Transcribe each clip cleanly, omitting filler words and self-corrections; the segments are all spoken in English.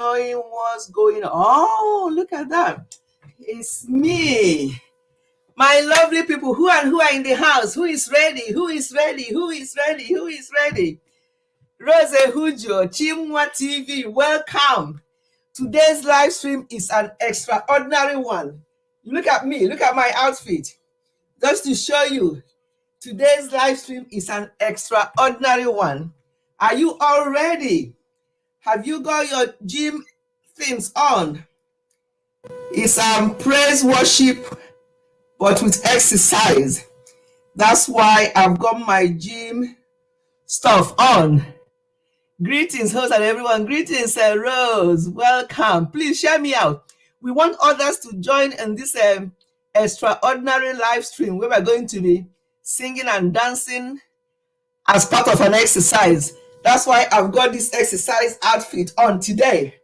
Knowing what's going on. Oh, look at that. It's me. My lovely people, who are in the house? Who is ready? Who is ready? Who is ready? Who is ready? Rose Hujo, Chimwa TV, welcome. Today's live stream is an extraordinary one. Look at me, look at my outfit. Just to show you, today's live stream is an extraordinary one. Are you all ready? Have you got your gym things on? It's praise worship, but with exercise. That's why I've got my gym stuff on. Greetings, host and everyone. Greetings, Rose. Welcome. Please share me out. We want others to join in this extraordinary live stream where we're going to be singing and dancing as part of an exercise. That's why I've got this exercise outfit on today.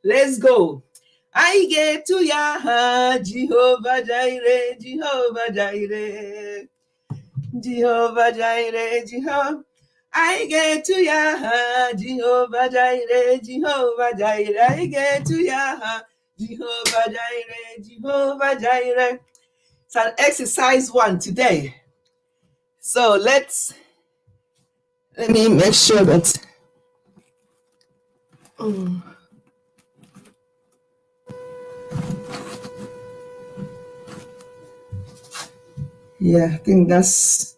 Let's go. I get to ya, Jehovah Jireh, Jehovah Jireh, Jehovah Jireh, Jehovah. I get to ya, Jehovah Jireh, Jehovah Jireh. I get to ya, Jehovah Jireh, Jehovah Jireh. It's an exercise one today. So let me make sure that. Yeah, I think that's,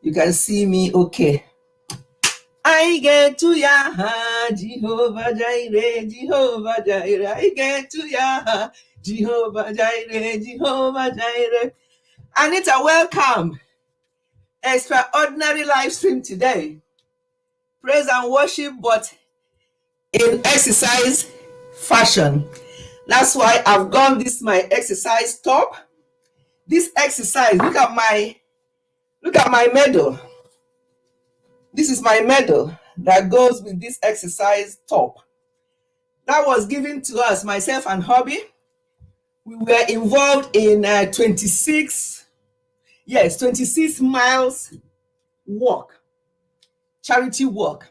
you can see me okay. I get to ya, Jehovah Jireh, Jehovah Jireh. I get to ya, Jehovah Jireh, Jehovah Jireh. Anita, welcome. Extraordinary live stream today. Praise and worship, but in exercise fashion. That's why I've got this my exercise top. This exercise, look at my medal. This is my medal that goes with this exercise top. That was given to us, myself and hubby. We were involved in 26 miles walk, charity walk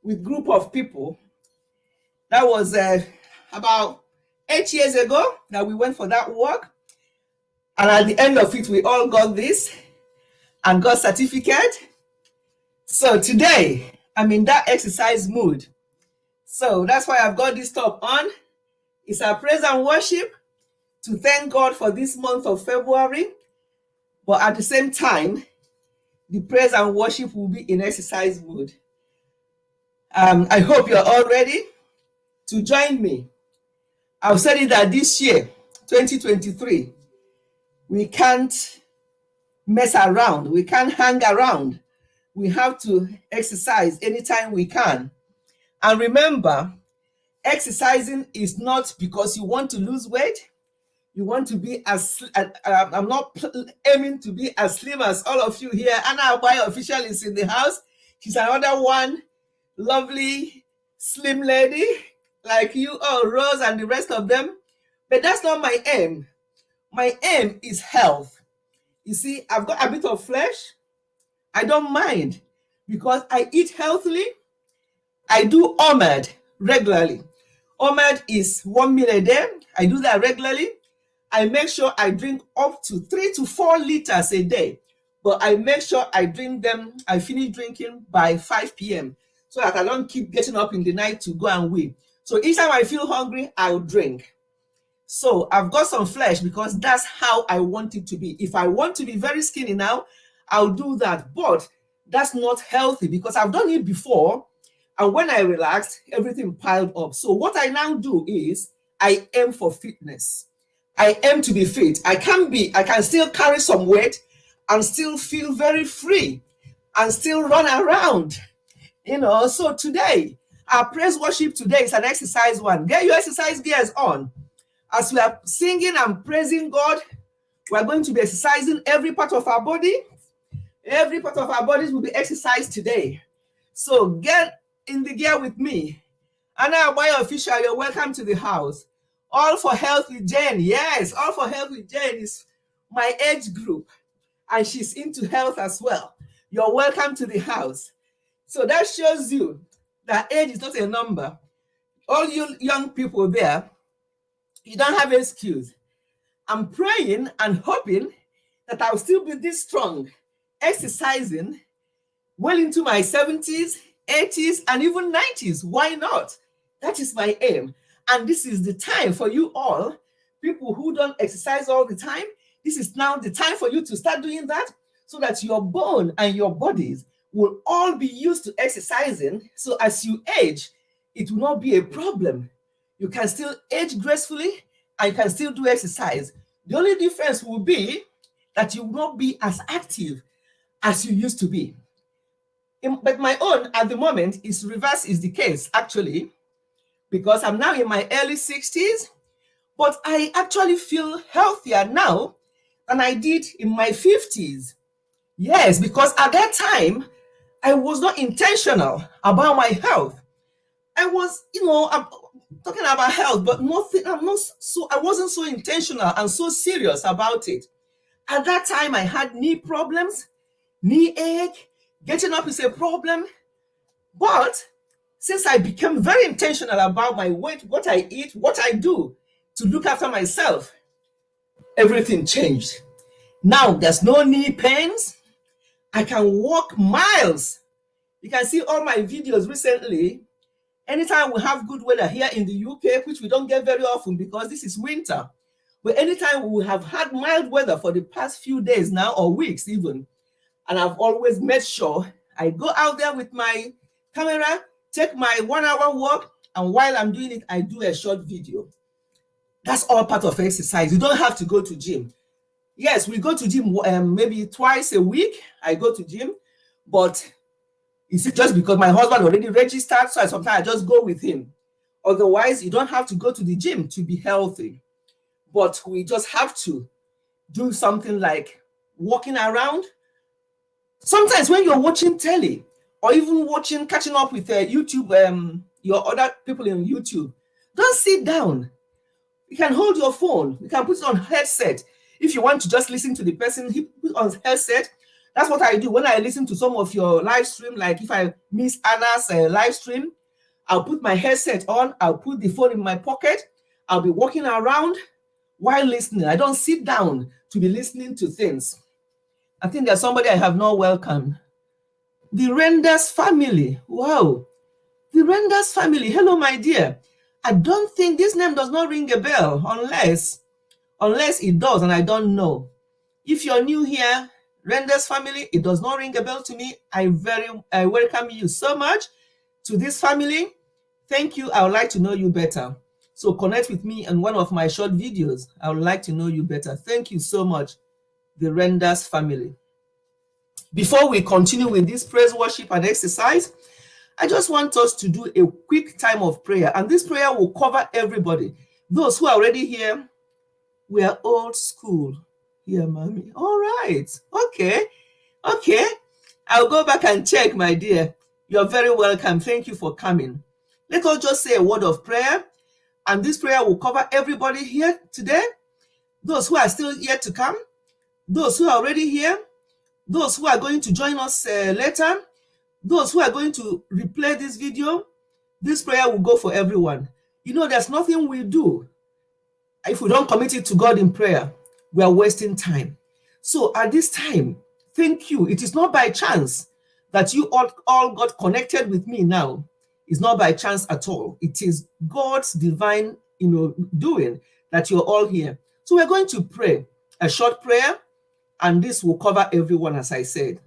with group of people. That was about 8 years ago that we went for that walk. And at the end of it, we all got this and got certificate. So today, I'm in that exercise mood. So that's why I've got this top on. It's our praise and worship to thank God for this month of February. But at the same time, the praise and worship will be in exercise mood. I hope you're all ready to join me. I've said it that this year, 2023, we can't mess around. We can't hang around. We have to exercise anytime we can. And remember, exercising is not because you want to lose weight. You want to be as, I'm not aiming to be as slim as all of you here. Anna Abayo official is in the house. She's another one, lovely, slim lady, like you, Rose and the rest of them. But that's not my aim. My aim is health. You see, I've got a bit of flesh. I don't mind because I eat healthily. I do OMAD regularly. OMAD is 1 meal a day. I do that regularly. I make sure I drink up to 3 to 4 liters a day. But I make sure I drink them, I finish drinking by 5 p.m. so that I don't keep getting up in the night to go and wee. So each time I feel hungry, I'll drink. So I've got some flesh because that's how I want it to be. If I want to be very skinny now, I'll do that. But that's not healthy because I've done it before. And when I relaxed, everything piled up. So what I now do is I aim for fitness. I aim to be fit. I can still carry some weight and still feel very free and still run around. So today, our praise worship today is an exercise one. Get your exercise gears on. As we are singing and praising God, we are going to be exercising every part of our body. Every part of our bodies will be exercised today. So get in the gear with me. Anna Abayo official, you're welcome to the house. All for Health with Jane. Yes, All for Health with Jane is my age group. And she's into health as well. You're welcome to the house. So that shows you that age is not a number. all you young people there, you don't have an excuse. I'm praying and hoping that I'll still be this strong, exercising well into my 70s, 80s, and even 90s. Why not? That is my aim. And this is the time for you all, people who don't exercise all the time. This is now the time for you to start doing that so that your bone and your bodies will all be used to exercising. So as you age, it will not be a problem. You can still age gracefully and you can still do exercise. The only difference will be that you will not be as active as you used to be. But my own at the moment is reverse is the case, actually, because I'm now in my early 60s, but I actually feel healthier now than I did in my 50s. Yes, because at that time, I was not intentional about my health. I was, I'm talking about health, but I wasn't so intentional and so serious about it. At that time, I had knee problems, knee ache, getting up is a problem. But since I became very intentional about my weight, what I eat, what I do to look after myself, everything changed. Now there's no knee pains. I can walk miles. You can see all my videos recently. Anytime we have good weather here in the UK, which we don't get very often because this is winter, but anytime we have had mild weather for the past few days now, or weeks even, and I've always made sure I go out there with my camera, take my 1 hour walk, and while I'm doing it, I do a short video. That's all part of exercise. You don't have to go to gym. Yes, we go to gym maybe twice a week. I go to gym, but it's just because my husband already registered, so sometimes I just go with him. Otherwise, you don't have to go to the gym to be healthy. But we just have to do something like walking around. Sometimes when you're watching telly or even catching up with YouTube, your other people in YouTube, don't sit down. You can hold your phone. You can put it on headset. If you want to just listen to the person, put on headset. That's what I do when I listen to some of your live stream. Like if I miss Anna's live stream, I'll put my headset on. I'll put the phone in my pocket. I'll be walking around while listening. I don't sit down to be listening to things. I think there's somebody I have not welcomed. The Renders family. Wow. The Renders family. Hello, my dear. I don't think this name does not ring a bell unless it does, and I don't know. If you're new here, Renders family, it does not ring a bell to me. I welcome you so much to this family. Thank you. I would like to know you better. So connect with me in one of my short videos. I would like to know you better. Thank you so much, the Renders family. Before we continue with this praise, worship, and exercise, I just want us to do a quick time of prayer. And this prayer will cover everybody. Those who are already here, we are old school. Here, mommy. All right. Okay. I'll go back and check, my dear. You're very welcome. Thank you for coming. Let us just say a word of prayer. And this prayer will cover everybody here today. Those who are still yet to come. Those who are already here. Those who are going to join us later. Those who are going to replay this video. This prayer will go for everyone. There's nothing we do if we don't commit it to God in prayer. We are wasting time. So at this time, thank you. It is not by chance that you all got connected with me now. It's not by chance at all. It is God's divine, doing that you're all here. So we're going to pray a short prayer, and this will cover everyone, as I said.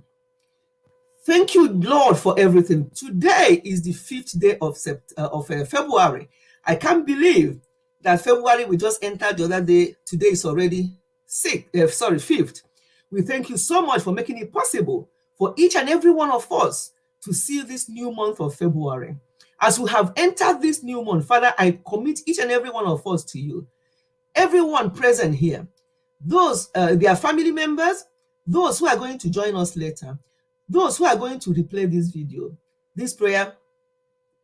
Thank you, Lord, for everything. Today is the 5th day of February. I can't believe that February we just entered the other day. Today is already 5th. We thank you so much for making it possible for each and every one of us to see this new month of February. As we have entered this new month, Father, I commit each and every one of us to you. Everyone present here, those their family members, those who are going to join us later, those who are going to replay this video. This prayer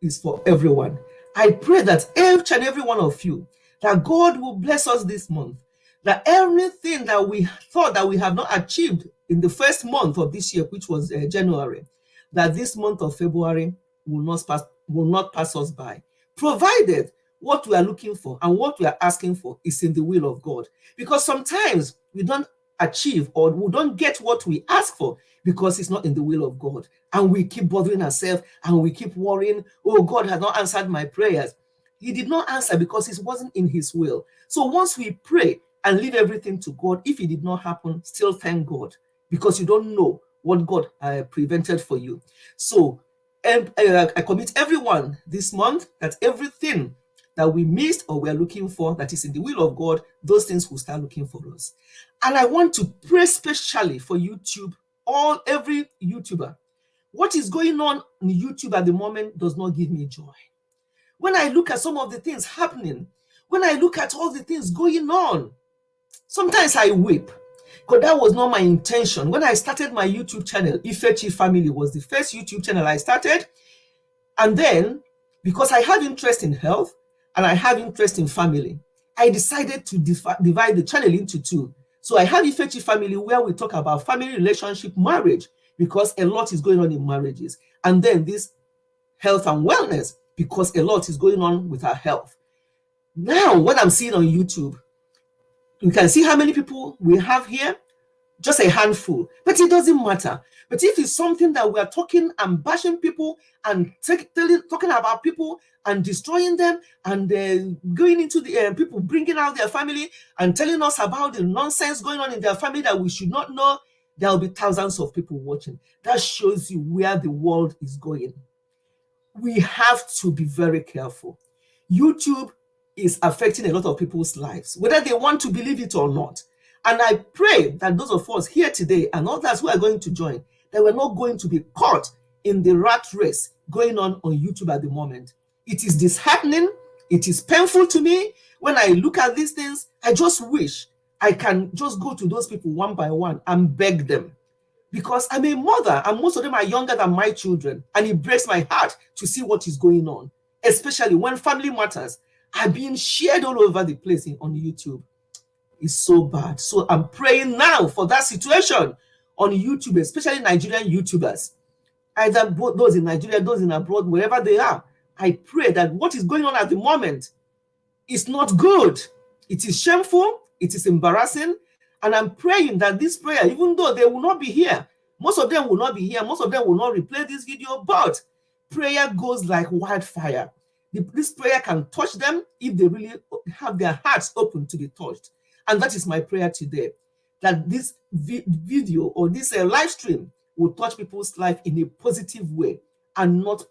is for everyone. I pray that each and every one of you, that God will bless us this month, that everything that we thought that we have not achieved in the first month of this year, which was January, that this month of February will not pass us by. provided what we are looking for and what we are asking for is in the will of God. Because sometimes we don't achieve or we don't get what we ask for because it's not in the will of God. And we keep bothering ourselves and we keep worrying, oh, God has not answered my prayers. He did not answer because it wasn't in his will. So once we pray and leave everything to God, if it did not happen, still thank God, because you don't know what God prevented for you. So I commit everyone this month that everything that we missed or we're looking for that is in the will of God, those things will start looking for us. And I want to pray specially for YouTube, every YouTuber. What is going on YouTube at the moment does not give me joy. When I look at some of the things happening, when I look at all the things going on, sometimes I weep, because that was not my intention. When I started my YouTube channel, Ifechi Family was the first YouTube channel I started. And then, because I have interest in health and I have interest in family, I decided to divide the channel into two. So I have Ifechi Family, where we talk about family, relationship, marriage, because a lot is going on in marriages. And then this health and wellness, because a lot is going on with our health. Now, what I'm seeing on YouTube, you can see how many people we have here, just a handful, but it doesn't matter. But if it's something that we're talking and bashing people and talking about people and destroying them and going into the people bringing out their family and telling us about the nonsense going on in their family that we should not know, there'll be thousands of people watching. That shows you where the world is going. We have to be very careful. YouTube is affecting a lot of people's lives, whether they want to believe it or not. And I pray that those of us here today and others who are going to join, that we're not going to be caught in the rat race going on YouTube at the moment. It is disheartening. It is painful to me. When I look at these things, I just wish I can just go to those people one by one and beg them. Because I'm a mother and most of them are younger than my children. And it breaks my heart to see what is going on, especially when family matters are being shared all over the place on YouTube. It's so bad. So I'm praying now for that situation on YouTube, especially Nigerian YouTubers, either those in Nigeria, those in abroad, wherever they are. I pray that what is going on at the moment is not good. It is shameful. It is embarrassing. And I'm praying that this prayer, even though they will not be here, most of them will not be here, most of them will not replay this video, but prayer goes like wildfire. This prayer can touch them if they really have their hearts open to be touched. And that is my prayer today, that this video or this live stream will touch people's life in a positive way and not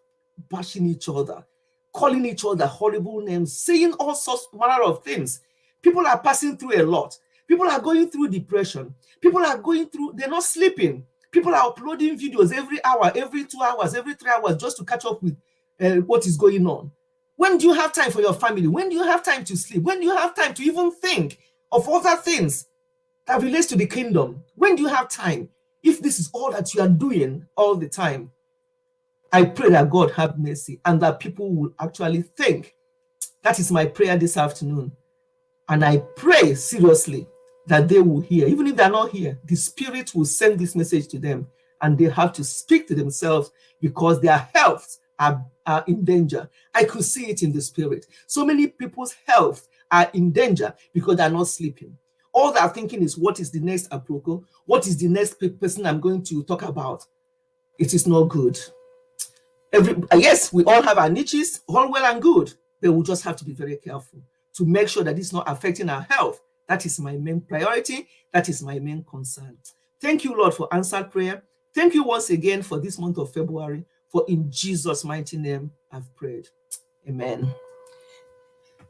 bashing each other, calling each other horrible names, saying all sorts manner of things. People are passing through a lot. People are going through depression. People are going through, they're not sleeping. People are uploading videos every hour, every 2 hours, every 3 hours just to catch up with what is going on. When do you have time for your family? When do you have time to sleep? When do you have time to even think of other things that relates to the kingdom? When do you have time? If this is all that you are doing all the time, I pray that God have mercy and that people will actually think. That is my prayer this afternoon. And I pray seriously that they will hear. Even if they're not here, the Spirit will send this message to them and they have to speak to themselves because their health are in danger. I could see it in the Spirit. So many people's health are in danger because they're not sleeping. All they're thinking is, what is the next Aproko? What is the next person I'm going to talk about? It is not good. Yes, we all have our niches, all well and good, but we just have to be very careful to make sure that it's not affecting our health. That is my main priority. That is my main concern. Thank you, Lord, for answered prayer. Thank you once again for this month of February, for in Jesus' mighty name I've prayed. Amen.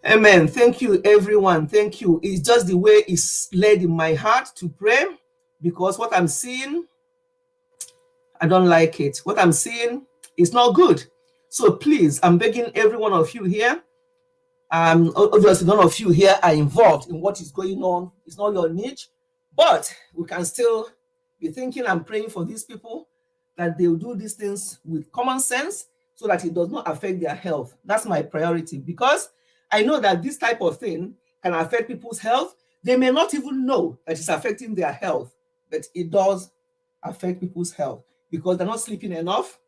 Amen. Thank you, everyone. Thank you. It's just the way it's led in my heart to pray, because what I'm seeing, I don't like it. What I'm seeing is not good. So please, I'm begging every one of you here. Obviously, none of you here are involved in what is going on. It's not your niche, but we can still be thinking and praying for these people that they'll do these things with common sense so that it does not affect their health. That's my priority, because I know that this type of thing can affect people's health. They may not even know that it's affecting their health, but it does affect people's health because they're not sleeping enough.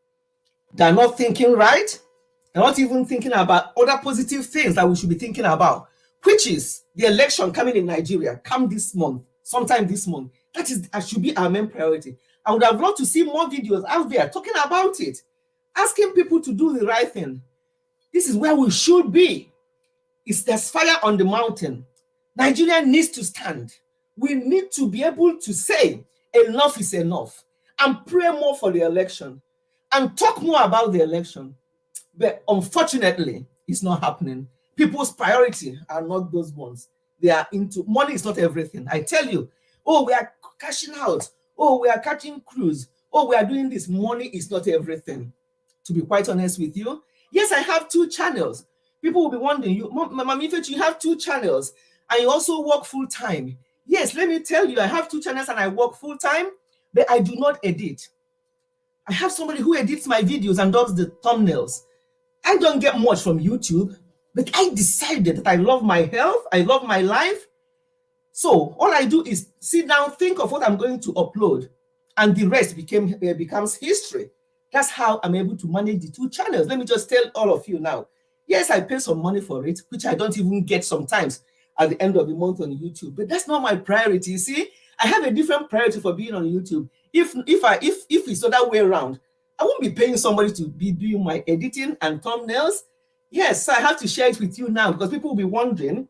They're not thinking right. I'm not even thinking about other positive things that we should be thinking about, which is the election coming in Nigeria, come this month, sometime this month. That should be our main priority. I would have loved to see more videos out there talking about it, asking people to do the right thing. This is where we should be. There's fire on the mountain. Nigeria needs to stand. We need to be able to say enough is enough and pray more for the election and talk more about the election. But unfortunately, it's not happening. People's priority are not those ones. They are into money is not everything. I tell you, oh, we are cashing out. Oh, we are catching cruise. Oh, we are doing this. Money is not everything. To be quite honest with you, yes, I have 2 channels. People will be wondering, Mama Ifechi, you have 2 channels and you also work full time. Yes, let me tell you, I have 2 channels and I work full time, but I do not edit. I have somebody who edits my videos and does the thumbnails. I don't get much from YouTube, but I decided that I love my health, I love my life. So all I do is sit down, think of what I'm going to upload, and the rest becomes history. That's how I'm able to manage the 2 channels. Let me just tell all of you now. Yes, I pay some money for it, which I don't even get sometimes at the end of the month on YouTube, but that's not my priority. You see, I have a different priority for being on YouTube. If it's other way around, I won't be paying somebody to be doing my editing and thumbnails. Yes, so I have to share it with you now because people will be wondering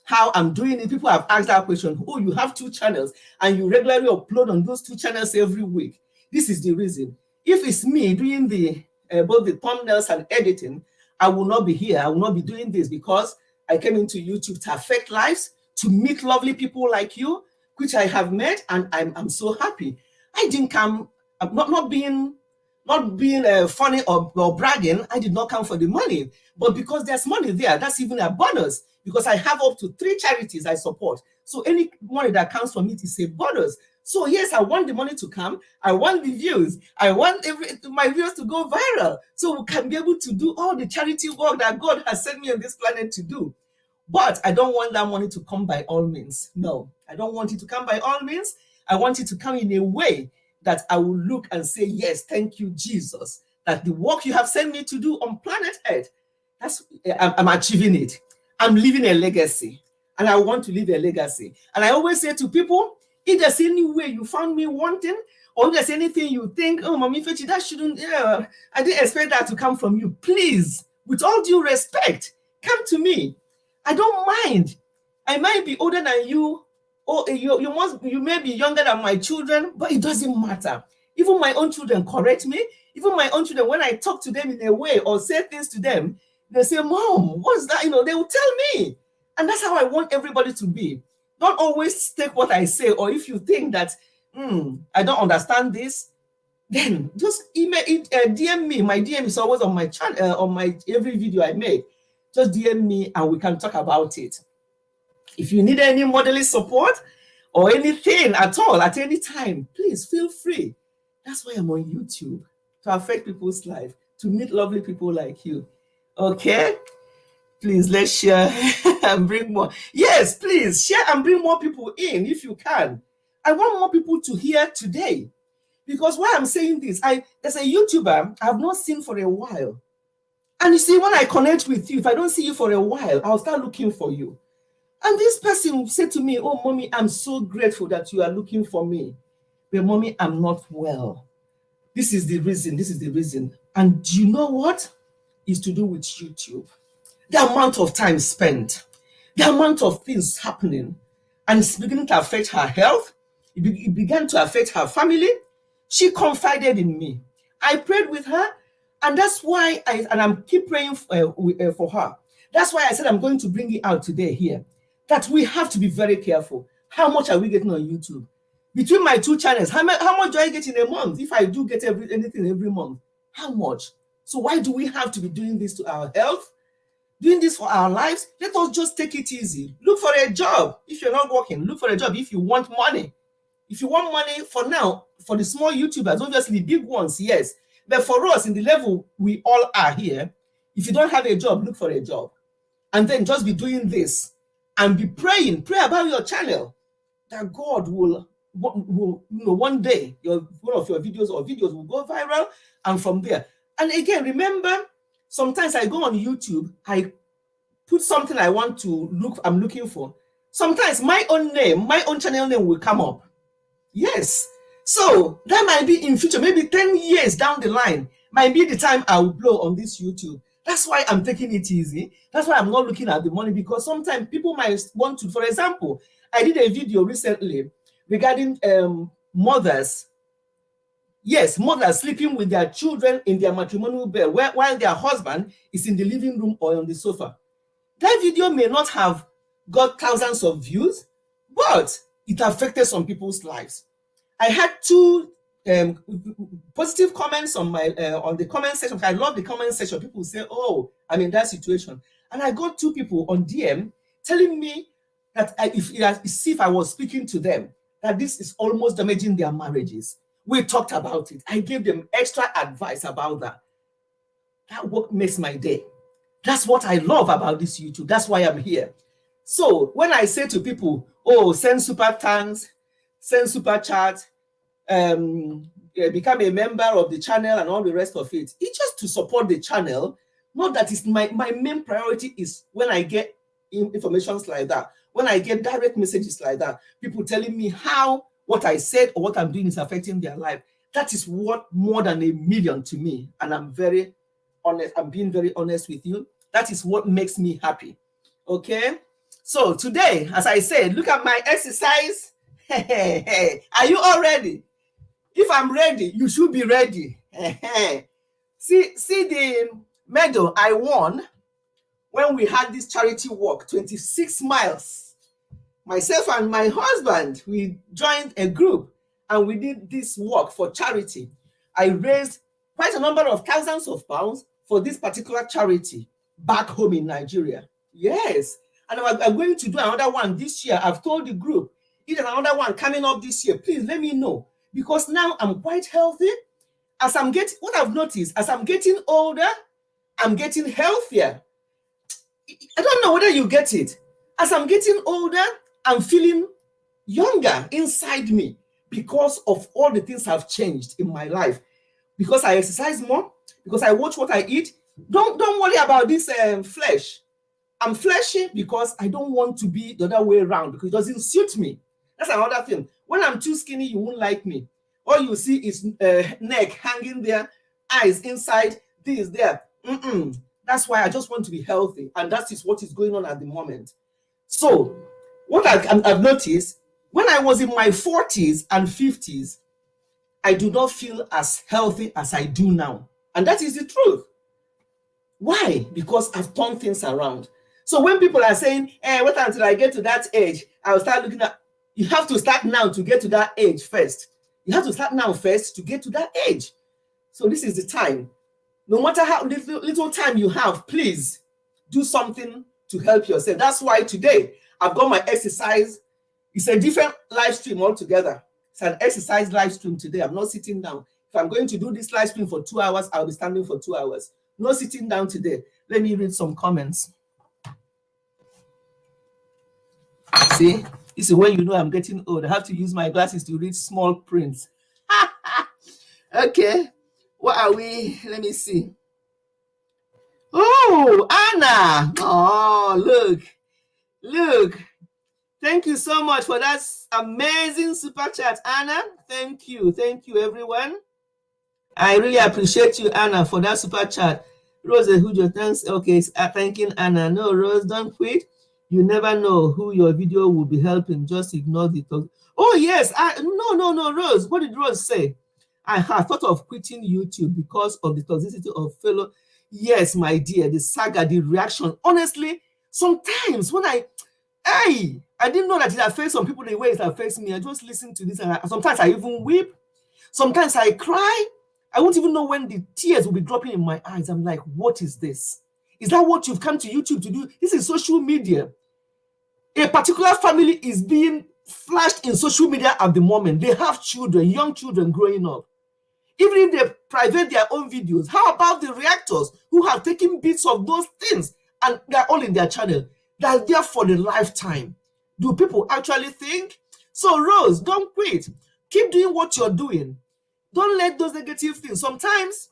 how I'm doing it. People have asked that question. Oh, you have 2 channels and you regularly upload on those 2 channels every week. This is the reason. If it's me doing both the thumbnails and editing, I will not be here. I will not be doing this because I came into YouTube to affect lives, to meet lovely people like you, which I have met, and I'm so happy. I didn't come, not being funny or bragging. I did not come for the money, but because there's money there, that's even a bonus because I have up to 3 charities I support. So any money that comes from it is a bonus. So yes, I want the money to come. I want the views. I want my views to go viral so we can be able to do all the charity work that God has sent me on this planet to do. But I don't want that money to come by all means. No, I don't want it to come by all means. I want it to come in a way that I will look and say, yes, thank you, Jesus, that the work you have sent me to do on planet Earth, I'm achieving it. I'm leaving a legacy, and I want to leave a legacy. And I always say to people, if there's any way you found me wanting, or if there's anything you think, oh, Mama Ifechi, that shouldn't, I didn't expect that to come from you. Please, with all due respect, come to me. I don't mind. I might be older than you, or you may be younger than my children, but it doesn't matter. Even my own children correct me. Even my own children, when I talk to them in a way or say things to them, they say, Mom, what's that? They will tell me. And that's how I want everybody to be. Don't always take what I say, or if you think that, I don't understand this, then just email it, DM me. My DM is always on my channel, on my every video I make. Just DM me and we can talk about it. If you need any modeling support or anything at all, at any time, please feel free. That's why I'm on YouTube, to affect people's life, to meet lovely people like you. Okay? Please, let's share and bring more. Yes, please, share and bring more people in if you can. I want more people to hear today. Because why I'm saying this, there's a YouTuber I have not seen for a while. And you see, when I connect with you, if I don't see you for a while, I'll start looking for you. And this person said to me, oh, Mommy, I'm so grateful that you are looking for me. But Mommy, I'm not well. This is the reason. This is the reason. And do you know what? It's to do with YouTube. The amount of time spent, the amount of things happening, and it's beginning to affect her health. It began to affect her family. She confided in me. I prayed with her, and that's why I'm keep praying for her. That's why I said I'm going to bring it out today here, that we have to be very careful. How much are we getting on YouTube? Between my 2 channels, how much do I get in a month? If I do get anything every month, how much? So why do we have to be doing this to our health? Doing this for our lives? Let us just take it easy. Look for a job. If you're not working, look for a job if you want money. If you want money for now, for the small YouTubers, obviously big ones, yes. But for us, in the level we all are here, if you don't have a job, look for a job. And then just be doing this and be praying. Pray about your channel, that God will one day, one of your videos will go viral, and from there. And again, remember, Sometimes I go on YouTube, I put something I'm looking for. Sometimes my own name, my own channel name will come up. Yes. So that might be in future, maybe 10 years down the line, might be the time I will blow on this YouTube. That's why I'm taking it easy. That's why I'm not looking at the money, because sometimes people might want to, for example, I did a video recently regarding mothers. Yes, mothers sleeping with their children in their matrimonial bed while their husband is in the living room or on the sofa. That video may not have got thousands of views, but it affected some people's lives. I had 2 positive comments on the comment section. I love the comment section. People say, "Oh, I'm in that situation," and I got 2 people on DM telling me that if I was speaking to them, that this is almost damaging their marriages. We talked about it. I gave them extra advice about that. That work makes my day. That's what I love about this YouTube. That's why I'm here. So when I say to people, "Oh, send super thanks, send super chat, become a member of the channel," and all the rest of it, it's just to support the channel. Not that it's my main priority is when I get informations like that, when I get direct messages like that, people telling me how what I said or what I'm doing is affecting their life. That is worth more than $1 million to me. And I'm very honest. I'm being very honest with you. That is what makes me happy. Okay. So today, as I said, look at my exercise. Are you all ready? If I'm ready, you should be ready. See the medal I won when we had this charity walk, 26 miles. Myself and my husband, we joined a group and we did this walk for charity. I raised quite a number of thousands of pounds for this particular charity back home in Nigeria. Yes. And I'm going to do another one this year. I've told the group, if there's another one coming up this year, please let me know. Because now I'm quite healthy. What I've noticed, as I'm getting older, I'm getting healthier. I don't know whether you get it. As I'm getting older, I'm feeling younger inside me because of all the things have changed in my life. Because I exercise more, because I watch what I eat. Don't worry about this flesh. I'm fleshy because I don't want to be the other way around, because it doesn't suit me. That's another thing. When I'm too skinny, you won't like me. All you see is neck hanging there, eyes inside, this, there. That's why I just want to be healthy. And that is what is going on at the moment. So what I've noticed, when I was in my 40s and 50s, I do not feel as healthy as I do now. And that is the truth. Why? Because I've turned things around. So when people are saying, wait until I get to that age, I'll start looking at, you have to start now to get to that age first. You have to start now first to get to that age. So this is the time. No matter how little time you have, please do something to help yourself. That's why today I've got my exercise. It's a different live stream altogether. It's an exercise live stream today. I'm not sitting down. If I'm going to do this live stream for 2 hours, I'll be standing for 2 hours. No sitting down today. Let me read some comments. See, this is when you know I'm getting old. I have to use my glasses to read small prints. Okay, what are we? Let me see. Oh, Anna. Oh, look. Thank you so much for that amazing super chat, Anna. Thank you, everyone. I really appreciate you, Anna, for that super chat. Rose Hujo, thanks. Okay, thanking Anna. No, Rose, don't quit. You never know who your video will be helping. Just ignore the talk. Oh, yes. No, Rose. What did Rose say? I have thought of quitting YouTube because of the toxicity of fellow. Yes, my dear, the saga, the reaction. Honestly, sometimes when I didn't know that it affects some people the way it affects me. I just listen to this and sometimes I even weep. Sometimes I cry. I won't even know when the tears will be dropping in my eyes. I'm like, what is this? Is that what you've come to YouTube to do? This is social media. A particular family is being flashed in social media at the moment. They have children, young children growing up. Even if they private their own videos, how about the reactors who have taken bits of those things and they're all in their channel? They're there for the lifetime. Do people actually think? So Rose, don't quit. Keep doing what you're doing. Don't let those negative things. Sometimes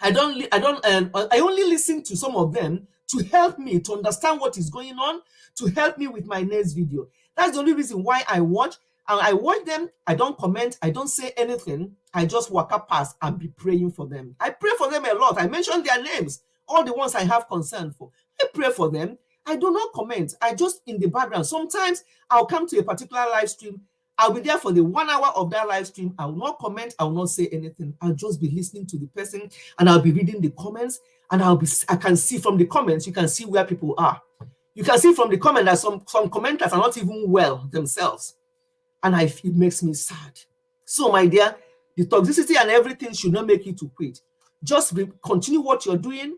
I only listen to some of them to help me to understand what is going on, to help me with my next video. That's the only reason why I watch. And I watch them, I don't comment, I don't say anything. I just walk up past and be praying for them. I pray for them a lot. I mention their names, all the ones I have concern for. I pray for them. I do not comment. I just in the background. Sometimes I'll come to a particular live stream. I'll be there for the 1 hour of that live stream. I will not comment. I will not say anything. I'll just be listening to the person, and I'll be reading the comments, and I can see from the comments, you can see where people are. You can see from the comment that some commenters are not even well themselves. And it makes me sad. So, my dear, the toxicity and everything should not make you to quit. Just continue what you're doing.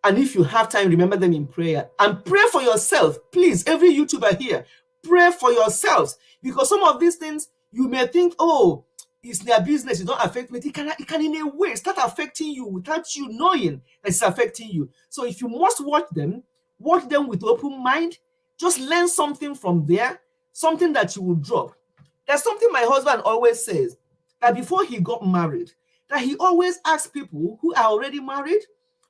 And if you have time, remember them in prayer. And pray for yourself. Please, every YouTuber here, pray for yourselves. Because some of these things, you may think, oh, it's their business, it don't affect me. It can in a way start affecting you without you knowing that it's affecting you. So if you must watch them with open mind. Just learn something from there, something that you will drop. There's something my husband always says, that before he got married, that he always asks people who are already married.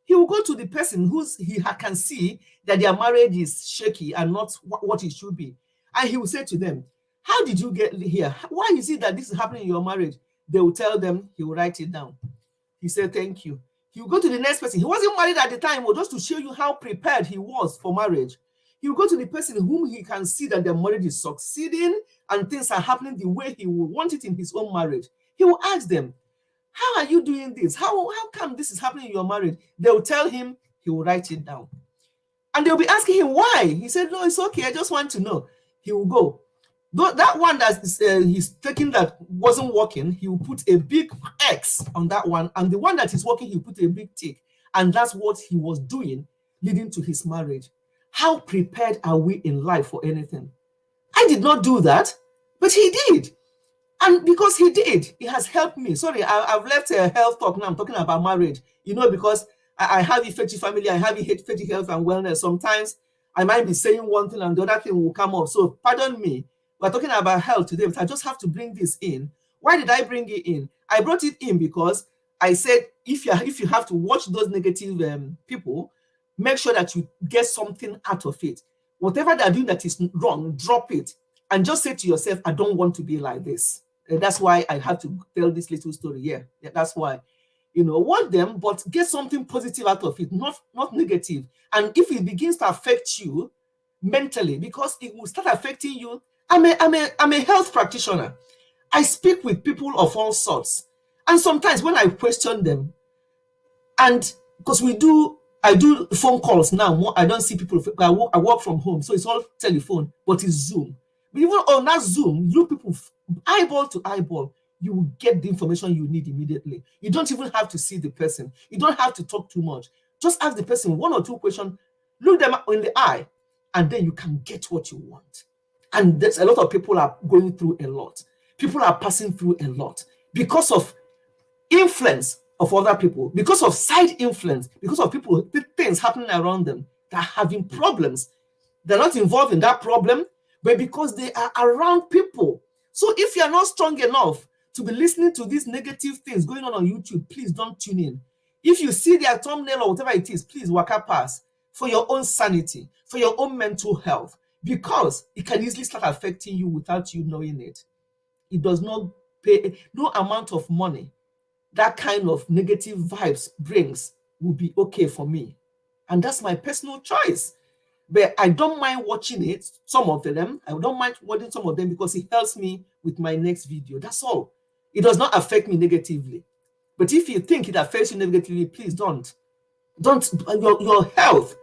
He will go to the person he can see that their marriage is shaky and not what it should be. And he will say to them, how did you get here? Why is it that this is happening in your marriage? They will tell them, he will write it down. He said, thank you. He will go to the next person. He wasn't married at the time, but just to show you how prepared he was for marriage. He will go to the person whom he can see that their marriage is succeeding and things are happening the way he would want it in his own marriage. He will ask them, how are you doing this? How come this is happening in your marriage? They will tell him, he will write it down. And they'll be asking him why. He said, no, it's okay. I just want to know. He will go. That one that he's taking that wasn't working, he will put a big X on that one. And the one that is working, he'll put a big tick. And that's what he was doing, leading to his marriage. How prepared are we in life for anything? I did not do that, but he did. And because he did, it has helped me. Sorry, I've left a health talk now. I'm talking about marriage. Because I have Ifechi family, I have Ifechi health and wellness. Sometimes I might be saying one thing and the other thing will come up. So pardon me. We're talking about health today, but I just have to bring this in. Why did I bring it in? I brought it in because I said, if you have to watch those negative people, make sure that you get something out of it. Whatever they're doing that is wrong, drop it. And just say to yourself, I don't want to be like this. And that's why I have to tell this little story here. Yeah, that's why. Want them, but get something positive out of it, not negative. And if it begins to affect you mentally, because it will start affecting you. I'm a health practitioner. I speak with people of all sorts. And sometimes when I question them, and because I do phone calls now, I don't see people. I work from home, so it's all telephone, but it's Zoom. But even on that Zoom, you people eyeball to eyeball, you will get the information you need immediately. You don't even have to see the person. You don't have to talk too much. Just ask the person 1 or 2 questions, look them in the eye, and then you can get what you want. And there's a lot of people are going through a lot. People are passing through a lot because of influence of other people, because of side influence, because of people, things happening around them that are having problems. They're not involved in that problem, but because they are around people. So if you're not strong enough to be listening to these negative things going on YouTube, please don't tune in. If you see their thumbnail or whatever it is, please walk past for your own sanity, for your own mental health, because it can easily start affecting you without you knowing it. It does not pay, no amount of money that kind of negative vibes brings will be okay for me. And that's my personal choice. But I don't mind watching it, some of them. I don't mind watching some of them because it helps me with my next video. That's all. It does not affect me negatively. But if you think it affects you negatively, please don't. Your health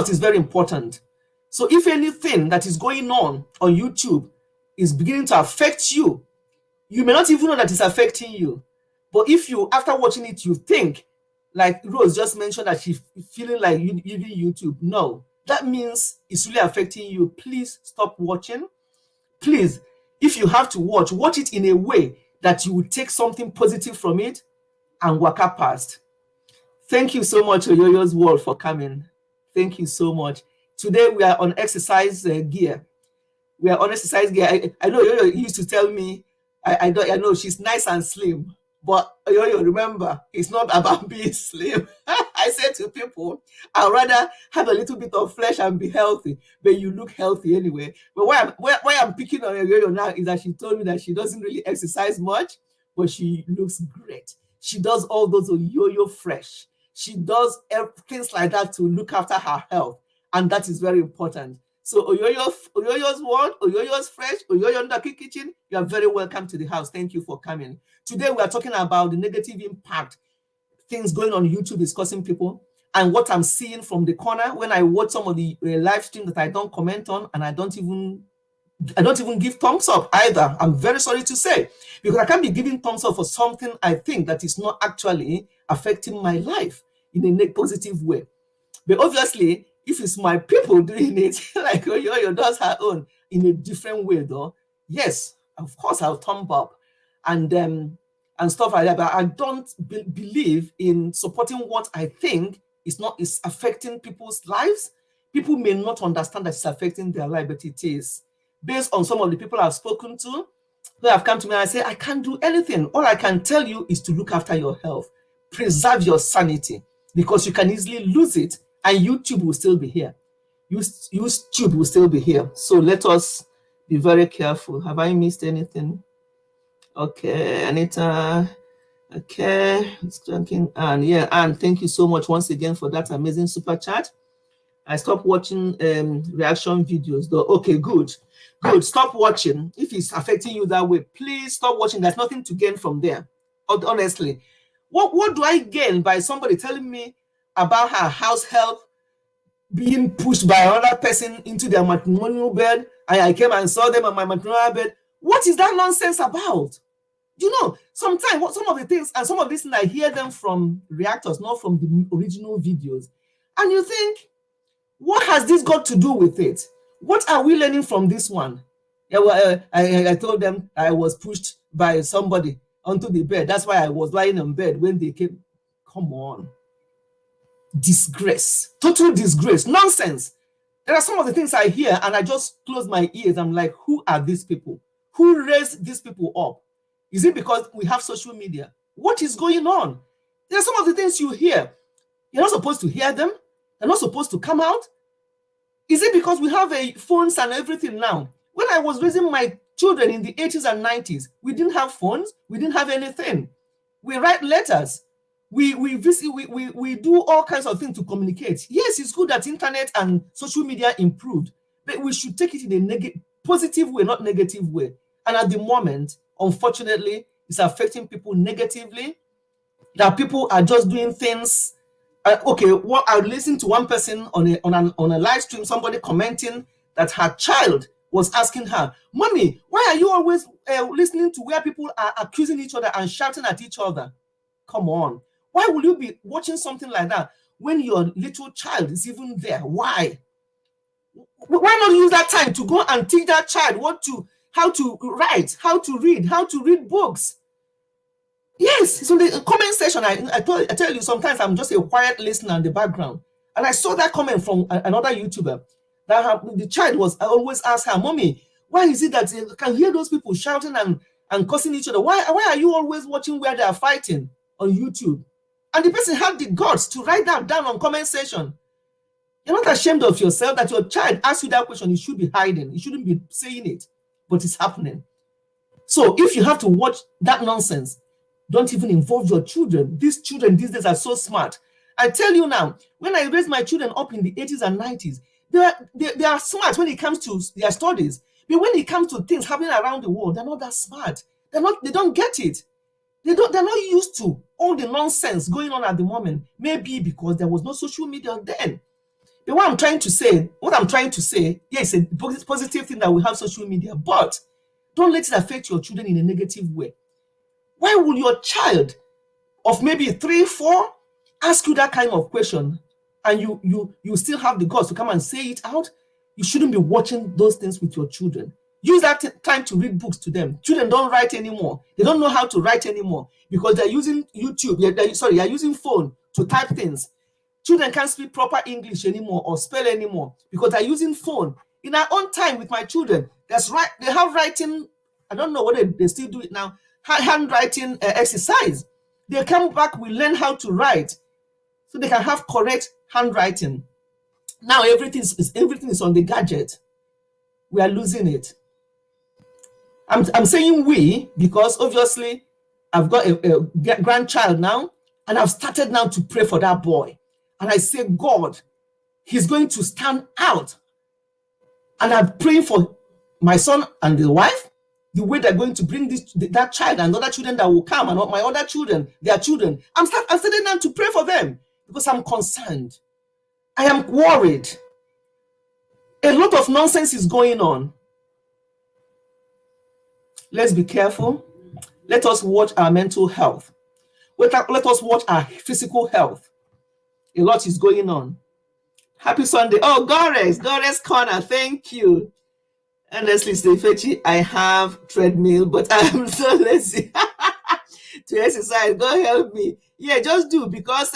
is very important. So if anything that is going on YouTube is beginning to affect you, you may not even know that it's affecting you. But if you, after watching it, you think, like Rose just mentioned that she's feeling like leaving YouTube, no, that means it's really affecting you. Please stop watching. Please, if you have to watch it in a way that you will take something positive from it and walk past. Thank you so much, Oyoyo's World, for coming. Thank you so much. Today we are on exercise gear. We are on exercise gear. I know Oyoyo used to tell me, I know she's nice and slim. But you remember, it's not about being slim. I say to people, I'd rather have a little bit of flesh and be healthy, but you look healthy anyway. But why I'm picking on Yo now is that she told me that she doesn't really exercise much, but she looks great. She does all those Yo fresh. She does things like that to look after her health, and that is very important. So Oyoyo's World, Oyoyo's Fresh, Oyoyo Ndaki Kitchen, you are very welcome to the house. Thank you for coming. Today we are talking about the negative impact things going on YouTube discussing people, and what I'm seeing from the corner when I watch some of the live stream that I don't comment on, and I don't even give thumbs up either. I'm very sorry to say, because I can't be giving thumbs up for something I think that is not actually affecting my life in a positive way. But obviously, if it's my people doing it, like Oyoyo does her own in a different way, though, yes, of course I'll thumb up and stuff like that. But I don't believe in supporting what I think is affecting people's lives. People may not understand that it's affecting their life, but it is. Based on some of the people I've spoken to, who have come to me and say, I can't do anything. All I can tell you is to look after your health, preserve your sanity, because you can easily lose it, and YouTube will still be here. YouTube will still be here. So let us be very careful. Have I missed anything? Okay, Anita. Okay, it's drinking. And yeah, and thank you so much once again for that amazing super chat. I stopped watching reaction videos though. Okay, good. Stop watching. If it's affecting you that way, please stop watching. There's nothing to gain from there. Honestly, what do I gain by somebody telling me about her house help being pushed by another person into their matrimonial bed, and I came and saw them on my matrimonial bed? What is that nonsense about? You know, sometimes some of the things, and some of these things, I hear them from reactors, not from the original videos, and you think, what has this got to do with it? What are we learning from this one? Yeah, well, I told them I was pushed by somebody onto the bed. That's why I was lying in bed when they came. Come on. Disgrace. Total disgrace. Nonsense. There are some of the things I hear and I just close my ears. I'm like, who are these people? Who raised these people up? Is it because we have social media? What is going on? There are some of the things you hear. You're not supposed to hear them. They're not supposed to come out. Is it because we have phones and everything now? When I was raising my children in the 80s and 90s, we didn't have phones. We didn't have anything. We write letters. We visit. We do all kinds of things to communicate. Yes, it's good that internet and social media improved, but we should take it in a positive way, not negative way. And at the moment, unfortunately, it's affecting people negatively. That people are just doing things. Okay, what I listened to one person on a live stream, somebody commenting that her child was asking her, "Mommy, why are you always listening to where people are accusing each other and shouting at each other?" Come on, why will you be watching something like that when your little child is even there? Why not use that time to go and teach that child how to write, how to read books? Yes, so the comment section, I tell you, sometimes I'm just a quiet listener in the background. And I saw that comment from another YouTuber that the child was, I always ask her, "Mommy, why is it that you can hear those people shouting and cursing each other? Why are you always watching where they are fighting on YouTube?" And the person had the guts to write that down on comment section. You're not ashamed of yourself that your child asks you that question. You should be hiding. You shouldn't be saying it, but it's happening. So if you have to watch that nonsense, don't even involve your children. These children these days are so smart. I tell you now, when I raised my children up in the 80s and 90s, they are smart when it comes to their studies. But when it comes to things happening around the world, they're not that smart. They don't get it. They're not used to all the nonsense going on at the moment. Maybe because there was no social media then. But what I'm trying to say, yes, it's a positive thing that we have social media, but don't let it affect your children in a negative way. Why will your child of maybe 3, 4 ask you that kind of question, and you still have the guts to come and say it out? You shouldn't be watching those things with your children. Use that time to read books to them. Children don't write anymore. They don't know how to write anymore because they're using YouTube. They're using phone to type things. Children can't speak proper English anymore or spell anymore because they're using phone. In our own time with my children, they have writing. I don't know whether they still do it now. handwriting exercise. They come back, we learn how to write so they can have correct handwriting. Now everything is on the gadget. We are losing it. I'm saying we because obviously I've got a grandchild now, and I've started now to pray for that boy. And I say, God, he's going to stand out. And I'm praying for my son and the wife, the way they're going to bring that child and other children that will come, and my other children, their children. I'm starting now to pray for them because I'm concerned. I am worried. A lot of nonsense is going on. Let's be careful. Let us watch our mental health. Let us watch our physical health. A lot is going on. Happy Sunday. Oh, Goddess Corner, thank you. Honestly, Stefechi, I have treadmill, but I'm so lazy to exercise. God help me. Yeah, just do, because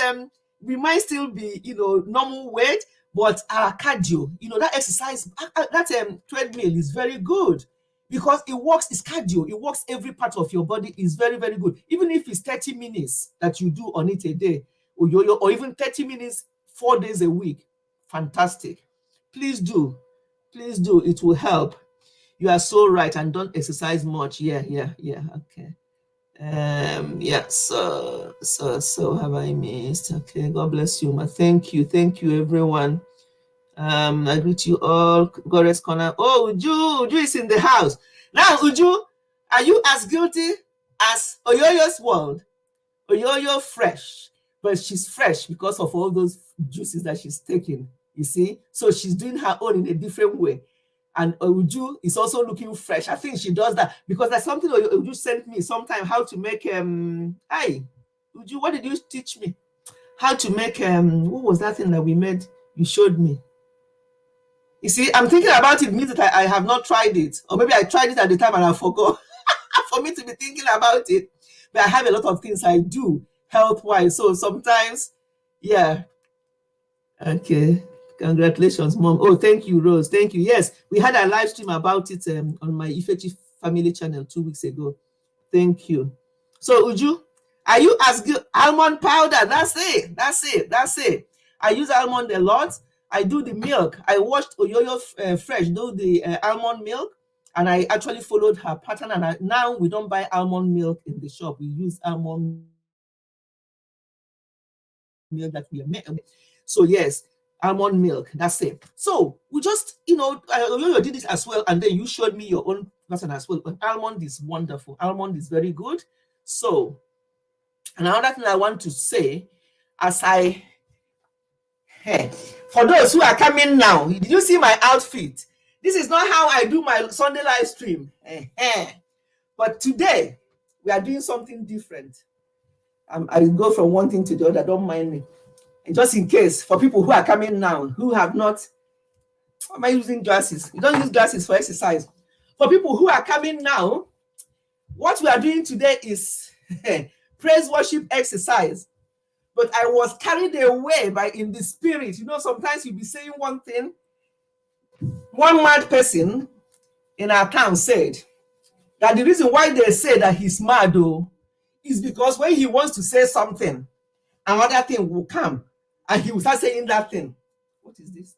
we might still be, normal weight, but our cardio, that exercise, that treadmill is very good because it works. It's cardio. It works every part of your body. Is very, very good. Even if it's 30 minutes that you do on it a day, or even 30 minutes 4 days a week, fantastic. Please do. It will help. You are so right, and don't exercise much. Yeah. Okay. Yeah. So have I missed? Okay. God bless you, ma. Thank you, everyone. I greet you all. Goddess Corner. Oh, Uju is in the house now. Uju, are you as guilty as Oyoyo's world? Oyoyo fresh, but she's fresh because of all those juices that she's taking. You see, so she's doing her own in a different way. And Uju is also looking fresh. I think she does that because there's something Uju sent me sometime, how to make Uju, what did you teach me? How to make what was that thing that we made? You showed me. You see, I'm thinking about it, means that I have not tried it, or maybe I tried it at the time and I forgot. For me to be thinking about it, but I have a lot of things I do health-wise, so sometimes, yeah. Okay. Congratulations, Mom. Oh, thank you, Rose. Thank you. Yes, we had a live stream about it on my Ifechi family channel 2 weeks ago. Thank you. So, Uju, are you as good? Almond powder. That's it. I use almond a lot. I do the milk. I watched Oyoyo Fresh do the almond milk, and I actually followed her pattern. And now we don't buy almond milk in the shop. We use almond milk that we make. So yes, almond milk, that's it. So we just, Oyoyo did it as well, and then you showed me your own version as well. But almond is wonderful. Almond is very good. So another thing I want to say, for those who are coming now, did you see my outfit? This is not how I do my Sunday live stream. But today, we are doing something different. I go from one thing to the other, don't mind me. And just in case, for people who are coming now, who have not, why am I using glasses? You don't use glasses for exercise. For people who are coming now, what we are doing today is praise worship exercise. But I was carried away in the spirit. Sometimes you'll be saying one thing. One mad person in our town said that the reason why they say that he's mad, is because when he wants to say something, another thing will come, and he will start saying that thing. What is this?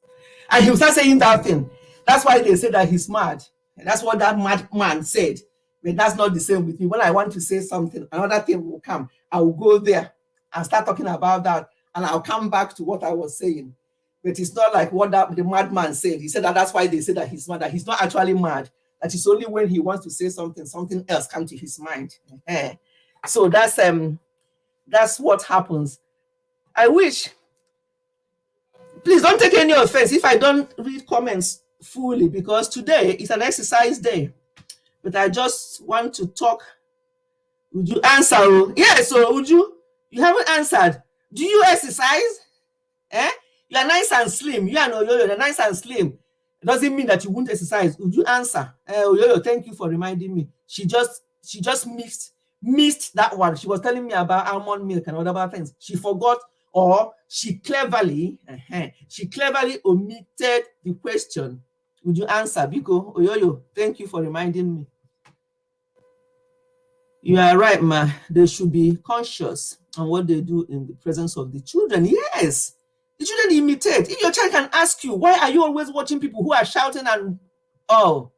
And he will start saying that thing. That's why they say that he's mad. And that's what that mad man said. But that's not the same with me. When I want to say something, another thing will come. I will go there and start talking about that, and I'll come back to what I was saying. But it's not like what the madman said. He said that's why they say that he's mad, that he's not actually mad. That it's only when he wants to say something else comes to his mind. So that's what happens. I wish, please don't take any offense if I don't read comments fully, because today is an exercise day. But I just want to talk. Would you answer? Yes, so would you haven't answered. Do you exercise? You are nice and slim. You are Oyoyo, you're nice and slim. It doesn't mean that you won't exercise. Would you answer? Oyoyo, thank you for reminding me. She just missed that one. She was telling me about almond milk and other things. She forgot, or she cleverly omitted the question. Would you answer? Biko, Oyoyo, thank you for reminding me. You are right, ma. They should be conscious on what they do in the presence of the children. Yes. The children imitate. If your child can ask you, why are you always watching people who are shouting and oh,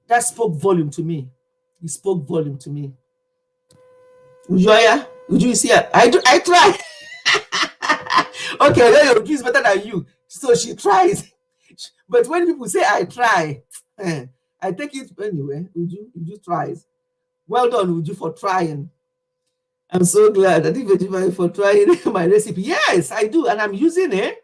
that spoke volume to me. It spoke volume to me. Ujoya, would you see her? I try. Okay, then your is better than you. So she tries. But when people say I try, I take it anyway. Uju tries. Well done, Uju, for trying. I'm so glad that even for trying my recipe. Yes, I do, and I'm using it.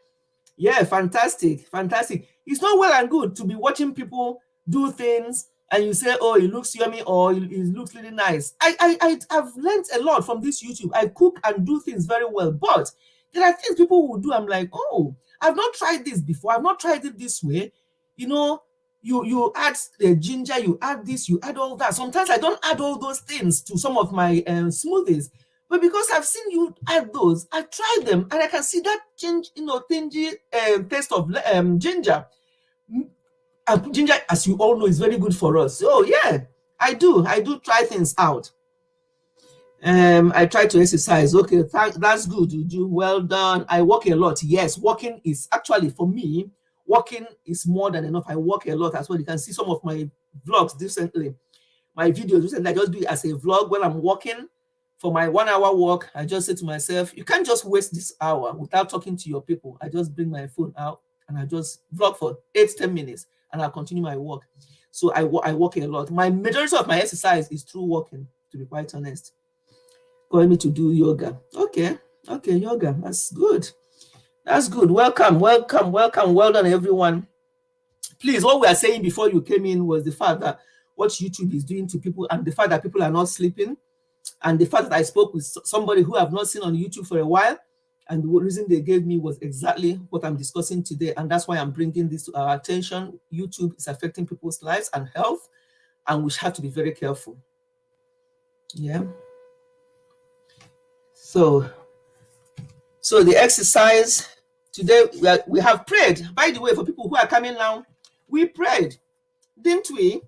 Yeah, fantastic, fantastic. It's not well and good to be watching people do things and you say, "Oh, it looks yummy," or "It looks really nice." I've learned a lot from this YouTube. I cook and do things very well, but there are things people will do. I'm like, "Oh, I've not tried this before. I've not tried it this way." You know, you add the ginger, you add this, you add all that. Sometimes I don't add all those things to some of my smoothies, but because I've seen you add those, I tried them and I can see that change, tingy taste of ginger. And ginger, as you all know, is very good for us. So yeah, I do try things out. I try to exercise. Okay, that's good. You do well done. I walk a lot. Yes, walking is actually for me. Walking is more than enough. I walk a lot as well. You can see some of my vlogs recently, my videos recently. I just do it as a vlog when I'm walking. For my 1 hour walk, I just say to myself, you can't just waste this hour without talking to your people. I just bring my phone out and I just vlog for 8-10 minutes and I'll continue my walk. So I walk a lot. My majority of my exercise is through walking, to be quite honest. Calling me to do yoga. Okay, yoga. That's good. That's good. Welcome. Well done, everyone. Please, what we are saying before you came in was the fact that what YouTube is doing to people and the fact that people are not sleeping. And the fact that I spoke with somebody who I've not seen on YouTube for a while, and the reason they gave me was exactly what I'm discussing today. And that's why I'm bringing this to our attention. YouTube is affecting people's lives and health, and we have to be very careful. Yeah. So the exercise today, we have prayed. By the way, for people who are coming now, we prayed, didn't we?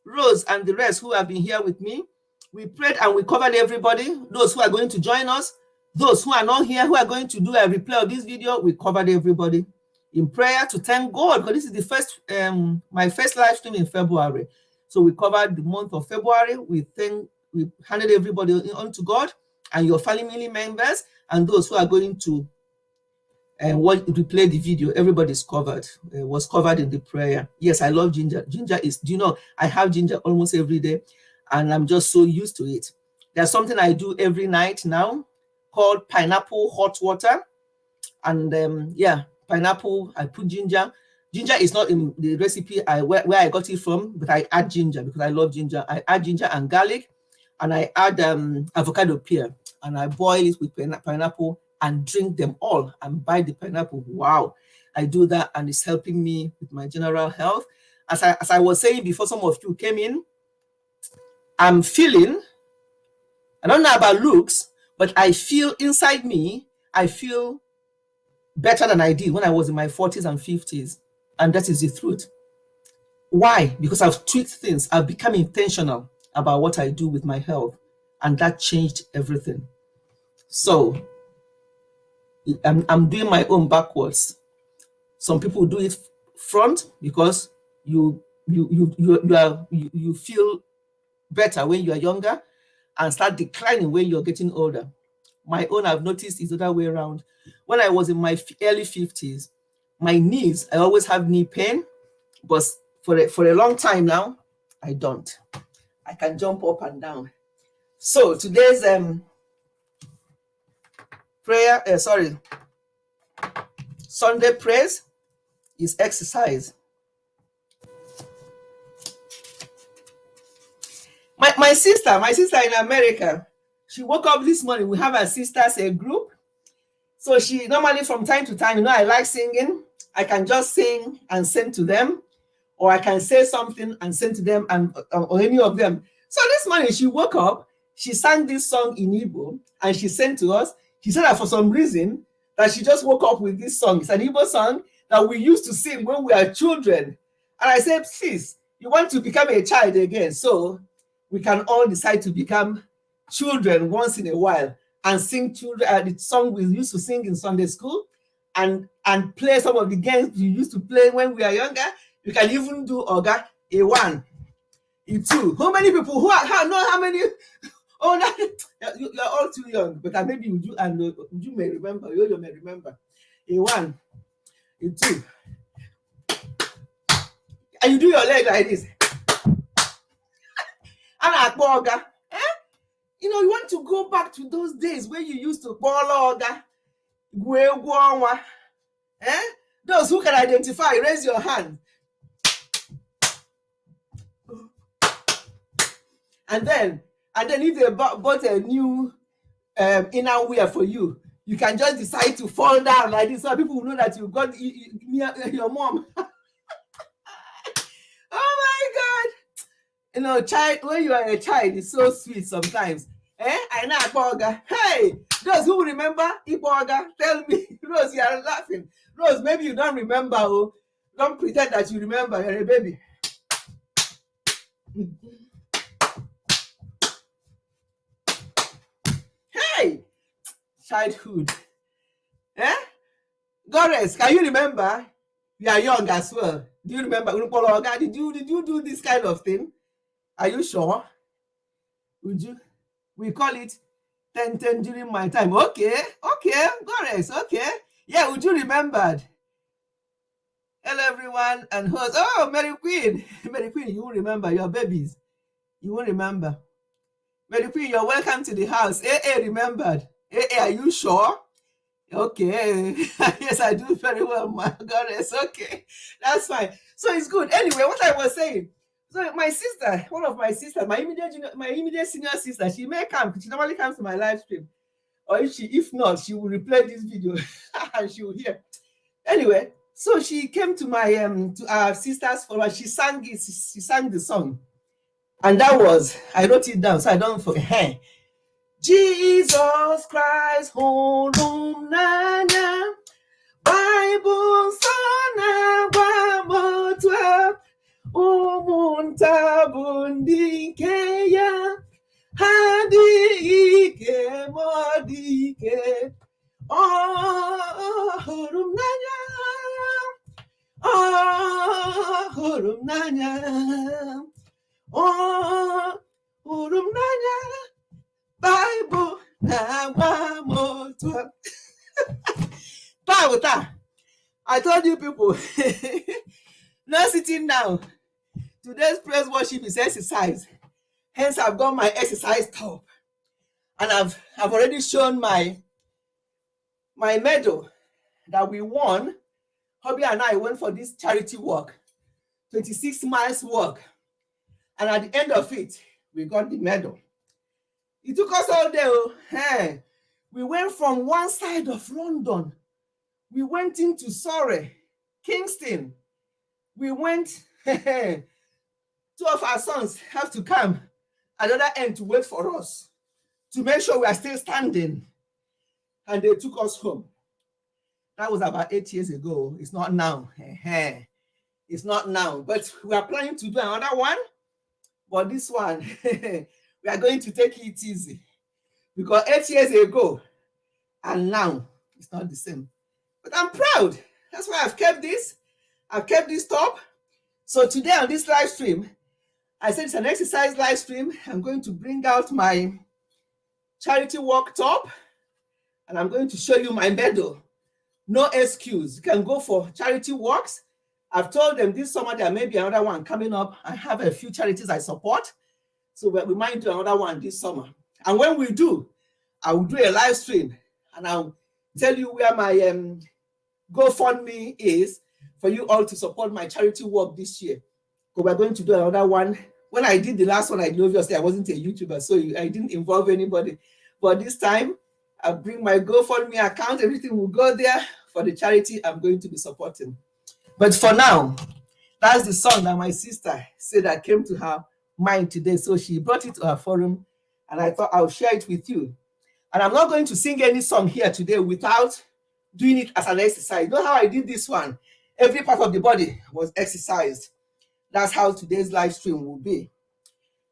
Rose and the rest who have been here with me, we prayed and we covered everybody. Those who are going to join us, those who are not here, who are going to do a replay of this video, we covered everybody in prayer to thank God, because this is the first, my first live stream in February. So we covered the month of February. We handed everybody on to God and your family members and those who are going to replay the video. Everybody's covered, was covered in the prayer. Yes, I love ginger. Ginger is, do you know, I have ginger almost every day. And I'm just so used to it. There's something I do every night now called pineapple hot water. And yeah, pineapple, I put ginger. Ginger is not in the recipe where I got it from, but I add ginger because I love ginger. I add ginger and garlic, and I add avocado pear, and I boil it with pineapple and drink them all and buy the pineapple. Wow, I do that and it's helping me with my general health. As I was saying before some of you came in, I'm feeling, I don't know about looks, but I feel inside me, I feel better than I did when I was in my 40s and 50s. And that is the truth. Why? Because I've tweaked things. I've become intentional about what I do with my health. And that changed everything. So I'm doing my own backwards. Some people do it front because you feel better when you are younger and start declining when you're getting older. My own, I've noticed, is the other way around. When I was in my early 50s, my knees, I always have knee pain, but for a long time now, I don't. I can jump up and down. So today's Sunday praise is exercise. My sister in America, she woke up this morning. We have our sisters a group. So she normally from time to time, I like singing. I can just sing and send to them, or I can say something and send to them, and or any of them. So this morning she woke up, she sang this song in Igbo, and she sent to us. She said that for some reason that she just woke up with this song. It's an Igbo song that we used to sing when we were children. And I said, sis, you want to become a child again. So we can all decide to become children once in a while and sing the song we used to sing in Sunday school, and play some of the games we used to play when we were younger. You can even do Oga, a one, a two. How many people know how many? Oh, you're all too young, but maybe Uju and Uju may remember. You may remember. A one, a two, and you do your leg like this. And at Oga, you know, you want to go back to those days when you used to call Oga, those who can identify, raise your hand. And then if they bought a new inner wear for you, you can just decide to fall down like this so people will know that you got your mom. Oh my God. You know, child, when you are a child, it's so sweet sometimes. I know Iboga. Hey, those who remember Iboga, tell me. Rose, you are laughing. Rose, maybe you don't remember. Oh, don't pretend that you remember. You're a baby. Hey, childhood. Goddess, can you remember? You are young as well. Do you remember? Did you do this kind of thing? Are you sure? Would you? We call it 10-10 during my time. Okay, Goddess, okay. Yeah, would you remembered? Hello, everyone, and host. Oh, Mary Queen. Mary Queen, you won't remember your babies. You won't remember. Mary Queen, you're welcome to the house. Remembered. Are you sure? Okay. Yes, I do very well, my Goddess. Okay, that's fine. So it's good. Anyway, what I was saying. So my sister, one of my sisters, my immediate senior sister, she may come. She normally comes to my live stream, or if not, she will replay this video and she will hear. Anyway, so she came to my to our sister's forum. She sang it. She sang the song, and that was, I wrote it down so I don't forget. Hey, Jesus Christ, Holum Nanya, Bible Sana Bamotwa. Umunta bundike ya hadike modike hurum nanya Bible na wamotwa. I told you people. No sitting down. Today's praise worship is exercise. Hence, I've got my exercise top. And I've already shown my medal that we won. Hobby and I went for this charity walk, 26 miles walk. And at the end of it, we got the medal. It took us all day. Hey, we went from one side of London. We went into Surrey, Kingston. We went, 2 of our sons have to come at the other end to wait for us, to make sure we are still standing. And they took us home. That was about 8 years ago. It's not now. It's not now. But we are planning to do another one. But this one, we are going to take it easy. Because 8 years ago, and now, it's not the same. But I'm proud. That's why I've kept this. I've kept this top. So today on this live stream, I said it's an exercise live stream. I'm going to bring out my charity walk top, and I'm going to show you my medal. No excuse. You can go for charity walks. I've told them this summer there may be another one coming up. I have a few charities I support. So we might do another one this summer. And when we do, I will do a live stream, and I'll tell you where my GoFundMe is for you all to support my charity work this year. So we're going to do another one. When I did the last one, obviously I wasn't a YouTuber, so I didn't involve anybody. But this time, I'll bring my GoFundMe account. Everything will go there for the charity I'm going to be supporting. But for now, that's the song that my sister said that came to her mind today. So she brought it to her forum, and I thought I'll share it with you. And I'm not going to sing any song here today without doing it as an exercise. You know how I did this one? Every part of the body was exercised. That's how today's live stream will be.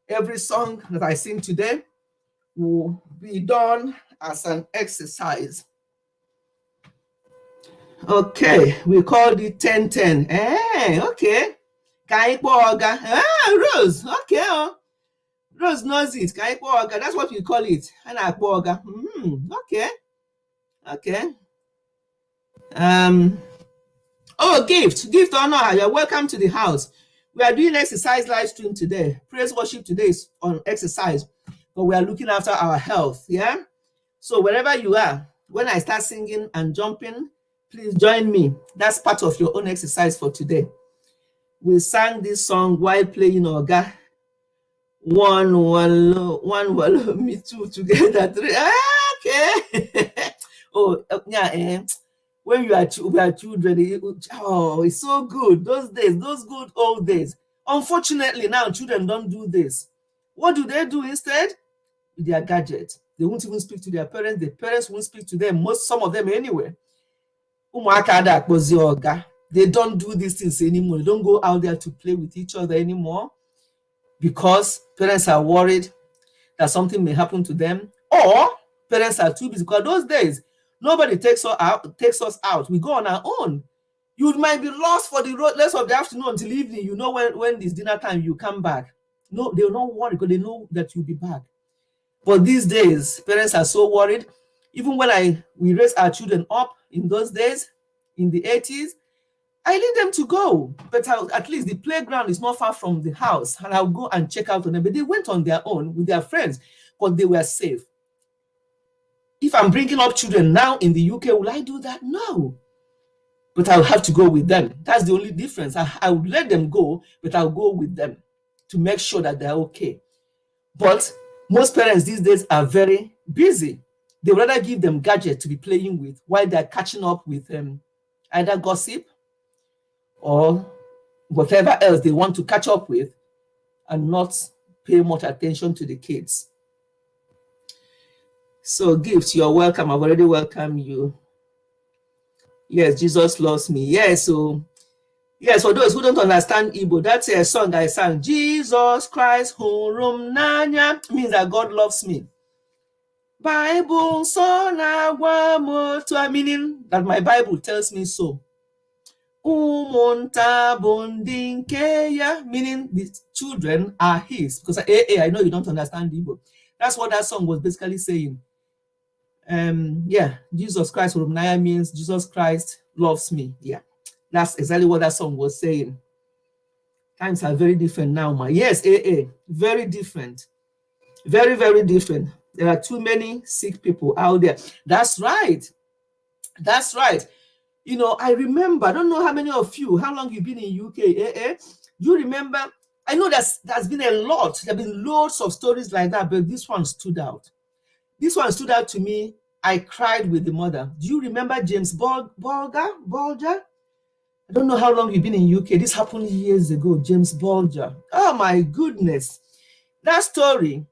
Every song that I sing today will be done as an exercise. Okay, we called it 10-10. Okay. Kaikwoga. Rose. Okay. Rose knows it. Kaikwoga. That's what we call it. Anakwoga. Okay. Okay. Oh, gift honor. You're welcome to the house. We are doing exercise live stream today. Praise worship today is on exercise, but we are looking after our health. Yeah. So wherever you are, when I start singing and jumping, please join me. That's part of your own exercise for today. We sang this song while playing Oga. One, me two together, three. Okay. Oh, yeah. When we are children, oh, it's so good. Those days, those good old days. Unfortunately, now children don't do this. What do they do instead? With their gadgets. They won't even speak to their parents. The parents won't speak to them. Some of them anyway. They don't do these things anymore. They don't go out there to play with each other anymore because parents are worried that something may happen to them, or parents are too busy. Because those days, nobody takes us out. We go on our own. You might be lost for the rest of the afternoon until evening. You know when it's dinner time, you come back. No, they'll not worry because they know that you'll be back. But these days, parents are so worried. Even when we raise our children up in those days, in the 80s, I need them to go. But at least the playground is not far from the house, and I'll go and check out on them. But they went on their own with their friends because they were safe. If I'm bringing up children now in the UK, will I do that? No. But I'll have to go with them. That's the only difference. I will let them go, but I'll go with them to make sure that they're okay. But most parents these days are very busy. They would rather give them gadgets to be playing with while they're catching up with either gossip or whatever else they want to catch up with, and not pay much attention to the kids. So, Gift, you're welcome. I've already welcomed you. Yes, Jesus loves me. Yes, so yes, for those who don't understand Igbo, that's a song I sang. Jesus Christ, hurum nanya, means that God loves me. Bible so na meaning that my Bible tells me so. Umunta bondinkeya, meaning the children are his. Because I know you don't understand Igbo. That's what that song was basically saying. Jesus Christ from Naya means Jesus Christ loves me. Yeah, that's exactly what that song was saying. Times are very different now, ma. Yes, very different. Very, very different. There are too many sick people out there. That's right. That's right. You know, I remember, I don't know how many of you, how long you've been in UK, you remember, I know there's been a lot, there have been loads of stories like that, but this one stood out. This one stood out to me. I cried with the mother. Do you remember James Bulger? I don't know how long you've been in UK. This happened years ago, James Bulger. Oh my goodness. That story,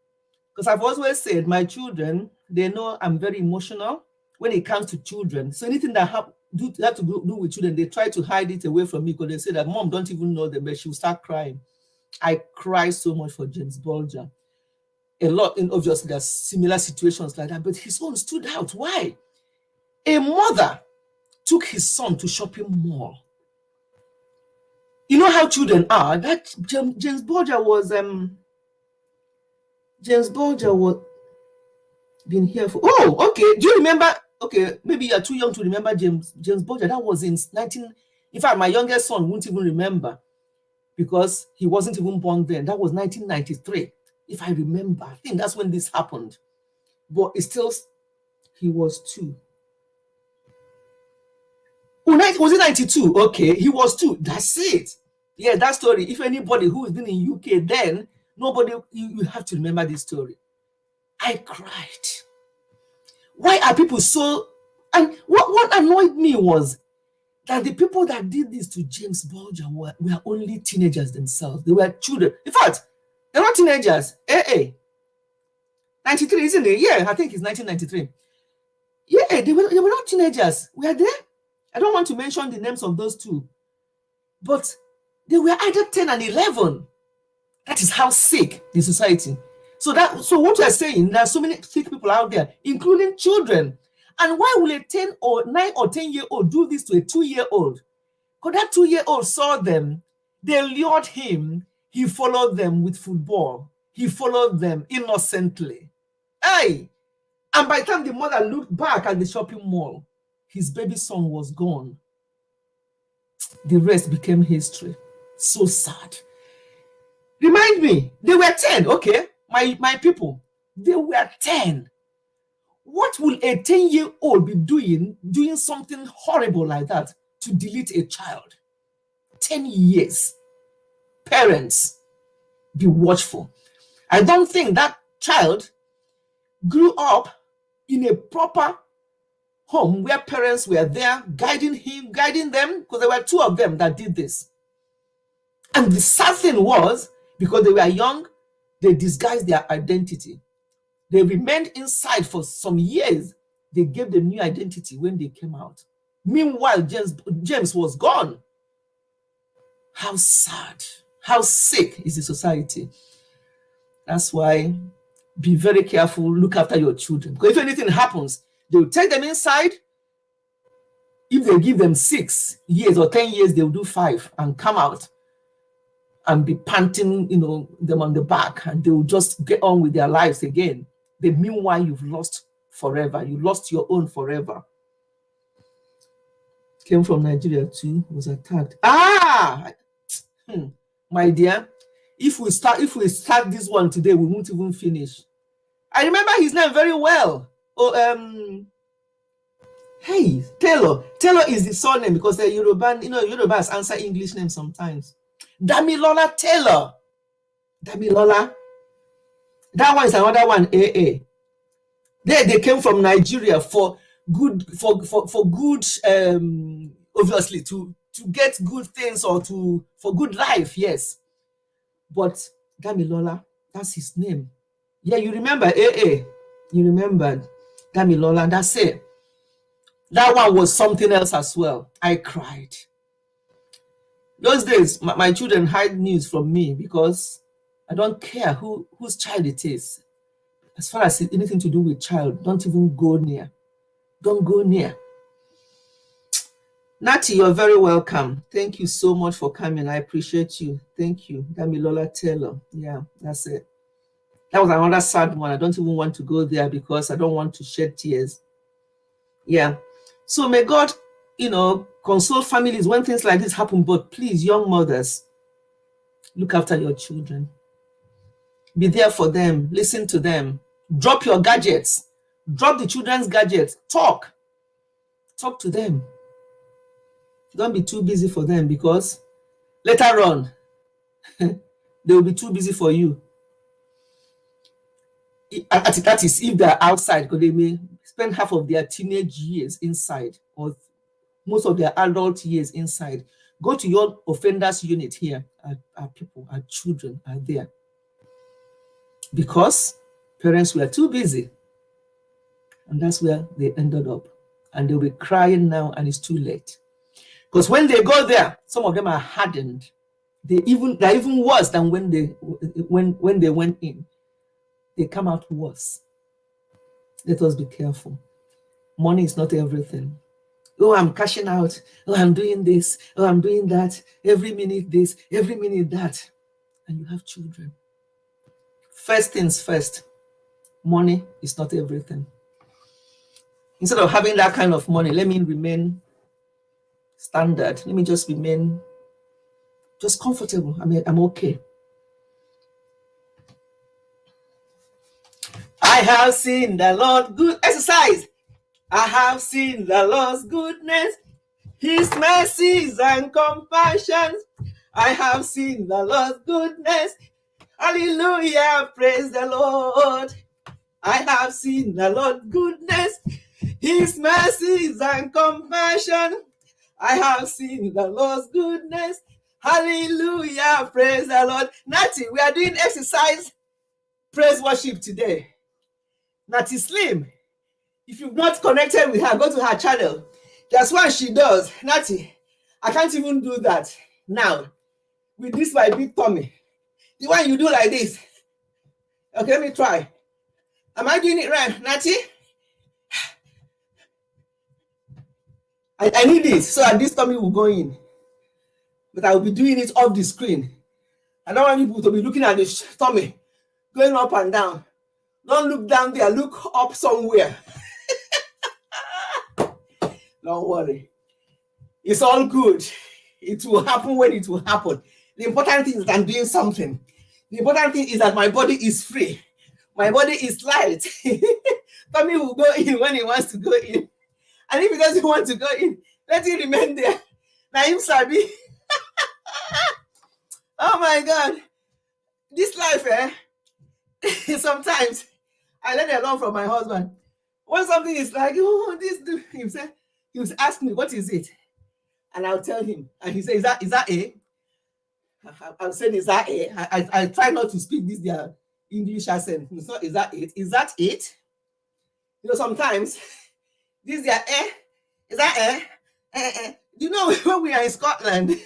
because I've always said my children, they know I'm very emotional when it comes to children. So anything that have to do with children, they try to hide it away from me because they say that mom don't even know them, but she'll start crying. I cry so much for James Bulger. A lot, and obviously there's similar situations like that, but his own stood out. Why? A mother took his son to shopping mall. You know how children are. That James Bulger was been here for. Oh, okay. Do you remember? Okay, maybe you're too young to remember James Bulger. That was in 19. In fact, my youngest son won't even remember because he wasn't even born then. That was 1993. If I remember, I think that's when this happened. But it's still, he was 2. Oh, was it 92? Okay, he was 2. That's it. Yeah, that story. If anybody who has been in UK then, nobody, you have to remember this story. I cried. Why are people so... And what annoyed me was that the people that did this to James Bulger were only teenagers themselves. They were children. In fact, they're not teenagers. 93, isn't it? Yeah, I think it's 1993. Yeah, they were not teenagers. Were they? I don't want to mention the names of those two. But they were either 10 and 11. That is how sick the society. So what we are saying, there are so many sick people out there, including children. And why will a 10 or 9 or 10-year-old do this to a 2-year-old? Because that 2-year-old saw them, they lured him, he followed them with football. He followed them innocently. Hey! And by the time the mother looked back at the shopping mall, his baby son was gone. The rest became history. So sad. Remind me, they were 10, okay? My people, they were 10. What will a 10-year-old be doing something horrible like that to delete a child? 10 years. Parents, be watchful. I don't think that child grew up in a proper home where parents were there guiding them, because there were 2 of them that did this. And the sad thing was, because they were young, they disguised their identity. They remained inside for some years. They gave the new identity when they came out. Meanwhile, James was gone. How sad, how sick is the society? That's why be very careful, look after your children. Because if anything happens, they will take them inside. If they give them 6 years or 10 years, they will do 5 and come out and be panting, them on the back, and they will just get on with their lives again. But meanwhile, you've lost forever. You lost your own forever. Came from Nigeria too, was attacked. My dear, if we start this one today, we won't even finish. I remember his name very well. Hey, Taylor. Taylor is the surname because the Yoruba, Yorubas answer English names sometimes. Damilola Taylor. Damilola. That one is another one, AA. They came from Nigeria for good, obviously to get good things or for good life, yes. But Damilola, that's his name. Yeah, you remember AA. You remembered Damilola, that's it. That one was something else as well. I cried. Those days, my children hide news from me because I don't care whose child it is. As far as anything to do with child, don't even go near. Don't go near. Nati, you're very welcome. Thank you so much for coming. I appreciate you. Thank you. Damilola Taylor. Yeah, that's it. That was another sad one. I don't even want to go there because I don't want to shed tears. Yeah. So may God, console families when things like this happen. But please, young mothers, look after your children. Be there for them. Listen to them. Drop your gadgets. Drop the children's gadgets. Talk to them. Don't be too busy for them, because later on, they will be too busy for you. That is if they're outside, because they may spend half of their teenage years inside, or most of their adult years inside. Go to your offenders unit here. Our people, our children are there. Because parents were too busy. And that's where they ended up. And they'll be crying now, and it's too late. Because when they go there, some of them are hardened. They're even worse than when they went in. They come out worse. Let us be careful. Money is not everything. Oh, I'm cashing out. Oh, I'm doing this. Oh, I'm doing that. Every minute this, every minute that. And you have children. First things first. Money is not everything. Instead of having that kind of money, let me remain standard. Let me just remain just comfortable. I'm okay. I have seen the Lord good. Exercise. I have seen the Lord's goodness, his mercies and compassions. I have seen the Lord's goodness. Hallelujah. Praise the Lord. I have seen the Lord's goodness, his mercies and compassion. I have seen the Lord's goodness. Hallelujah. Praise the Lord. Nati, we are doing exercise praise worship today. Nati Slim, if you've not connected with her, go to her channel. That's what she does. Nati, I can't even do that now with this my big tummy. The one you do like this. Okay, let me try. Am I doing it right, Natty? I need this so that this tummy will go in. But I will be doing it off the screen. I don't want people to be looking at the tummy going up and down. Don't look down there, look up somewhere. Don't worry. It's all good. It will happen when it will happen. The important thing is that I'm doing something. The important thing is that my body is free. My body is light. Tommy will go in when he wants to go in. And if he doesn't want to go in, let him remain there. Naim Sabi. Oh my God. This life, sometimes I learn a lot from my husband. When something is like, oh, this, he will ask me, what is it? And I'll tell him. And he says, is that A? I'll say, is that A? I try not to speak this their English accent. It's not, is that it? Is that it? You know, sometimes this their A. Is that A? You know, when we are in Scotland,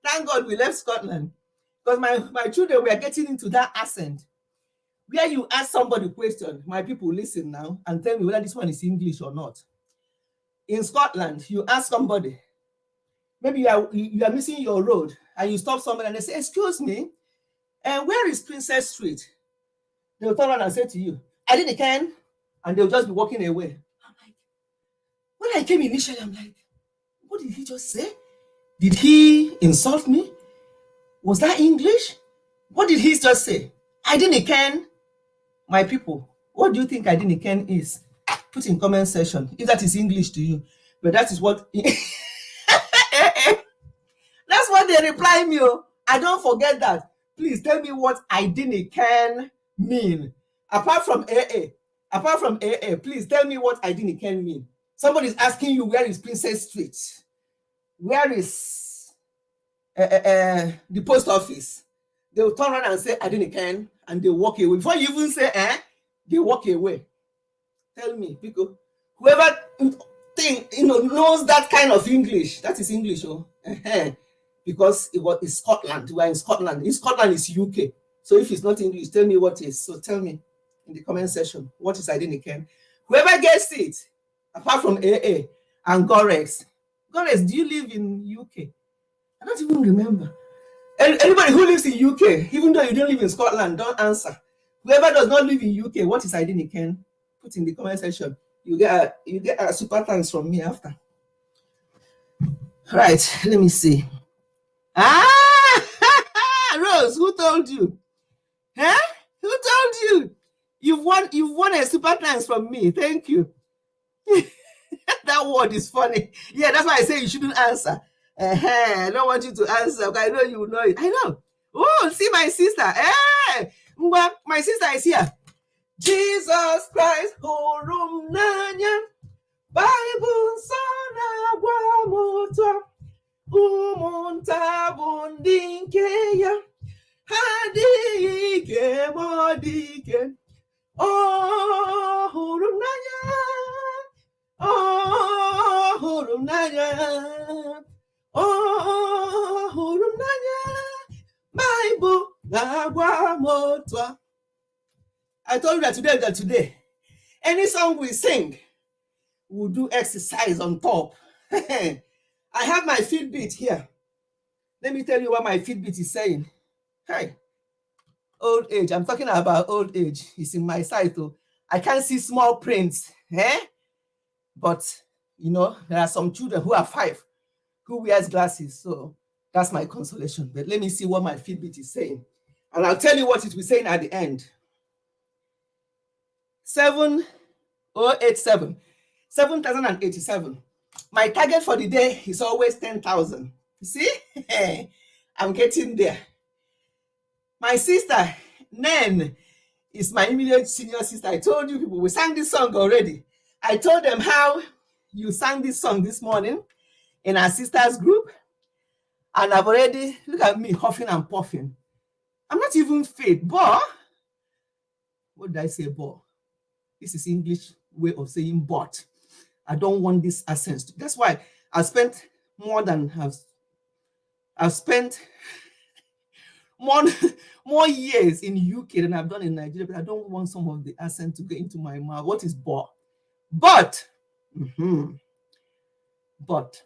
thank God we left Scotland. Because my children were getting into that accent. Where you ask somebody a question, my people listen now and tell me whether this one is English or not. In Scotland, you ask somebody, maybe you are missing your road and you stop somebody and they say, excuse me, where is Princess Street? They'll turn around and say to you, I didn't can, and they'll just be walking away. I'm like, when I came initially, I'm like, what did he just say? Did he insult me? Was that English? What did he just say? I didn't can. My people, what do you think I didn't can is? Put in comment section if that is English to you. But that is what that's what they reply me. I don't forget that. Please tell me what I didn't can mean. Apart from AA, please tell me what I didn't can mean. Somebody's asking you, where is Princess Street? Where is the post office? They'll turn around and say, I didn't can, and they walk away. Before you even say, they walk away. Tell me, because whoever knows that kind of English, that is English, because it's Scotland. We are in Scotland. In Scotland, it's UK. So if it's not English, tell me what is. So tell me in the comment section what is I didn't can. Whoever gets it, apart from AA and Gorex, do you live in UK? I don't even remember. Anybody who lives in UK, even though you don't live in Scotland, don't answer. Whoever does not live in UK, what is I didn't can? Put in the comment section. You get a super thanks from me after. Right, let me see. Rose, who told you? Huh? Who told you? You've won a super thanks from me. Thank you. That word is funny. Yeah, that's why I say you shouldn't answer. I don't want you to answer. I know you know it. I know. Oh, see my sister. My sister is here. Jesus Christ, hụrụ m n'anya. Bible nsọ na-agwa m otu a. Ụmụnta bụ ndị nke ya. Ha adịghị ike ma ọ dị ike. Ọ hụrụ m n'anya. Ọ hụrụ m n'anya. Ọ hụrụ m n'anya. Bible na-agwa m otu a. I told you that today, any song we sing, we'll do exercise on top. I have my Fitbit here. Let me tell you what my Fitbit is saying. Hi. Old age. I'm talking about old age. It's in my site. I can't see small prints. But, there are some children who are 5 who wears glasses. So that's my consolation. But let me see what my Fitbit is saying. And I'll tell you what it will be saying at the end. 7,087. My target for the day is always 10,000. You see? I'm getting there. My sister, Nen, is my immediate senior sister. I told you people, we sang this song already. I told them how you sang this song this morning in our sisters group. And I've already, look at me, huffing and puffing. I'm not even fake, but, what did I say, but? This is English way of saying but. I don't want this accent. That's why I spent more, more years in UK than I've done in Nigeria, but I don't want some of the accent to get into my mouth. What is but? But, but,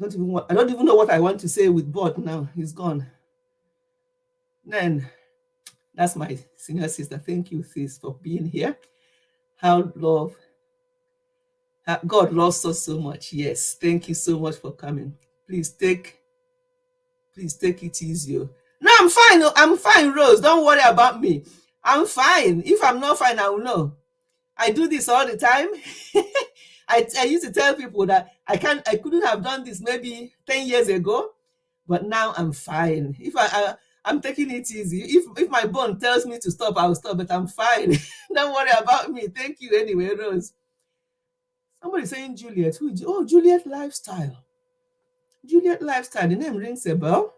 I don't even know what I want to say with but now. He's gone. Then, that's my senior sister. Thank you, sis, for being here. God loves us so much. Yes, thank you so much for coming. Please take it easy. No, I'm fine. I'm fine, Rose. Don't worry about me. I'm fine. If I'm not fine, I will know. I do this all the time. I used to tell people that I couldn't have done this maybe 10 years ago, but now I'm fine. If I'm taking it easy. If my bone tells me to stop, I'll stop, but I'm fine. Don't worry about me. Thank you anyway, Rose. Somebody saying Juliet. Oh, Juliet Lifestyle. Juliet Lifestyle. The name rings a bell.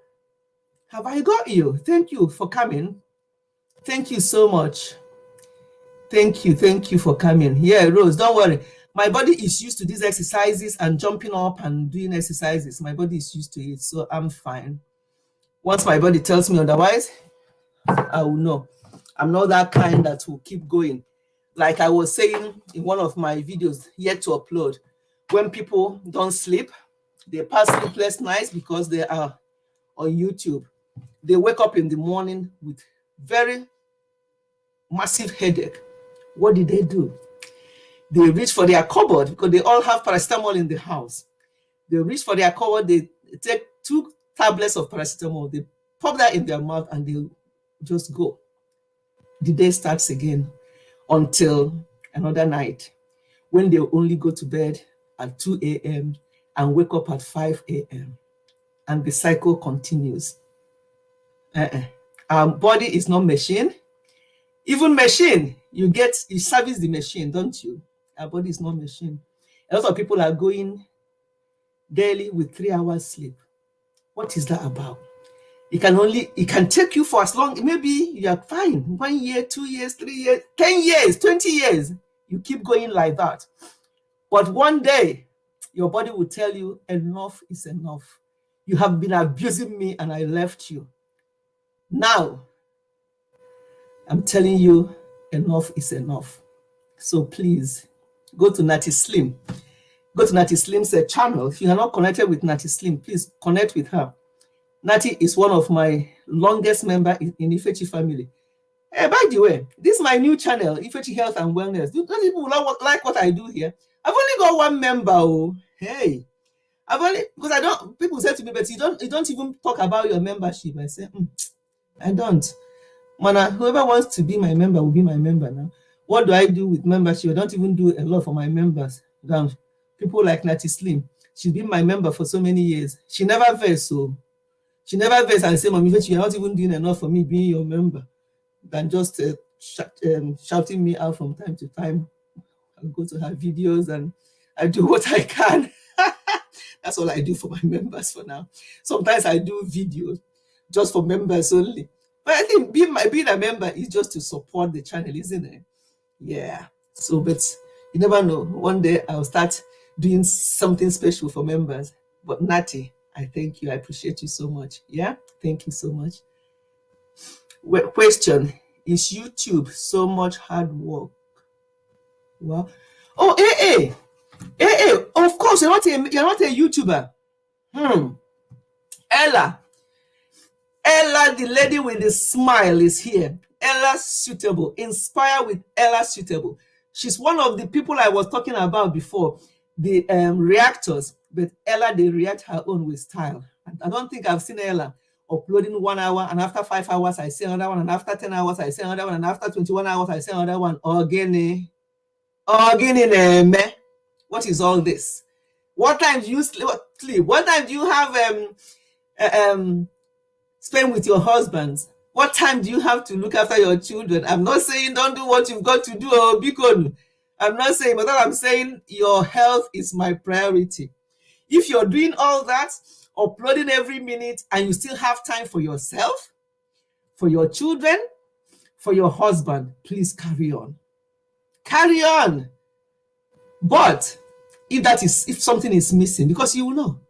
Have I got you? Thank you for coming. Thank you so much. Thank you for coming. Yeah, Rose, don't worry. My body is used to these exercises and jumping up and doing exercises. My body is used to it, so I'm fine. Once my body tells me otherwise, I will know. I'm not that kind that will keep going. Like I was saying in one of my videos yet to upload, when people don't sleep, they pass sleepless nights because they are on YouTube. They wake up in the morning with very massive headache. What did they do? They reach for their cupboard because they all have paracetamol in the house. They reach for their cupboard, they take 2 tablets of paracetamol, they pop that in their mouth and they just go. The day starts again until another night when they only go to bed at 2 a.m. and wake up at 5 a.m. and the cycle continues. Our body is not machine. Even machine, you service the machine, don't you? Our body is not machine. A lot of people are going daily with 3 hours sleep. What is that about? It can take you for as long, maybe you are fine. 1 year, 2 years, 3 years, 10 years, 20 years. You keep going like that. But one day, your body will tell you, enough is enough. You have been abusing me and I left you. Now, I'm telling you, enough is enough. So please, go to Natty Slim. Go to Natty Slim's channel. If you are not connected with Natty Slim, please connect with her. Natty is one of my longest members in Ifechi family. By the way, this is my new channel, Ifechi Health and Wellness. Do people like what I do here? I've only got 1 member. Oh, hey. People say to me, but you don't even talk about your membership. I say, I don't. Mana, whoever wants to be my member will be my member now. What do I do with membership? I don't even do a lot for my members. People like Natty Slim, she's been my member for so many years. She never vex, so she never vex and say, Mommy, you're not even doing enough for me being your member, than just shouting me out from time to time. I go to her videos and I do what I can. That's all I do for my members for now. Sometimes I do videos just for members only. But I think being a member is just to support the channel, isn't it? Yeah. So, but you never know. One day I'll start doing something special for members. But Natty, I thank you. I appreciate you so much. Yeah. Thank you so much. Question: is YouTube so much hard work? Well, oh, AA. Of course, you're not a YouTuber. Ella, the lady with the smile is here. Ella Suitable, inspire with Ella Suitable. She's one of the people I was talking about before, the reactors. But Ella, they react her own with style. I don't think I've seen Ella uploading 1 hour, and after 5 hours I say another one, and after 10 hours I say another one, and after 21 hours I say another one. What is all this? What time do you sleep? What time do you have spend with your husbands? What time do you have to look after your children? I'm not saying don't do what you've got to do, Bikon. I'm not saying, but I'm saying your health is my priority. If you're doing all that, uploading every minute, and you still have time for yourself, for your children, for your husband, please carry on. Carry on. But if something is missing, because you will know,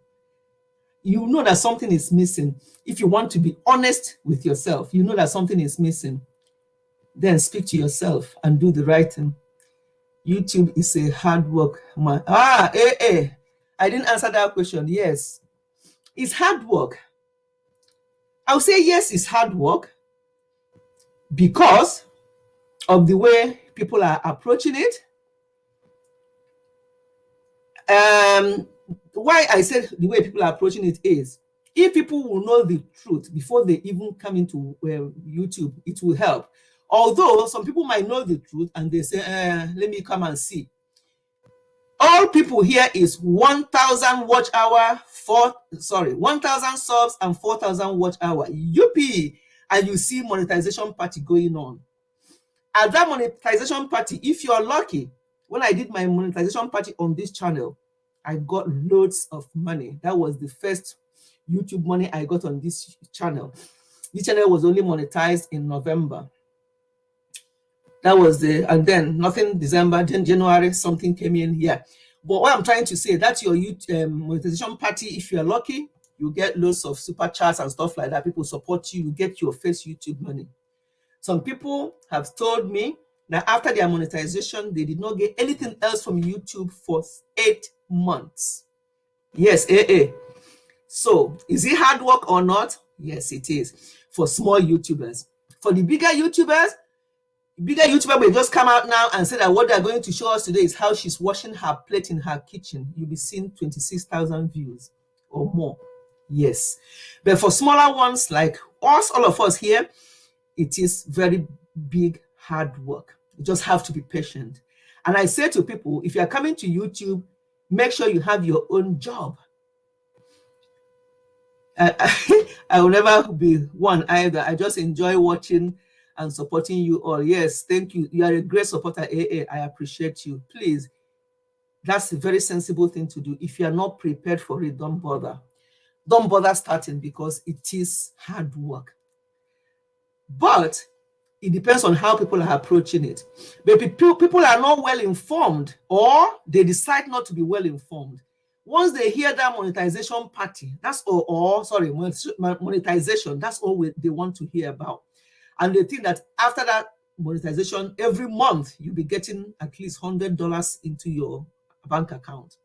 You know that something is missing. If you want to be honest with yourself, you know that something is missing, then speak to yourself and do the right thing. YouTube is a hard work, man. I didn't answer that question. Yes, it's hard work. I'll say yes, it's hard work because of the way people are approaching it. Why I said the way people are approaching it is, if people will know the truth before they even come into YouTube, it will help. Although some people might know the truth and they say, let me come and see. All people here is 1,000 watch hour, 1,000 subs and 4,000 watch hour. Yuppie! And you see monetization party going on. At that monetization party, if you're lucky, when I did my monetization party on this channel, I got loads of money. That was the first YouTube money I got on this channel. This channel was only monetized in November. That was and then nothing December, then January, something came in here. But what I'm trying to say, that's your YouTube monetization party. If you're lucky, you get loads of super chats and stuff like that. People support you, you get your first YouTube money. Some people have told me that after their monetization, they did not get anything else from YouTube for 8 months. Yes, So, is it hard work or not? Yes, it is. For small YouTubers. For the bigger YouTubers will just come out now and say that what they're going to show us today is how she's washing her plate in her kitchen. You'll be seeing 26,000 views or more. Yes. But for smaller ones like us, all of us here, it is very big, hard work. You just have to be patient. And I say to people, if you're coming to YouTube, make sure you have your own job. I will never be one either. I just enjoy watching and supporting you all. Yes, thank you. You are a great supporter, AA. I appreciate you. Please, that's a very sensible thing to do. If you are not prepared for it, don't bother. Don't bother starting because it is hard work. But it depends on how people are approaching it. But people are not well informed, or they decide not to be well informed. Once they hear that monetization party, that's monetization, that's all they want to hear about. And they think that after that monetization, every month you'll be getting at least $100 into your bank account.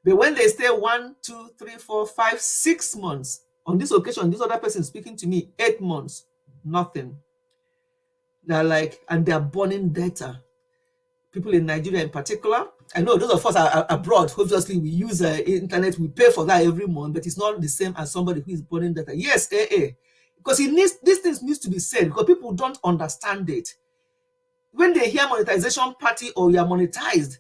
But when they stay 1, 2, 3, 4, 5, 6 months, on this occasion, this other person speaking to me, 8 months, nothing. They're like, and they're burning data. People in Nigeria in particular, I know those of us are abroad, obviously we use the internet, we pay for that every month, but it's not the same as somebody who is burning data. Yes, because these things needs to be said because people don't understand it. When they hear monetization party or you are monetized,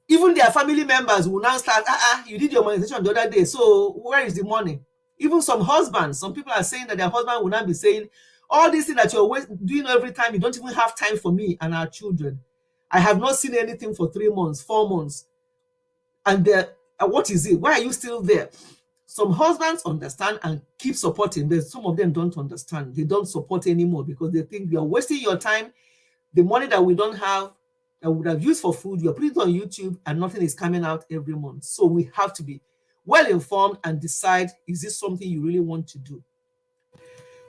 even their family members will now start, you did your monetization the other day, so where is the money? Even some husbands, some people are saying that their husband will now be saying, all these things that you're always doing every time, you don't even have time for me and our children. I have not seen anything for 3 months, 4 months. And what is it? Why are you still there? Some husbands understand and keep supporting, but some of them don't understand. They don't support anymore because they think you are wasting your time. The money that we don't have, that we would have used for food, you're putting it on YouTube and nothing is coming out every month. So we have to be well informed and decide, is this something you really want to do?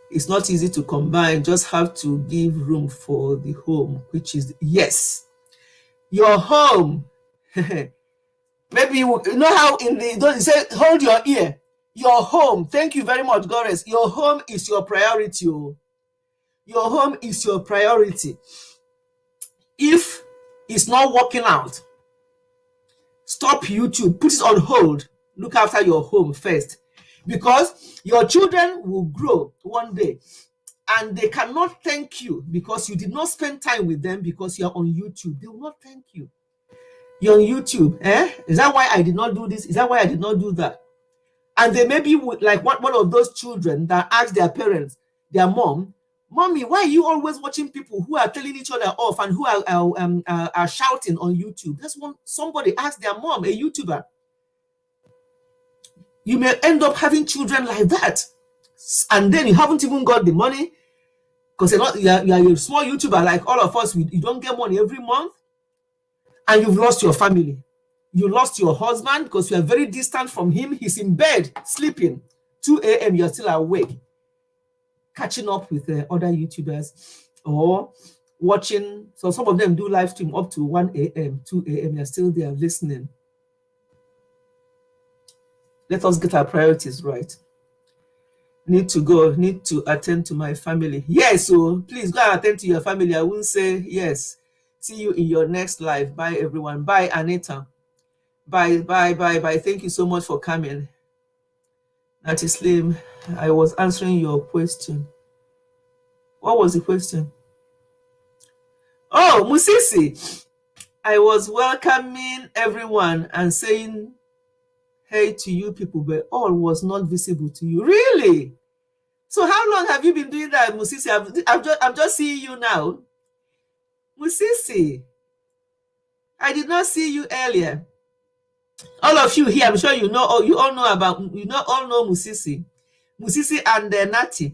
It's not easy to combine, just have to give room for the home, which is, yes, your home. Maybe you know how in the say, hold your ear. Your home, thank you very much, Goris. Your home is your priority. Your home is your priority. If it's not working out, stop YouTube, put it on hold. Look after your home first, because your children will grow one day and they cannot thank you because you did not spend time with them because you're on YouTube. They will not thank you. You're on YouTube. Is that why I did not do this? Is that why I did not do that? And they may be like one of those children that ask their parents, their mom, Mommy, why are you always watching people who are telling each other off and who are shouting on YouTube? That's one. Somebody asked their mom, a YouTuber. You may end up having children like that. And then you haven't even got the money because you are a small YouTuber like all of us. You don't get money every month and you've lost your family. You lost your husband because you are very distant from him. He's in bed, sleeping. 2 a.m., you're still awake, catching up with other YouTubers or watching. So some of them do live stream up to 1 a.m., 2 a.m. You're still there listening. Let us get our priorities right. Need to attend to my family. Yes, so please go and attend to your family. I won't say yes. See you in your next life. Bye, everyone. Bye, Anita. Bye. Thank you so much for coming. Natty Slim, I was answering your question. What was the question? Oh, Musisi. I was welcoming everyone and saying hey to you people, but all was not visible to you. Really? So how long have you been doing that, Musisi? I'm just seeing you now. Musisi, I did not see you earlier. All of you here, I'm sure you all know Musisi. Musisi and Natty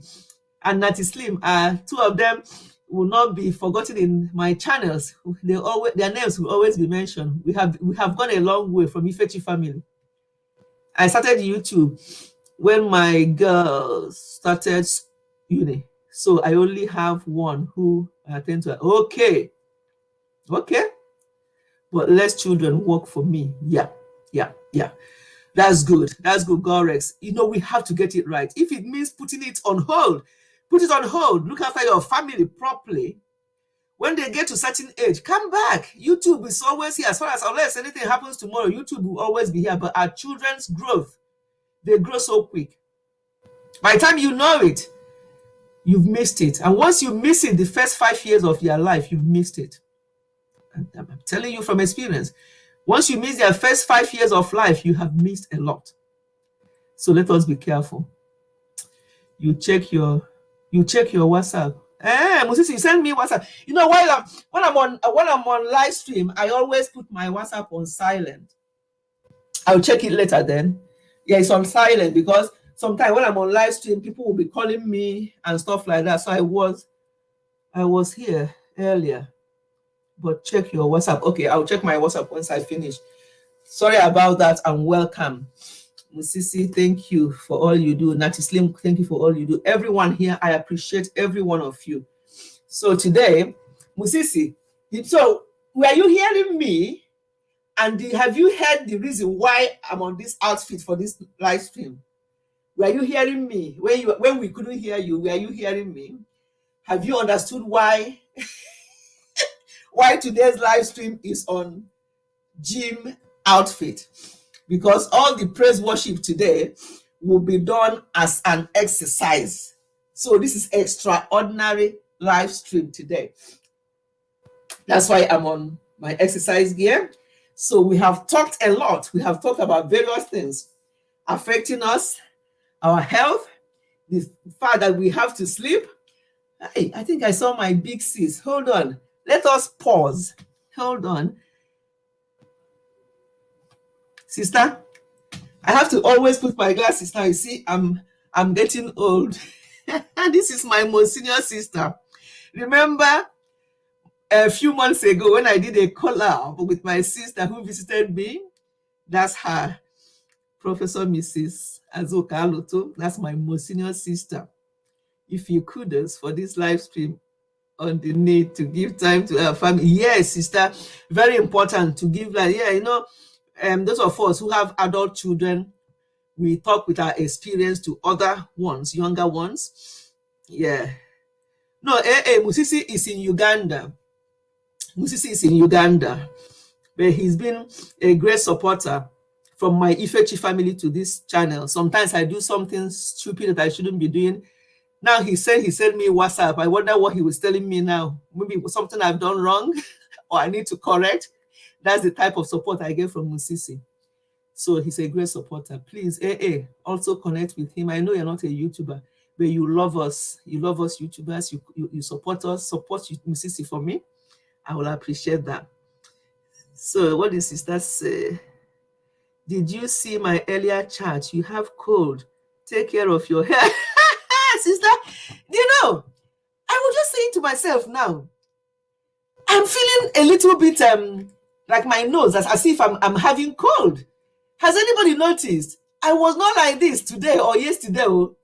and Natty Slim are two of them will not be forgotten in my channels. Their names will always be mentioned. We have gone a long way from Ifechi family. I started YouTube when my girls started uni, so I only have one who I attend to. Okay, but less children work for me. Yeah. That's good, Gorex. We have to get it right. If it means putting it on hold, put it on hold. Look after your family properly. When they get to certain age, come back. YouTube is always here. As far as unless anything happens tomorrow, YouTube will always be here. But our children's growth, they grow so quick. By the time you know it, you've missed it. And once you miss it, the first 5 years of your life, you've missed it. And I'm telling you from experience. Once you miss their first 5 years of life, you have missed a lot. So let us be careful. You check your WhatsApp. Musisi, send me WhatsApp. When I'm on live stream, I always put my WhatsApp on silent. I'll check it later then. Yeah, it's on silent because sometimes when I'm on live stream, people will be calling me and stuff like that. So I was here earlier. But check your WhatsApp. Okay, I'll check my WhatsApp once I finish. Sorry about that, and welcome. Musisi, thank you for all you do. Natty Slim, thank you for all you do. Everyone here, I appreciate every one of you. So today, Musisi, so were you hearing me? And have you heard the reason why I'm on this outfit for this live stream? Were you hearing me? When we couldn't hear you, were you hearing me? Have you understood why today's live stream is on gym outfit? Because all the praise worship today will be done as an exercise. So this is extraordinary live stream today. That's why I'm on my exercise gear. So we have talked a lot. We have talked about various things affecting us, our health, the fact that we have to sleep. Hey, I think I saw my big sis. Hold on. Let us pause. Hold on. Sister, I have to always put my glasses now. You see, I'm getting old. This is my most senior sister. Remember a few months ago when I did a collab with my sister who visited me? That's her, Professor Mrs. Azoka Aloto. That's my most senior sister. If you kudos for this live stream on the need to give time to our family. Yes, sister, very important to give that. Yeah, those of us who have adult children, we talk with our experience to other ones, younger ones. Yeah. No, Musisi is in Uganda. Musisi is in Uganda. But he's been a great supporter from my Ifechi family to this channel. Sometimes I do something stupid that I shouldn't be doing. Now he sent me WhatsApp. I wonder what he was telling me now. Maybe something I've done wrong or I need to correct. That's the type of support I get from Musisi. So he's a great supporter. Please, also connect with him. I know you're not a YouTuber, but you love us. You love us YouTubers. You support us. Support Musisi for me. I will appreciate that. So what did sister say? Did you see my earlier chat? You have cold. Take care of your hair. Sister, I was just saying to myself now, I'm feeling a little bit like my nose, as if I'm having cold. Has anybody noticed? I was not like this today or yesterday. Oh.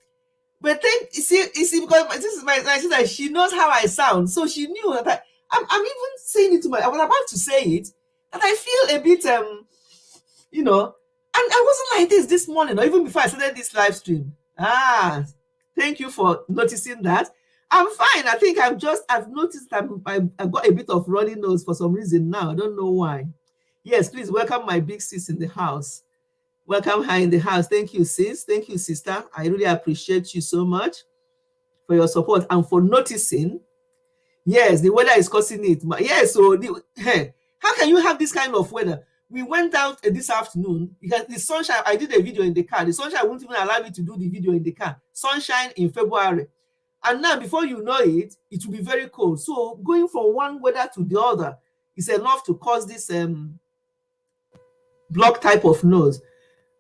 But then you see, because this is my sister, she knows how I sound, so she knew that I'm even saying it to my. I was about to say it, that I feel a bit you know, and I wasn't like this morning, or even before I started this live stream. Thank you for noticing that. I'm fine. I think I've noticed that I've got a bit of runny nose for some reason now. I don't know why. Yes, please welcome my big sis in the house. Welcome her in the house. Thank you, sis. Thank you, sister. I really appreciate you so much for your support and for noticing. Yes, the weather is causing it. Yes, so how can you have this kind of weather? We went out this afternoon because the sunshine. I did a video in the car. The sunshine won't even allow me to do the video in the car. Sunshine in February. And now, before you know it, it will be very cold. So going from one weather to the other is enough to cause this block type of nose.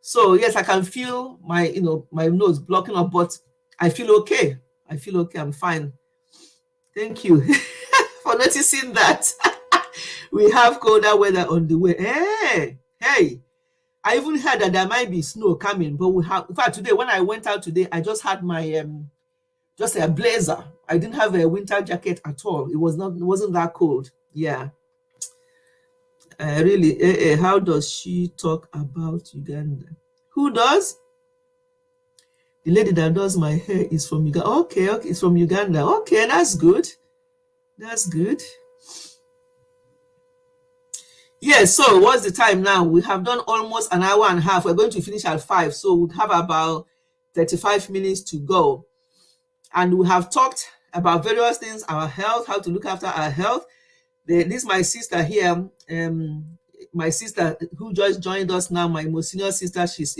So yes, I can feel my nose blocking up, but I feel okay. I feel okay. I'm fine. Thank you for noticing that. We have colder weather on the way. Hey, I even heard that there might be snow coming, but we have. In fact, today when I went out today, I just had my just a blazer. I didn't have a winter jacket at all. It wasn't that cold. Yeah. Really, how does she talk about Uganda? Who does? The lady that does my hair is from Uganda. Okay, it's from Uganda. Okay, that's good. That's good. Yes, so what's the time now? We have done almost an hour and a half. We're going to finish at 5, so we have about 35 minutes to go. And we have talked about various things, our health, how to look after our health. This is my sister here, my sister who just joined us now, my most senior sister. She's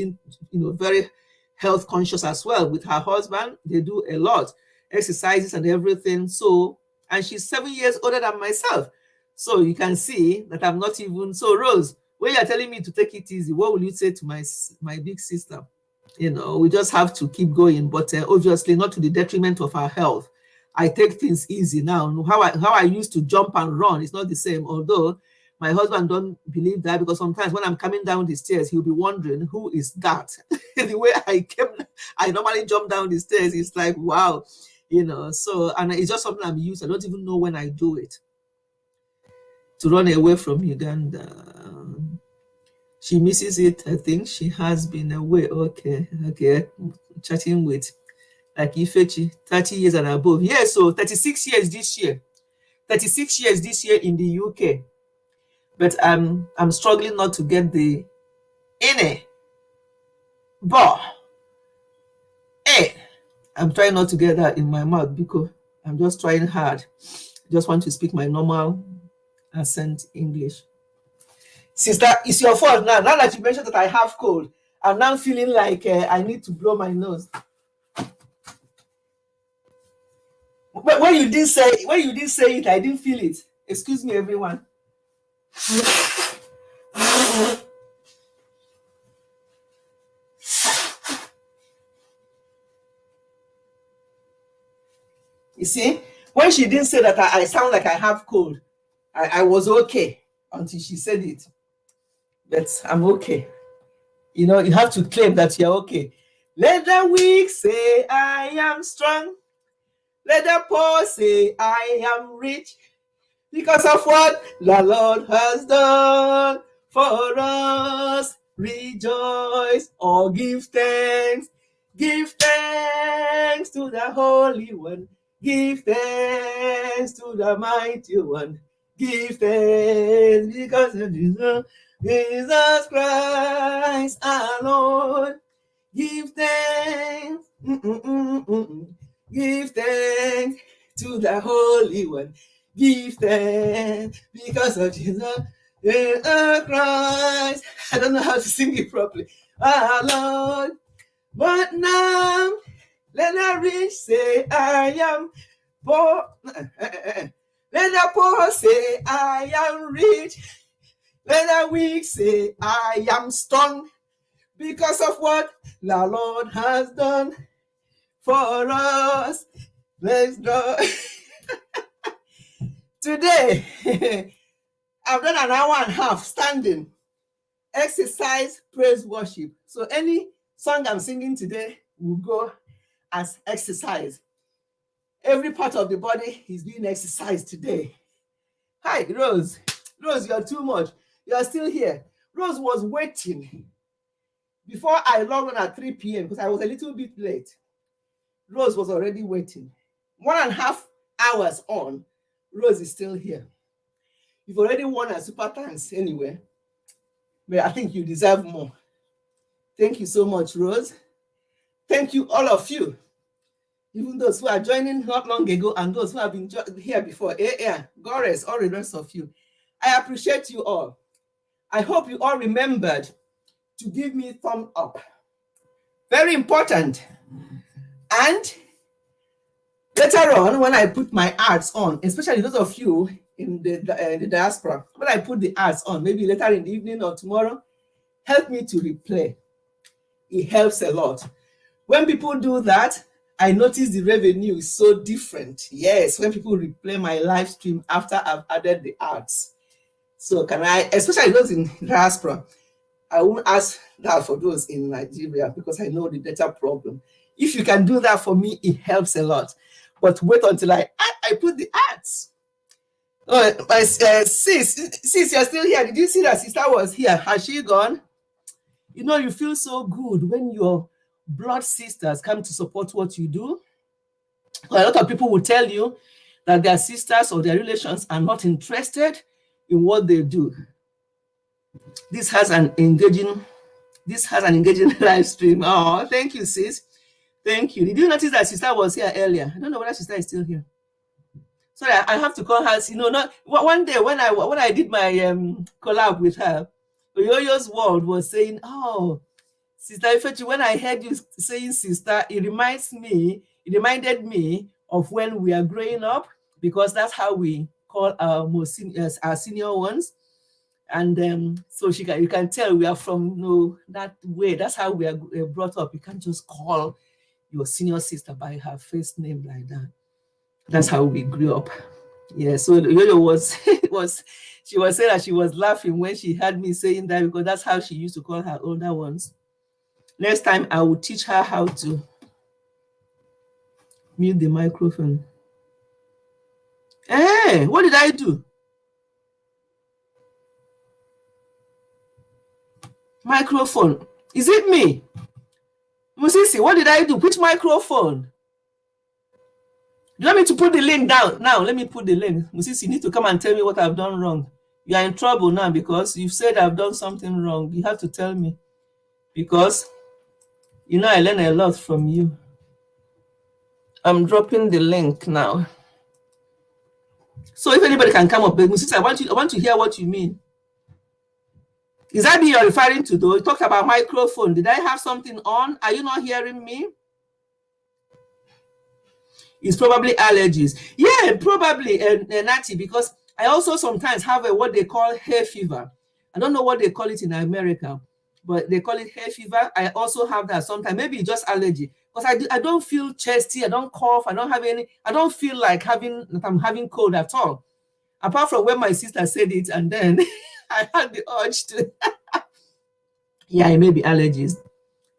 very health conscious as well with her husband. They do a lot, exercises and everything. So, and she's 7 years older than myself. So you can see that I'm not even. So Rose, when you're telling me to take it easy, what will you say to my big sister? We just have to keep going, but obviously not to the detriment of our health. I take things easy now. How I used to jump and run, it's not the same. Although my husband don't believe that, because sometimes when I'm coming down the stairs, he'll be wondering, who is that? The way I normally jump down the stairs, it's like, wow, so, and it's just something I'm used. I don't even know when I do it. To run away from Uganda. She misses it. I think she has been away. Okay. Chatting with like Ifechi, 30 years and above. Yeah, so 36 years this year. 36 years this year in the UK. But I'm struggling not to get the ene. But I'm trying not to get that in my mouth because I'm just trying hard. Just want to speak my normal accent English. Sister, it's your fault now. Now that you mentioned that I have cold, I'm now feeling like I need to blow my nose. But when you didn't say it, I didn't feel it. Excuse me, everyone. You see, when she didn't say that I sound like I have cold, I was okay until she said it. But I'm okay. You have to claim that you're okay. Let the weak say I am strong. Let the poor say I am rich, because of what the Lord has done for us. Rejoice or give thanks. Give thanks to the Holy One. Give thanks to the Mighty One. Give thanks because of Jesus Christ our Lord. Give thanks. Give thanks to the Holy One. Give thanks because of Jesus Christ. I don't know how to sing it properly. Our Lord. But now, let the rich say, I am poor. Let the poor say, I am rich. Let the weak say, I am strong. Because of what the Lord has done for us. Let's go. Today, I've done an hour and a half standing, exercise, praise, worship. So any song I'm singing today will go as exercise. Every part of the body is being exercised today. Hi, Rose. Rose, you're too much. You're still here. Rose was waiting before I logged on at 3 p.m. because I was a little bit late. Rose was already waiting. 1.5 hours on, Rose is still here. You've already won a super thanks anyway, but I think you deserve more. Thank you so much, Rose. Thank you, all of you. Even those who are joining not long ago and those who have been here before. Gores, all the rest of you. I appreciate you all. I hope you all remembered to give me a thumb up. Very important. And later on, when I put my ads on, especially those of you in the diaspora, when I put the ads on, maybe later in the evening or tomorrow, help me to replay. It helps a lot. When people do that, I notice the revenue is so different. Yes, when people replay my live stream after I've added the ads. So can I, especially those in diaspora, I won't ask that for those in Nigeria because I know the data problem. If you can do that for me, it helps a lot. But wait until I put the ads. Oh, my sis, you're still here. Did you see that sister was here? Has she gone? You know, you feel so good when your blood sisters come to support what you do. A lot of people will tell you that their sisters or their relations are not interested in what they do. This has an engaging live stream. Oh, thank you, sis. Thank you. Did you notice that sister was here earlier? I don't know whether sister is still here. Sorry, I have to call her. You know, not one day when I did my collab with her, Oyoyo's World was saying, "Oh, Sister Ifechi, when I heard you saying sister, it reminded me of when we are growing up, because that's how we call our senior ones." And so you can tell we are from that way. That's how we are brought up. You can't just call your senior sister by her first name like that. That's how we grew up. Yeah, so Yoyo she was saying that she was laughing when she heard me saying that, because that's how she used to call her older ones. Next time I will teach her how to mute the microphone. Hey, what did I do? Microphone. Is it me? Musisi, what did I do? Which microphone? You want me to put the link down? Now, let me put the link. Musisi, you need to come and tell me what I've done wrong. You are in trouble now because you've said I've done something wrong. You have to tell me. Because, you know, I learn a lot from you. I'm dropping the link now. So if anybody can come up, Musisi, I want to hear what you mean. Is that me you're referring to, though? You talked about microphone. Did I have something on? Are you not hearing me? It's probably allergies. Yeah, probably, Nati, because I also sometimes have what they call hay fever. I don't know what they call it in America, but they call it hay fever. I also have that sometimes. Maybe it's just allergy. Because I don't feel chesty. I don't cough. I don't feel like I'm having cold at all. Apart from when my sister said it, and then I had the urge to. Yeah, it may be allergies.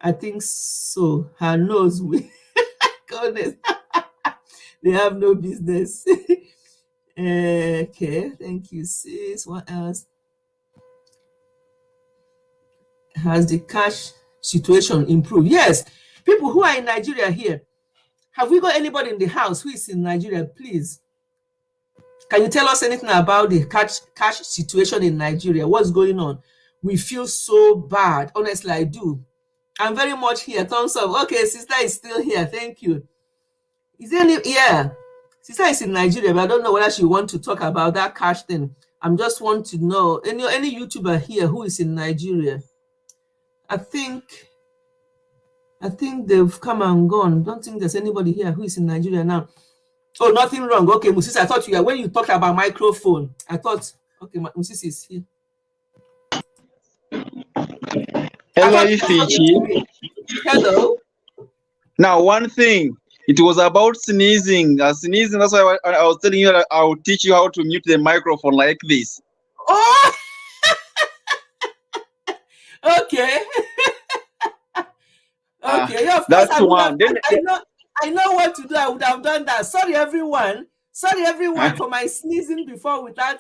I think so. Her nose will. Goodness. They have no business. Okay, thank you, sis. What else? Has the cash situation improved? Yes. People who are in Nigeria here, have we got anybody in the house who is in Nigeria? Please. Can you tell us anything about the cash situation in Nigeria? What's going on? We feel so bad. Honestly, I do. I'm very much here. Thumbs up. Okay, sister is still here. Thank you. Is there any? Yeah. Sister is in Nigeria, but I don't know whether she wants to talk about that cash thing. I'm just want to know any YouTuber here who is in Nigeria. I think they've come and gone. Don't think there's anybody here who is in Nigeria now. Oh, nothing wrong. Okay, Musisi, I thought when you talked about microphone, I thought, okay, Musisi is here. Hello, Ifechi. Hello. Now, one thing, it was about sneezing. Sneezing, that's why I was telling you that I will teach you how to mute the microphone like this. Oh, okay. Okay, yeah, of course That's I would have. one. Then I know what to do. I would have done that. Sorry, everyone. Sorry, everyone, for my sneezing before without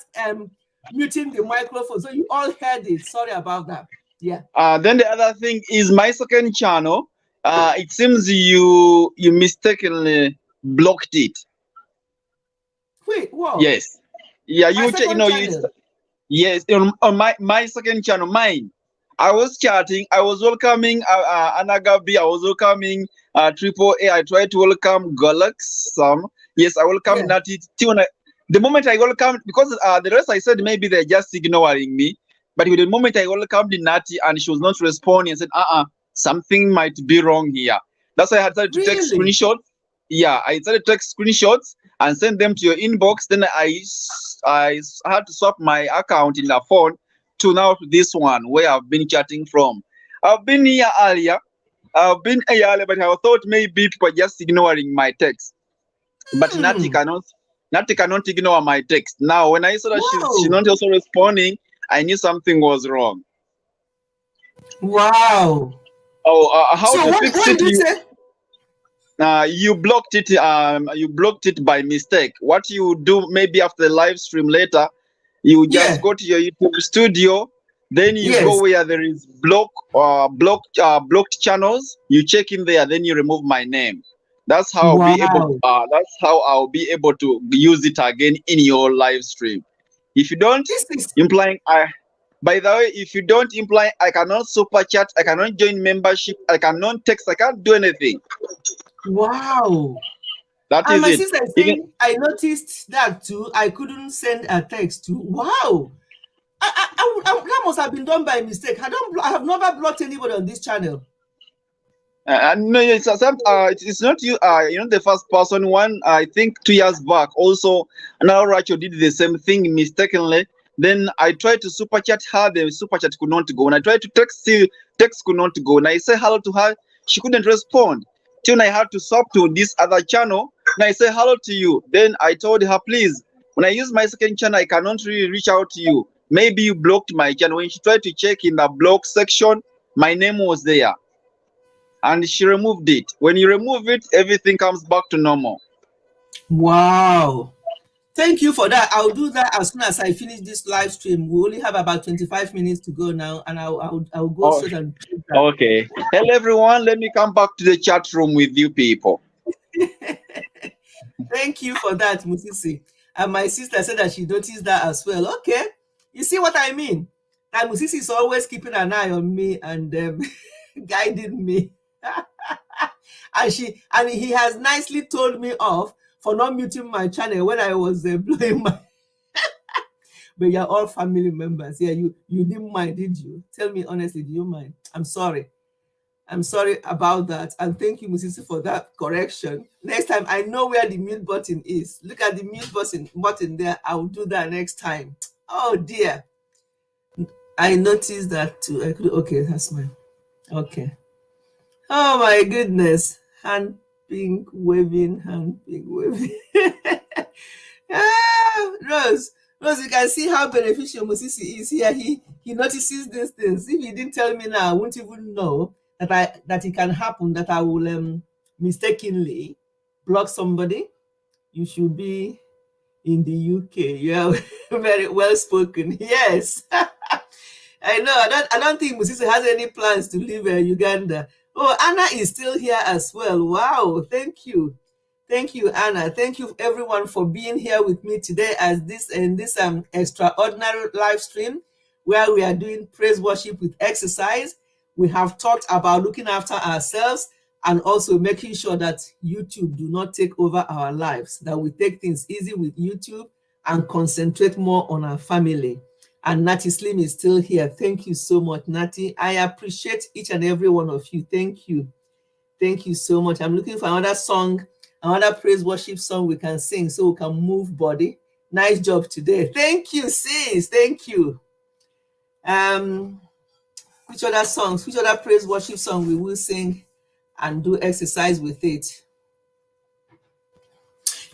muting the microphone. So you all heard it. Sorry about that. Yeah. then the other thing is my second channel. It seems you mistakenly blocked it. Wait, whoa. Yes. Yeah, My you second know you. channel. Yes, on my second channel, mine. I was chatting. I was welcoming Anagabi. I was welcoming Triple A. I tried to welcome Galax. Yes, I welcome Yeah. Nati. The moment I welcome, because the rest I said maybe they're just ignoring me. But with the moment I welcomed Nati and she was not responding, I said, something might be wrong here. That's why I had started to take Really? screenshots. Yeah, I started to take screenshots and send them to your inbox. Then I had to swap my account in the phone to now to this one where I've been chatting from. I've been here earlier. But I thought maybe people are just ignoring my text. But Hmm. Nati cannot ignore my text. Now, when I saw that she's Wow. not also responding, I knew something was wrong. Wow. Oh, how So to what fix it? did you say? You blocked it. You blocked it by mistake. What you do maybe after the live stream later, you just Yeah. go to your YouTube studio, then you go Yes. where there is blocked channels. You check in there, then you remove my name. That's how I'll be able. Wow. That's how I'll be able to use it again in your live stream. If you don't, This is implying I. By the way, if you don't imply, I cannot super chat, I cannot join membership, I cannot text, I can't do anything. wow. That And is my it. sister is Even saying, I noticed that too. I couldn't send a text to. Wow. That must have been done by mistake. I have never blocked anybody on this channel. no, it's not you. You're not the first person. One, I think 2 years back, also another Rachel did the same thing mistakenly. Then I tried to super chat her. The super chat could not go. And I tried to text could not go. And I say hello to her. She couldn't respond. Till I had to swap to this other channel. And I say hello to you. Then I told her, please, when I use my second channel, I cannot really reach out to you. Maybe you blocked my channel. When she tried to check in the block section, my name was there and she removed it. When you remove it, everything comes back to normal. Wow. Thank you for that. I'll do that as soon as I finish this live stream. We only have about 25 minutes to go now, and I'll go Oh, straight and do that. okay. Hello, everyone. Let me come back to the chat room with you people. Thank you for that, Musisi. And my sister said that she noticed that as well. Okay. You see what I mean? That Musisi is always keeping an eye on me and guiding me. And he has nicely told me off for not muting my channel when I was blowing my. But you're all family members. Yeah, you didn't mind, did you? Tell me honestly, do you mind? I'm sorry. I'm sorry about that. And thank you, Musisi, for that correction. Next time, I know where the mute button is. Look at the mute button there. I will do that next time. Oh, dear. I noticed that too. Okay, that's mine. Okay. Oh, my goodness. Hand pink waving, hand pink waving. Rose, you can see how beneficial Musisi is here. He notices these things. If he didn't tell me now, I wouldn't even know that it can happen. That I will mistakenly block somebody. You should be in the UK. You are very well spoken. Yes, I know. I don't think Musisi has any plans to leave Uganda. Oh, Anna is still here as well. Wow, thank you. Thank you, Anna. Thank you, everyone, for being here with me today as this extraordinary live stream where we are doing praise worship with exercise. We have talked about looking after ourselves and also making sure that YouTube do not take over our lives, that we take things easy with YouTube and concentrate more on our family. And Natty Slim is still here. Thank you so much, Natty. I appreciate each and every one of you. Thank you. Thank you so much. I'm looking for another song, another praise worship song we can sing so we can move body. Nice job today. Thank you, sis. Thank you. Which other songs, which other praise worship song we will sing and do exercise with it?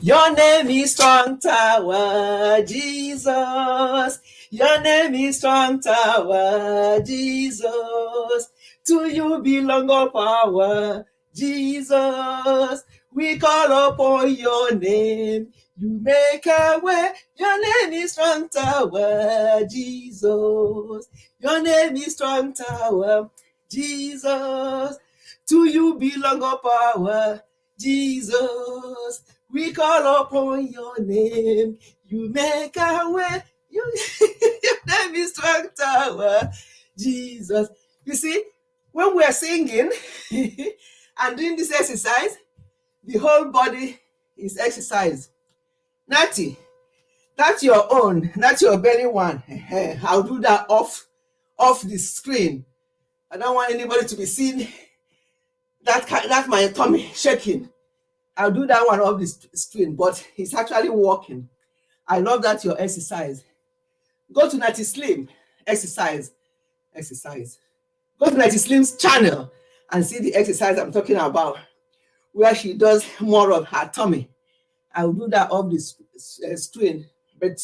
Your name is strong tower, Jesus. Your name is strong tower, Jesus. To you belong all power, Jesus. We call upon your name. You make a way. Your name is strong tower, Jesus. Your name is strong tower, Jesus. To you belong all power, Jesus. We call upon your name. You make a way. Your name is strong tower, Jesus. You see, when we are singing and doing this exercise, the whole body is exercised. Natty, that's your own. That's your belly one. I'll do that off the screen. I don't want anybody to be seeing that my tummy shaking. I'll do that one off the screen, but it's actually working. I love that your exercise. Go to Natty Slim, exercise. Go to Natty Slim's channel and see the exercise I'm talking about, where she does more of her tummy. I will do that off the screen, but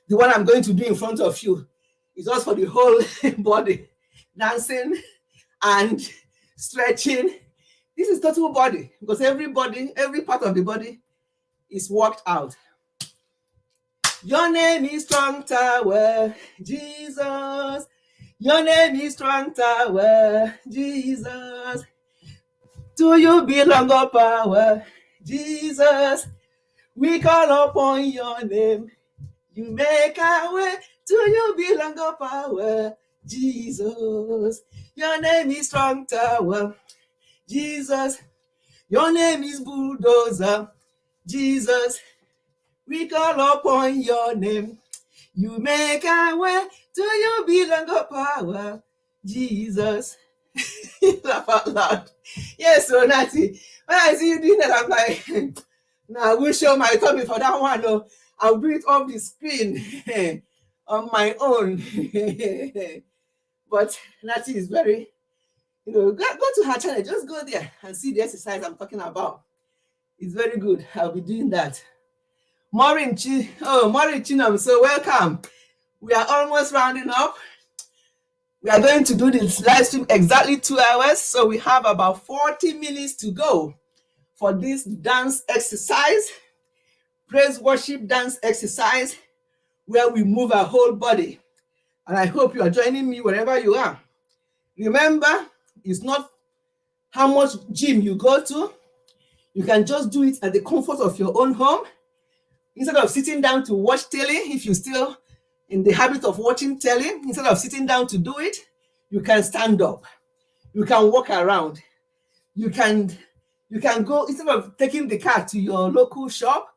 the one I'm going to do in front of you is just for the whole body, dancing and stretching. This is total body, because every part of the body is worked out. Your name is strong tower, Jesus. Your name is strong tower, Jesus. To you belong all power, Jesus. We call upon your name. You make our way. To you belong all power, Jesus. Your name is strong tower, Jesus. Your name is bulldozer, Jesus. We call upon your name. You make our way. To you belong all power, Jesus. Laugh out loud. Yes, Ronati. When I see you doing that, I'm like, now I will show my tummy for that one. No, I'll do it off the screen on my own. But Nati is very, go to her channel. Just go there and see the exercise I'm talking about. It's very good. I'll be doing that. Maureen Chinam, so welcome. We are almost rounding up. We are going to do this live stream exactly 2 hours, so we have about 40 minutes to go for this dance exercise, praise worship dance exercise, where we move our whole body. And I hope you are joining me wherever you are. Remember, it's not how much gym you go to. You can just do it at the comfort of your own home. Instead of sitting down to watch telly, if you're still in the habit of watching telly, instead of sitting down to do it, you can stand up. You can walk around. You can go, instead of taking the car to your local shop,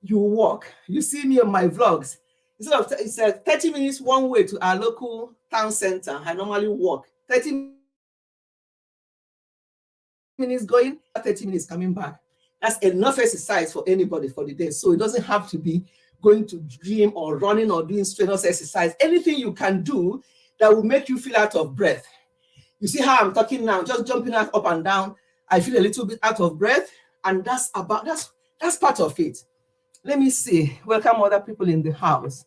you walk. You see me on my vlogs. Instead of it's 30 minutes one way to our local town center, I normally walk. 30 minutes going, 30 minutes coming back. That's enough exercise for anybody for the day. So it doesn't have to be going to gym or running or doing strenuous exercise. Anything you can do that will make you feel out of breath. You see how I'm talking now, just jumping up and down. I feel a little bit out of breath, and that's part of it. Let me see. Welcome other people in the house.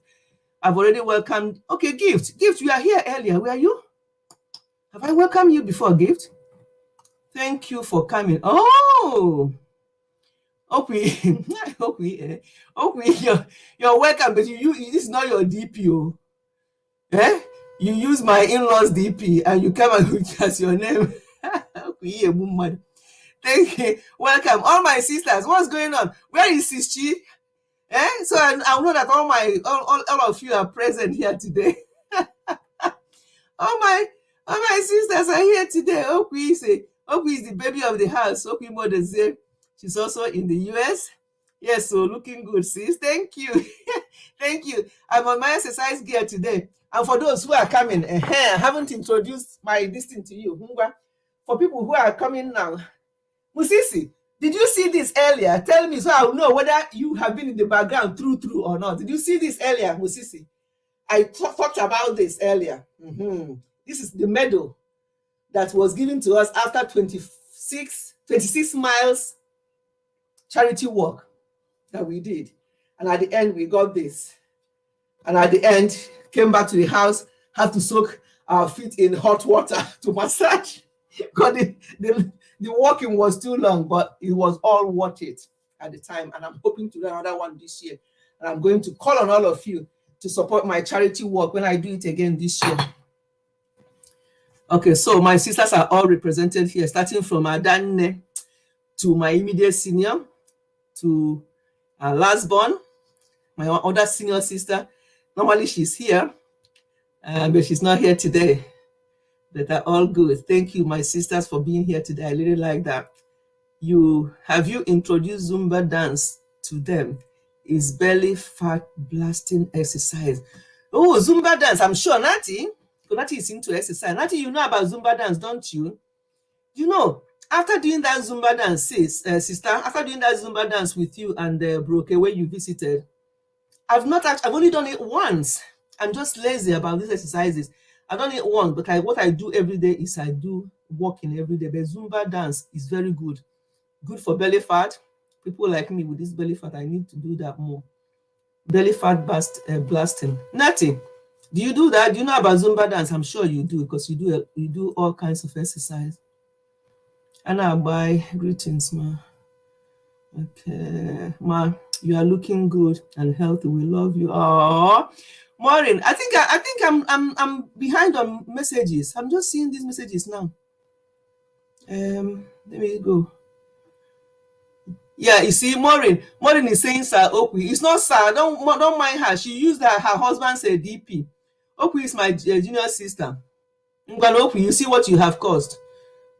I've already welcomed. Okay, Gift, you are here earlier. Where are you? Have I welcomed you before, Gift? Thank you for coming. Oh, okay. You're welcome, but this is not your DP. Eh? You use my in-laws DP and you come and as your name. Thank you. Welcome. All my sisters, what's going on? Where is Sisti? So I know that all of you are present here today. all my sisters are here today. Okwi is the baby of the house. Okwi Modeze. She's also in the US. Yes, so looking good, sis. Thank you. Thank you. I'm on my exercise gear today. And for those who are coming, I haven't introduced my listing to you. For people who are coming now, Musisi, did you see this earlier? Tell me so I'll know whether you have been in the background through or not. Did you see this earlier, Musisi? I talked about this earlier. This is the medal that was given to us after 26 miles charity walk. that we did. And at the end, we got this. And at the end, came back to the house, had to soak our feet in hot water to massage. Because the walking was too long, but it was all worth it at the time. And I'm hoping to do another one this year. And I'm going to call on all of you to support my charity work when I do it again this year. Okay, so my sisters are all represented here, starting from Adanne to my immediate senior, to our last born, my other senior sister. Normally she's here, but she's not here today. But they're all good. Thank you, my sisters, for being here today. I really like that. Have you introduced Zumba dance to them? Is belly fat blasting exercise. Oh, Zumba dance. I'm sure Nati is into exercise. Nati, you know about Zumba dance, don't you? You know, after doing that Zumba dance, sister, after doing that Zumba dance with you and Broke where you visited, I've only done it once. I'm just lazy about these exercises. I've done it once, but what I do every day is I do walking every day. But Zumba dance is very good. Good for belly fat. People like me with this belly fat, I need to do that more. Belly fat blasting. Natty, do you do that? Do you know about Zumba dance? I'm sure you do, because you do all kinds of exercise. Anna, bye. Greetings, ma. Okay, ma, you are looking good and healthy. We love you. Oh, Maureen, I think I'm behind on messages. I'm just seeing these messages now. Let me go. Yeah, you see, Maureen is saying Sir Okwi. It's not Sir. Don't mind her. She used her husband's DP. Okwi is my junior sister. Okwi, you see what you have caused.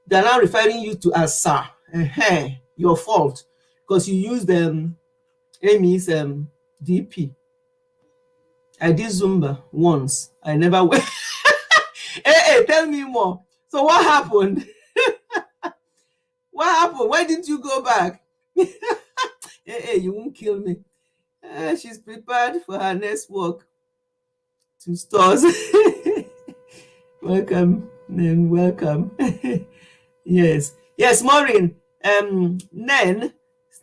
They're now referring you to as Sir. Your fault, because you used Amy's DP. I did Zumba once. I never went. Hey, tell me more. So what happened? What happened? Why didn't you go back? Hey, you won't kill me. She's prepared for her next walk to stores. Welcome, and welcome. Yes, Maureen. Nen.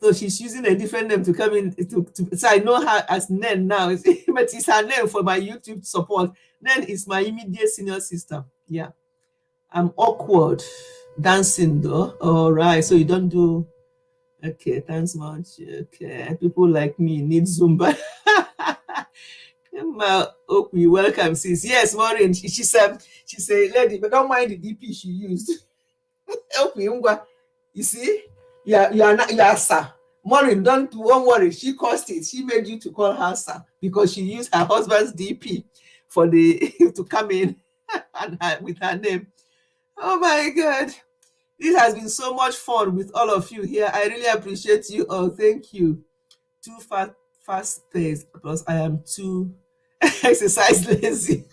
So she's using a different name to come in. So I know her as Nen now. But it's her name for my YouTube support. Nen is my immediate senior sister. Yeah. I'm awkward dancing though. All right. So you don't do. Okay. Thanks much. Okay. People like me need Zumba. Okwi, welcome, sis. Yes, Maureen. She said, lady, but don't mind the DP she used. Okwi, you see, you are Sir. Maureen, don't worry. She caused it. She made you to call her Sir because she used her husband's DP for to come in with her name. Oh my God. This has been so much fun with all of you here. I really appreciate you all. Thank you. Too fast paced because I am too exercise lazy.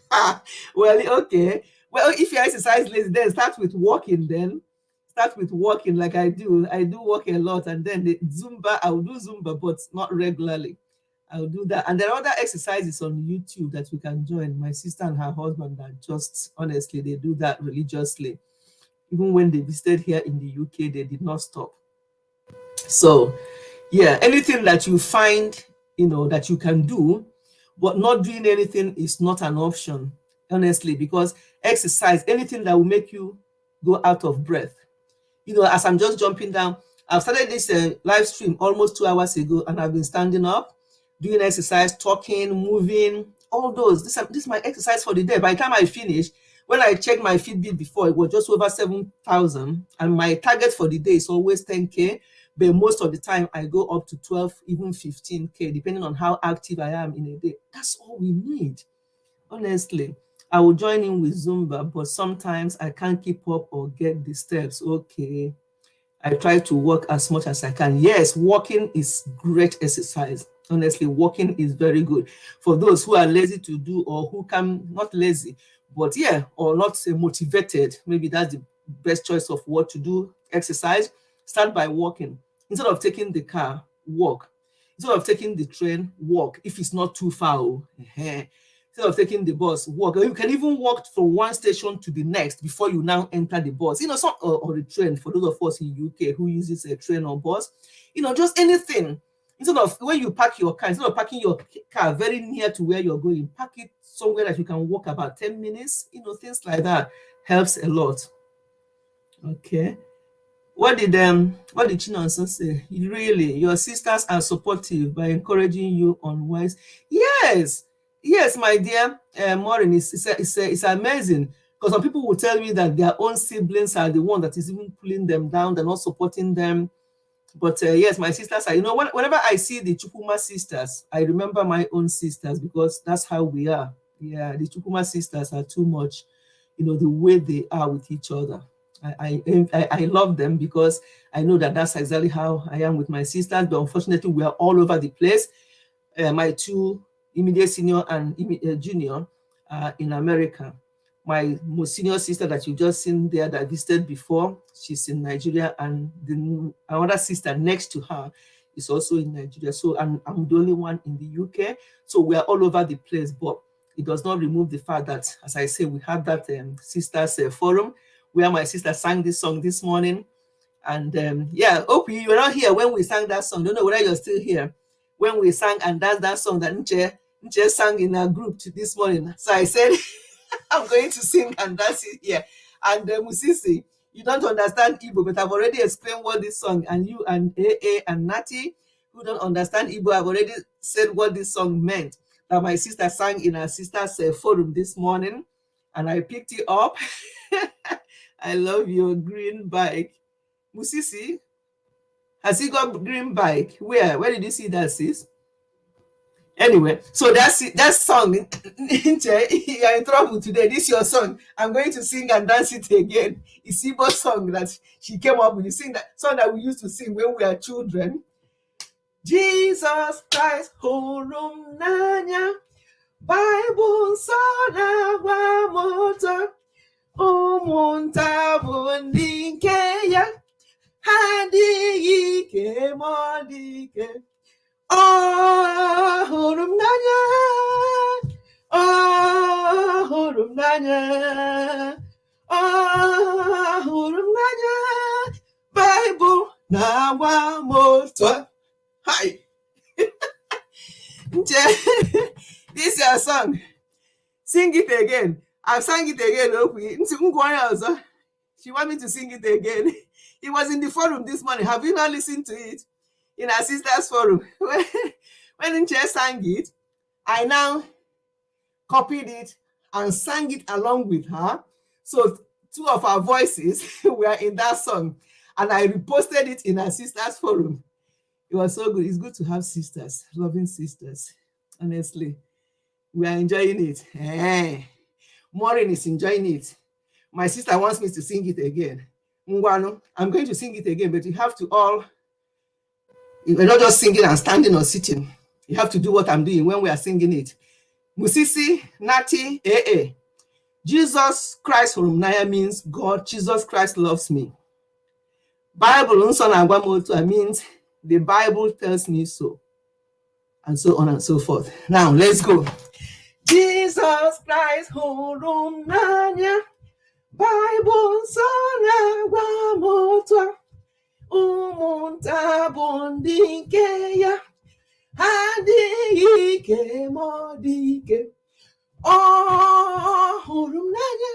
Well, okay. Well, if you're exercise lazy, then start with walking then. Start with walking like I do. I do walk a lot, and then the Zumba, I will do Zumba, but not regularly. I'll do that. And there are other exercises on YouTube that we can join. My sister and her husband are just, honestly, they do that religiously. Even when they visited here in the UK, they did not stop. So, yeah, anything that you find, that you can do, but not doing anything is not an option, honestly, because exercise, anything that will make you go out of breath. As I'm just jumping down, I've started this live stream almost 2 hours ago, and I've been standing up, doing exercise, talking, moving, all those. This is my exercise for the day. By the time I finish, when I checked my Fitbit before, it was just over 7,000, and my target for the day is always 10K, but most of the time I go up to 12, even 15K, depending on how active I am in a day. That's all we need, honestly. I will join in with Zumba, but sometimes I can't keep up or get the steps. Okay, I try to walk as much as I can. Yes, walking is great exercise. Honestly, walking is very good for those who are lazy to do, or who can, not lazy, but or not motivated. Maybe that's the best choice of what to do. Exercise, start by walking. Instead of taking the car, walk. Instead of taking the train, walk. If it's not too far. Instead of taking the bus, walk. You can even walk from one station to the next before you now enter the bus. Or the train, for those of us in UK who uses a train or bus. Just anything. instead of when you park your car, instead of parking your car very near to where you're going, park it somewhere that you can walk about 10 minutes. Things like that helps a lot. Okay. What did Chinonso say? Really, your sisters are supportive by encouraging you on wise. Yes, my dear Maureen, it's amazing, because some people will tell me that their own siblings are the one that is even pulling them down. They're not supporting them. But yes, my sisters are. Whenever I see the Chukuma sisters, I remember my own sisters, because that's how we are. Yeah, the Chukuma sisters are too much. The way they are with each other. I love them, because I know that that's exactly how I am with my sisters. But unfortunately, we are all over the place. My two immediate senior and junior in America. My most senior sister that you just seen there that I visited before, she's in Nigeria, and another sister next to her is also in Nigeria. So I'm the only one in the UK. So we are all over the place, but it does not remove the fact that, as I say, we have that sisters forum where my sister sang this song this morning. And yeah, Opie, you were not here when we sang that song. Don't know whether you're still here when we sang, and that's that song that Nche sang in our group this morning. So I said, I'm going to sing and dance it here. And Musisi, you don't understand Igbo, but I've already explained what this song, and you and AA and Nati, who don't understand Igbo, I've already said what this song meant, that my sister sang in our sisters forum this morning, and I picked it up. I love your green bike. Musisi, has he got green bike? Where did you see that, sis? Anyway, so that's it. That song, you're in trouble today. This is your song. I'm going to sing and dance it again. It's Igbo song that she came up with. You sing that song that we used to sing when we were children. Jesus Christ, Horum Nanya, Bible Sona Wamoto, Omunta Bundinkeya, Hadike Modike. Oh, Horum Nanya, oh, Horum Nanya, oh, Horum Nanya, Bible Nawamoto. Hi. This is your song. Sing it again. I've sang it again. She want me to sing it again. It was in the forum this morning. Have you not listened to it? In our sisters forum. When Nche sang it, I now copied it and sang it along with her. So two of our voices were in that song. And I reposted it in our sisters forum. It was so good. It's good to have sisters, loving sisters. Honestly, we are enjoying it. Maureen is enjoying it. My sister wants me to sing it again. Ngwano, I'm going to sing it again, but you have to all, you're not just singing and standing or sitting. You have to do what I'm doing when we are singing it. Musisi, Nati, AA. Jesus Christ Horumnaya means God, Jesus Christ loves me. Bible Unson Agwamoto means the Bible tells me so. And so on and so forth. Now, let's go. Jesus Christ Horumnaya, Bible Unson Agwamoto, Umunta Bundinkeya, Hadike Modike. Oh, Horumnanya,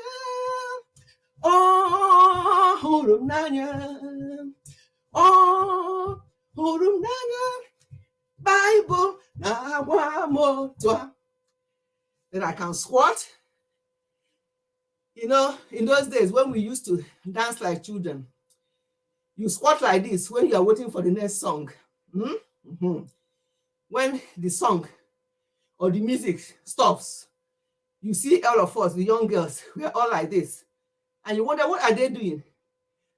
oh, Horumnanya, oh, Horumnanya, Bible Nawamoto. Then I can squat. In those days when we used to dance like children, you squat like this when you are waiting for the next song. Mm-hmm. When the song or the music stops, you see all of us, the young girls, we are all like this. And you wonder, what are they doing?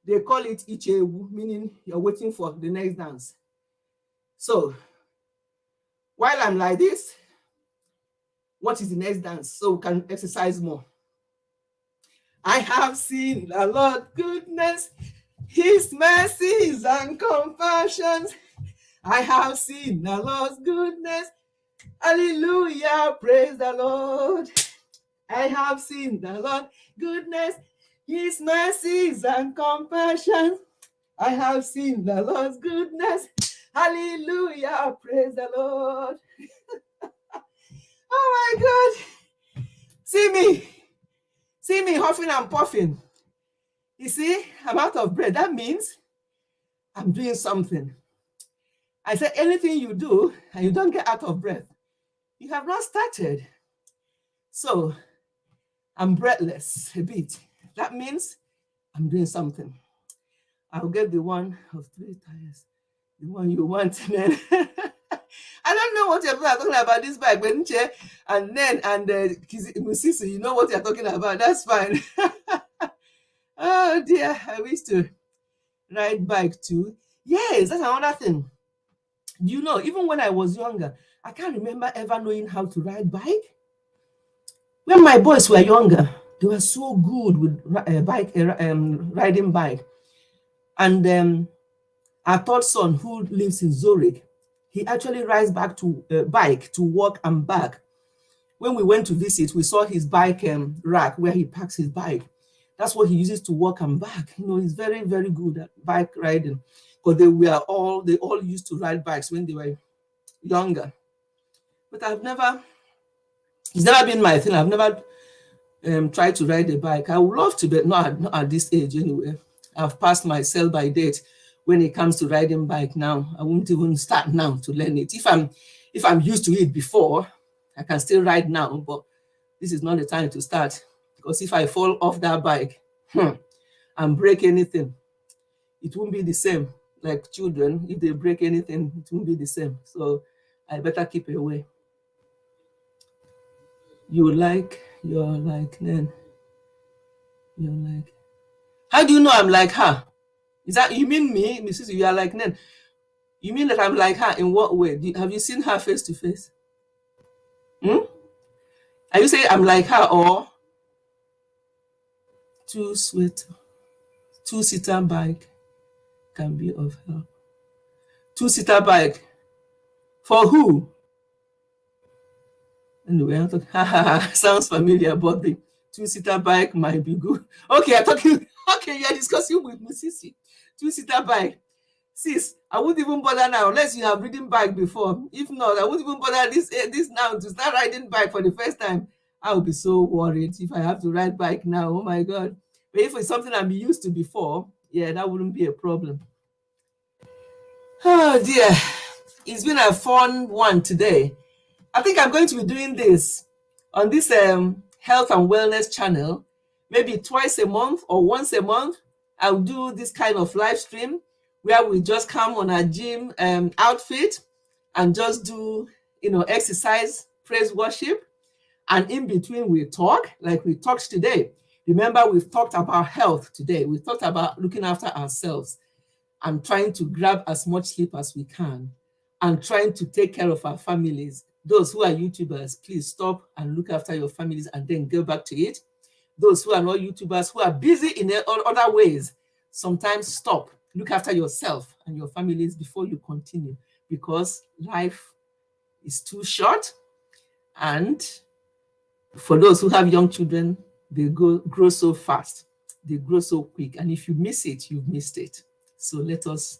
They call it Ichewu, meaning you're waiting for the next dance. So, while I'm like this, what is the next dance? So we can exercise more. I have seen the Lord's goodness, His mercies and compassions. I have seen the Lord's goodness. Hallelujah, praise the Lord. I have seen the Lord's goodness, His mercies and compassion. I have seen the Lord's goodness. Hallelujah. Praise the Lord. Oh my God. See me huffing and puffing. You see, I'm out of breath. That means I'm doing something. I said, anything you do and you don't get out of breath, you have not started. So I'm breathless a bit. That means I'm doing something. I'll get the one of 3 tires, the one you want. And then I don't know what you're talking about this bike, and then Musisi, you know what you're talking about. That's fine. Oh dear, I wish to ride bike too. Yes, that's another thing. You know, even when I was younger, I can't remember ever knowing how to ride bike. When my boys were younger, they were so good with riding bike. And our third son, who lives in Zurich, he actually rides back to bike to work and back. When we went to visit, we saw his bike rack where he parks his bike. That's what he uses to work and back. You know, he's very, very good at bike riding, because they all used to ride bikes when they were younger. But it's never been my thing. I've never tried to ride a bike. I would love to, but not at this age anyway. I've passed my sell-by date when it comes to riding bike now. I won't even start now to learn it. If I'm used to it before, I can still ride now, but this is not the time to start, because if I fall off that bike and break anything, it won't be the same. Like children, if they break anything, it won't be the same. So I better keep away. You're like then. You're like. How do you know I'm like her? Is that you mean me, Mrs. You are like Nen? You mean that I'm like her in what way? Have you seen her face to face? Are you saying I'm like her, or two-seater bike can be of help? Two-seater bike for who? Anyway, I'm talking, sounds familiar, but the two-seater bike might be good. Okay, I'm talking. Okay, you're discussing with Musisi. Two-seater bike. Sis, I wouldn't even bother now unless you have ridden bike before. If not, I wouldn't even bother this now to start riding bike for the first time. I would be so worried if I have to ride bike now. Oh my God. But if it's something I'm used to before, yeah, that wouldn't be a problem. Oh dear. It's been a fun one today. I think I'm going to be doing this on this health and wellness channel, maybe twice a month or once a month. I'll do this kind of live stream where we just come on our gym outfit and just do, exercise, praise, worship. And in between, we talk like we talked today. Remember, we've talked about health today. We talked about looking after ourselves and trying to grab as much sleep as we can and trying to take care of our families. Those who are YouTubers, please stop and look after your families and then go back to it. Those who are not YouTubers, who are busy in other ways, sometimes stop. Look after yourself and your families before you continue, because life is too short. And for those who have young children, they grow so fast. They grow so quick. And if you miss it, you've missed it. So let us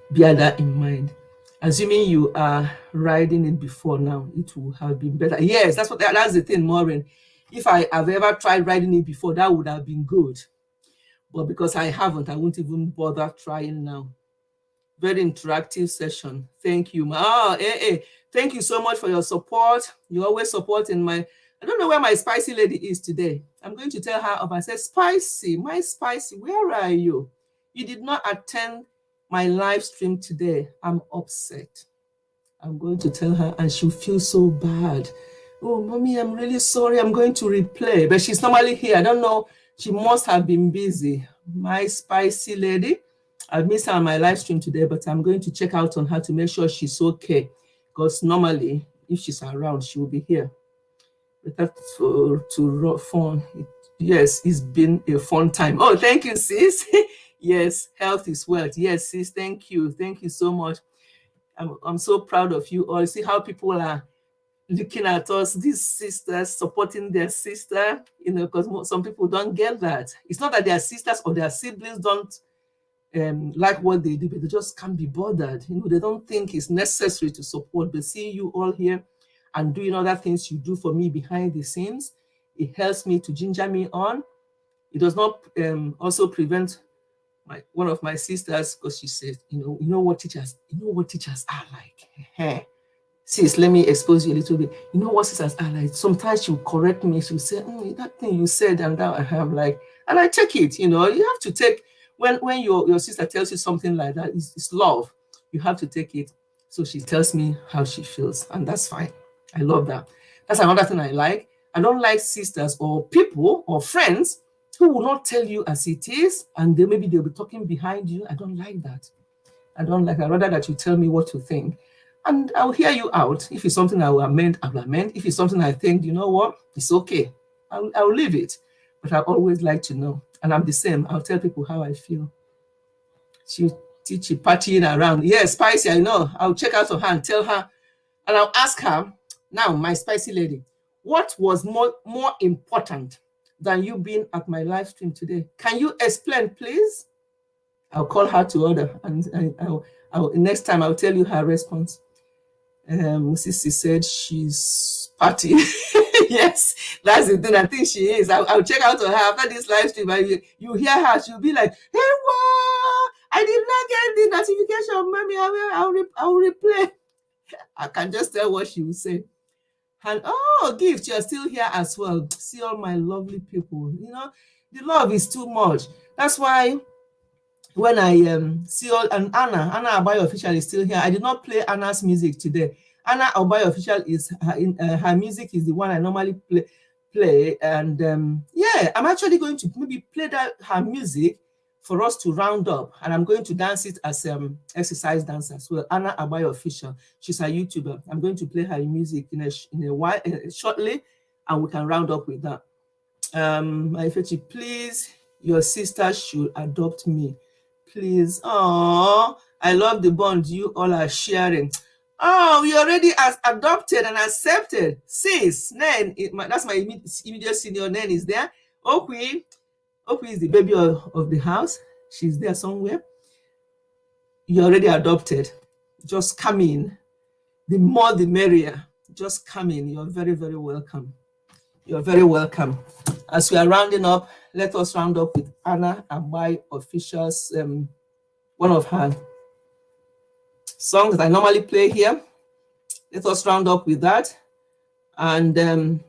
bear that in mind. Assuming you are riding it before now, it will have been better. Yes, that's the thing, Maureen. If I have ever tried riding it before, that would have been good. But because I haven't, I won't even bother trying now. Very interactive session. Thank you. Thank you so much for your support. You always supporting my... I don't know where my spicy lady is today. I'm going to tell her of. I said, Spicy, my Spicy, where are you? You did not attend my live stream today. I'm upset. I'm going to tell her, and she'll feel so bad. Oh, Mommy, I'm really sorry. I'm going to replay. But she's normally here. I don't know. She must have been busy. My Spicy lady. I missed her on my live stream today, but I'm going to check out on her to make sure she's okay. Because normally, if she's around, she will be here. But that's to fun. Yes, it's been a fun time. Oh, thank you, sis. Yes, health is wealth. Yes, sis, thank you. Thank you so much. I'm so proud of you all. See how people are looking at us, these sisters supporting their sister, because some people don't get that. It's not that their sisters or their siblings don't like what they do, but they just can't be bothered. They don't think it's necessary to support. But seeing you all here and doing other things you do for me behind the scenes, it helps me to ginger me on. It does not also prevent one of my sisters, because she said, you know what teachers are like. Sis, let me expose you a little bit. You know what sisters are like? Sometimes she'll correct me. She'll say, that thing you said, and that I'm like, and I take it. You have to take when your sister tells you something like that. It's love. You have to take it. So she tells me how she feels, and that's fine. I love that. That's another thing I like. I don't like sisters or people or friends who will not tell you as it is, and maybe they'll be talking behind you. I don't like that. I'd rather that you tell me what you think. And I'll hear you out. If it's something I will amend, I'll amend. If it's something I think, you know what, it's okay, I'll leave it. But I always like to know. And I'm the same. I'll tell people how I feel. She'll teach you partying around. Yes, Spicy, I know. I'll check out of her and tell her. And I'll ask her, now, my spicy lady, what was more important than you being at my live stream today? Can you explain, please? I'll call her to order. And next time I'll tell you her response. Sissy said she's partying. Yes, that's the thing. I think she is. I'll check out on her after this live stream. And you hear her, she'll be like, hey, what? I did not get the notification, mommy. I'll replay. I can just tell what she will say. And Gift, you're still here as well. See all my lovely people. The love is too much. That's why when I see all, and Anna Abayo Official is still here. I did not play Anna's music today. Anna Abayo Official is her music is the one I normally play. And yeah, I'm actually going to maybe play her music for us to round up, and I'm going to dance it as exercise dance as well. Anna Abayo Official, she's a YouTuber. I'm going to play her music in a while, shortly, and we can round up with that. Ifechi, please, your sister should adopt me, please. Oh, I love the bond you all are sharing. Oh, we already adopted and accepted. Sis, Nen, that's my immediate senior. Nen is there. Okwi is the baby of the house. She's there somewhere. You're already adopted. Just come in. The more the merrier. Just come in. You're very, very welcome. You're very welcome. As we are rounding up, let us round up with Anna Abai Official's one of her songs that I normally play here. Let us round up with that. And let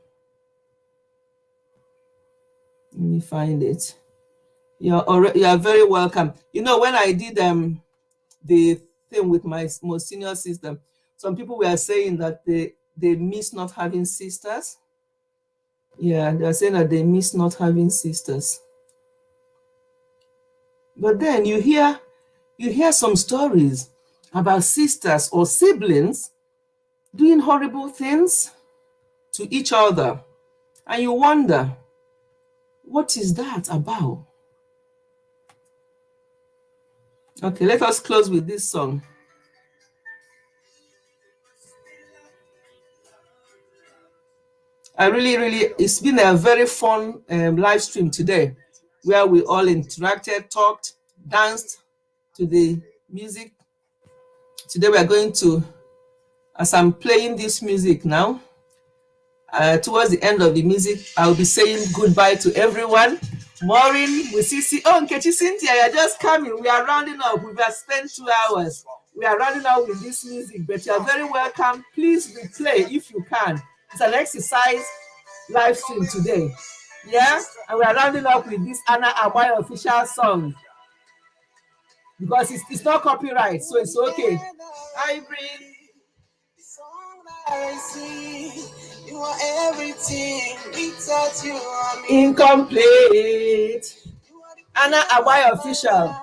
me find it. You are very welcome. When I did the thing with my most senior sister, some people were saying that they miss not having sisters. Yeah, they're saying that they miss not having sisters. But then you hear some stories about sisters or siblings doing horrible things to each other, and you wonder, what is that about? Okay, let us close with this song. It's been a very fun live stream today, where we all interacted, talked, danced to the music. Today we are going to, as I'm playing this music now, towards the end of the music, I'll be saying goodbye to everyone. Maureen, we see. Oh, Nkechi Cynthia, you're just coming. We are rounding up. We've spent 2 hours. We are rounding up with this music, but you're very welcome. Please replay if you can. It's an exercise live stream today. Yeah? And we are rounding up with this Anna Abai Official song. Because it's not copyright, so it's okay. I breathe. I see you are everything without you I'm incomplete. Anna Abai Official.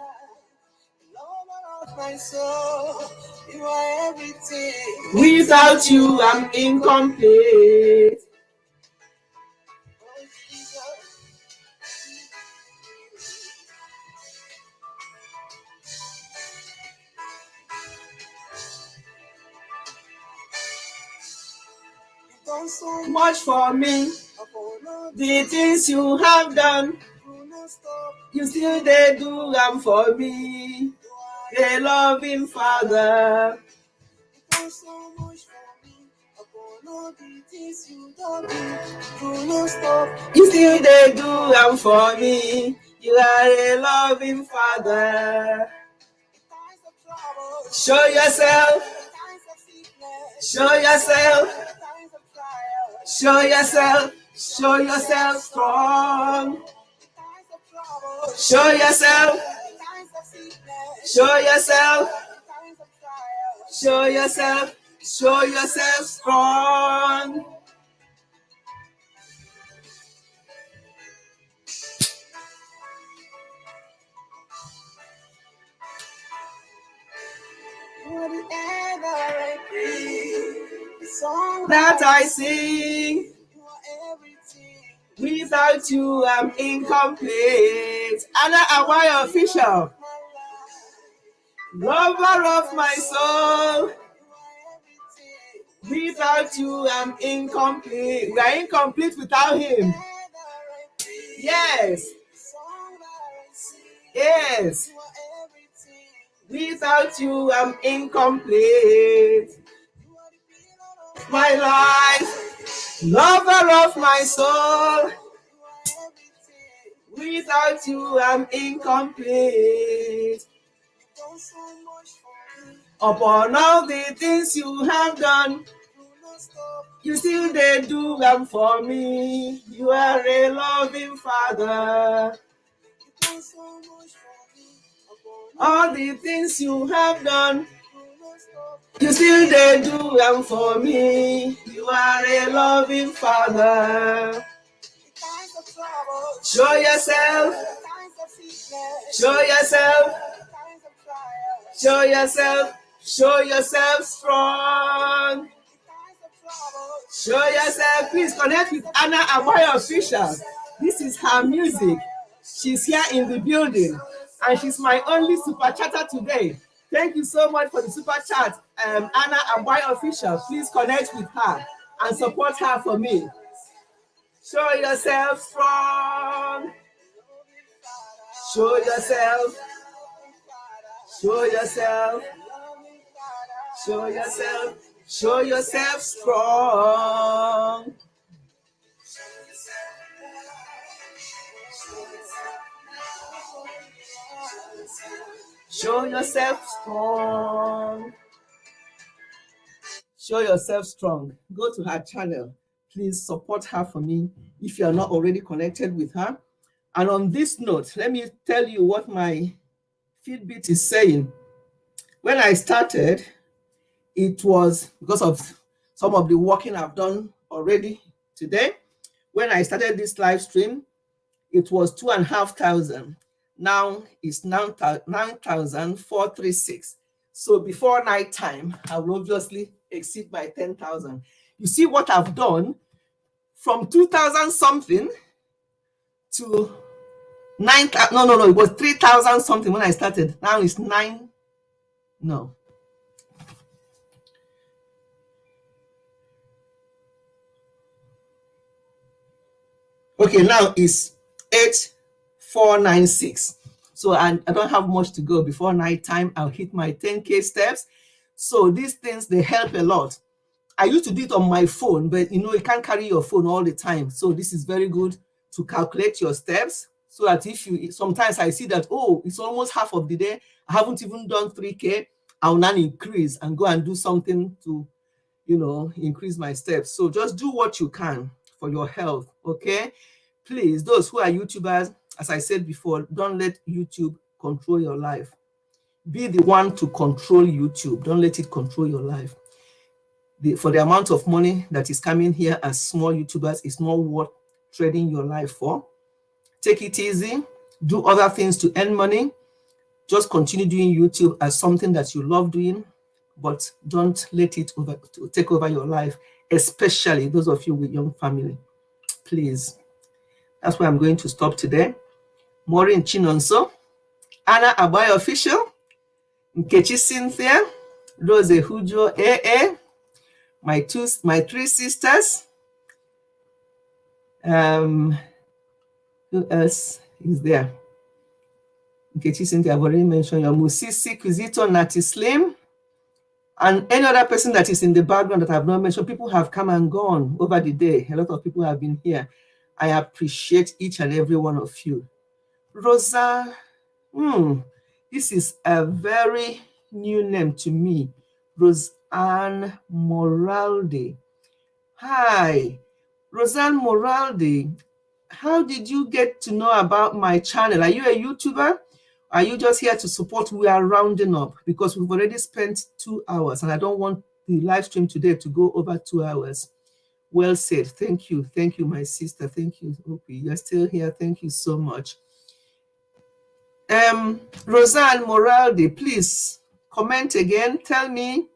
My soul, you are everything. Without you I'm incomplete. So much for me, the things you have done, you still they do them for me. a loving Father. You so much for me. Upon all the things you done me, you no stop. You still they do am for me. You are a loving Father. Times of trouble, Show yourself. times of sickness, Show yourself. times of trial, Show yourself. Show yourself strong. times of trouble, Show yourself. times of sickness, Show yourself. times of trial. Show yourself. Show yourself strong. You are the air that I breathe, the song That I sing. you are everything. Without you, I'm incomplete. Anna Awai official. My life, Lover of my soul. you are everything. Without you, I'm incomplete. We are incomplete without him. Air that I breathe, Yes. the song that I sing, Yes. you are everything. Without you, I'm incomplete. You are the pillar of My life, lover of my soul. you are everything. Without you, I'm incomplete. You've done so much for me. Upon all the things you have done, You no stop. you still they do them for me. You are a loving Father. You've done so much for me. Upon All the things you have done, you no stop. you still they do them for me. You are a loving Father. The times of trouble, Show yourself. the times of sickness, Show yourself. the times of trial, Show yourself. Show yourself strong. the times of trouble. Show yourself. Please connect with Anna Aboy Official. This is her music. She's here in the building, and she's my only super chatter today. Thank you so much for the super chat, Anna Aboy Official. Please connect with her and support her for me. Show yourself strong. Show yourself. Show yourself. Show yourself. Show yourself strong. Show yourself strong. Show yourself strong. Go to her channel. Please support her for me if you are not already connected with her. And on this note, let me tell you what my Fitbit is saying. When I started, it was because of some of the working I've done already today. When I started this live stream, it was 2,500. Now it's 9,436. So before night time, I will obviously exceed my 10,000. You see what I've done from 2,000 something to 9,000. No, it was 3,000 something when I started. Now it's 9. No. Okay, now it's 8,496. So I don't have much to go. Before night time, I'll hit my 10K steps. So these things, they help a lot. I used to do it on my phone, but you can't carry your phone all the time. So this is very good to calculate your steps, so that if you, sometimes I see that, oh, it's almost half of the day, I haven't even done 3K, I'll now increase and go and do something to, increase my steps. So just do what you can for your health, okay? Please, those who are YouTubers, as I said before, don't let YouTube control your life. Be the one to control YouTube. Don't let it control your life. For the amount of money that is coming here as small YouTubers, it's not worth trading your life for. Take it easy. Do other things to earn money. Just continue doing YouTube as something that you love doing, but don't let it take over your life, especially those of you with young family. Please. That's where I'm going to stop today. Maureen Chinonso, Anna Aboy Official, Nkechi Cynthia, Rose Hujo AA, my three sisters. Who else is there? Nkechi Cynthia, I've already mentioned your Musisi, Kizito, Nati Slim, and any other person that is in the background that I've not mentioned. People have come and gone over the day. A lot of people have been here. I appreciate each and every one of you. Rosa, this is a very new name to me. Roseanne Moraldi. Hi, Roseanne Moraldi. How did you get to know about my channel? Are you a YouTuber? Are you just here to support? We are rounding up because we've already spent 2 hours and I don't want the live stream today to go over 2 hours. Well said. Thank you. Thank you, my sister. Thank you, Opie. You're still here. Thank you so much. Roseanne Moraldi, please comment again. Tell me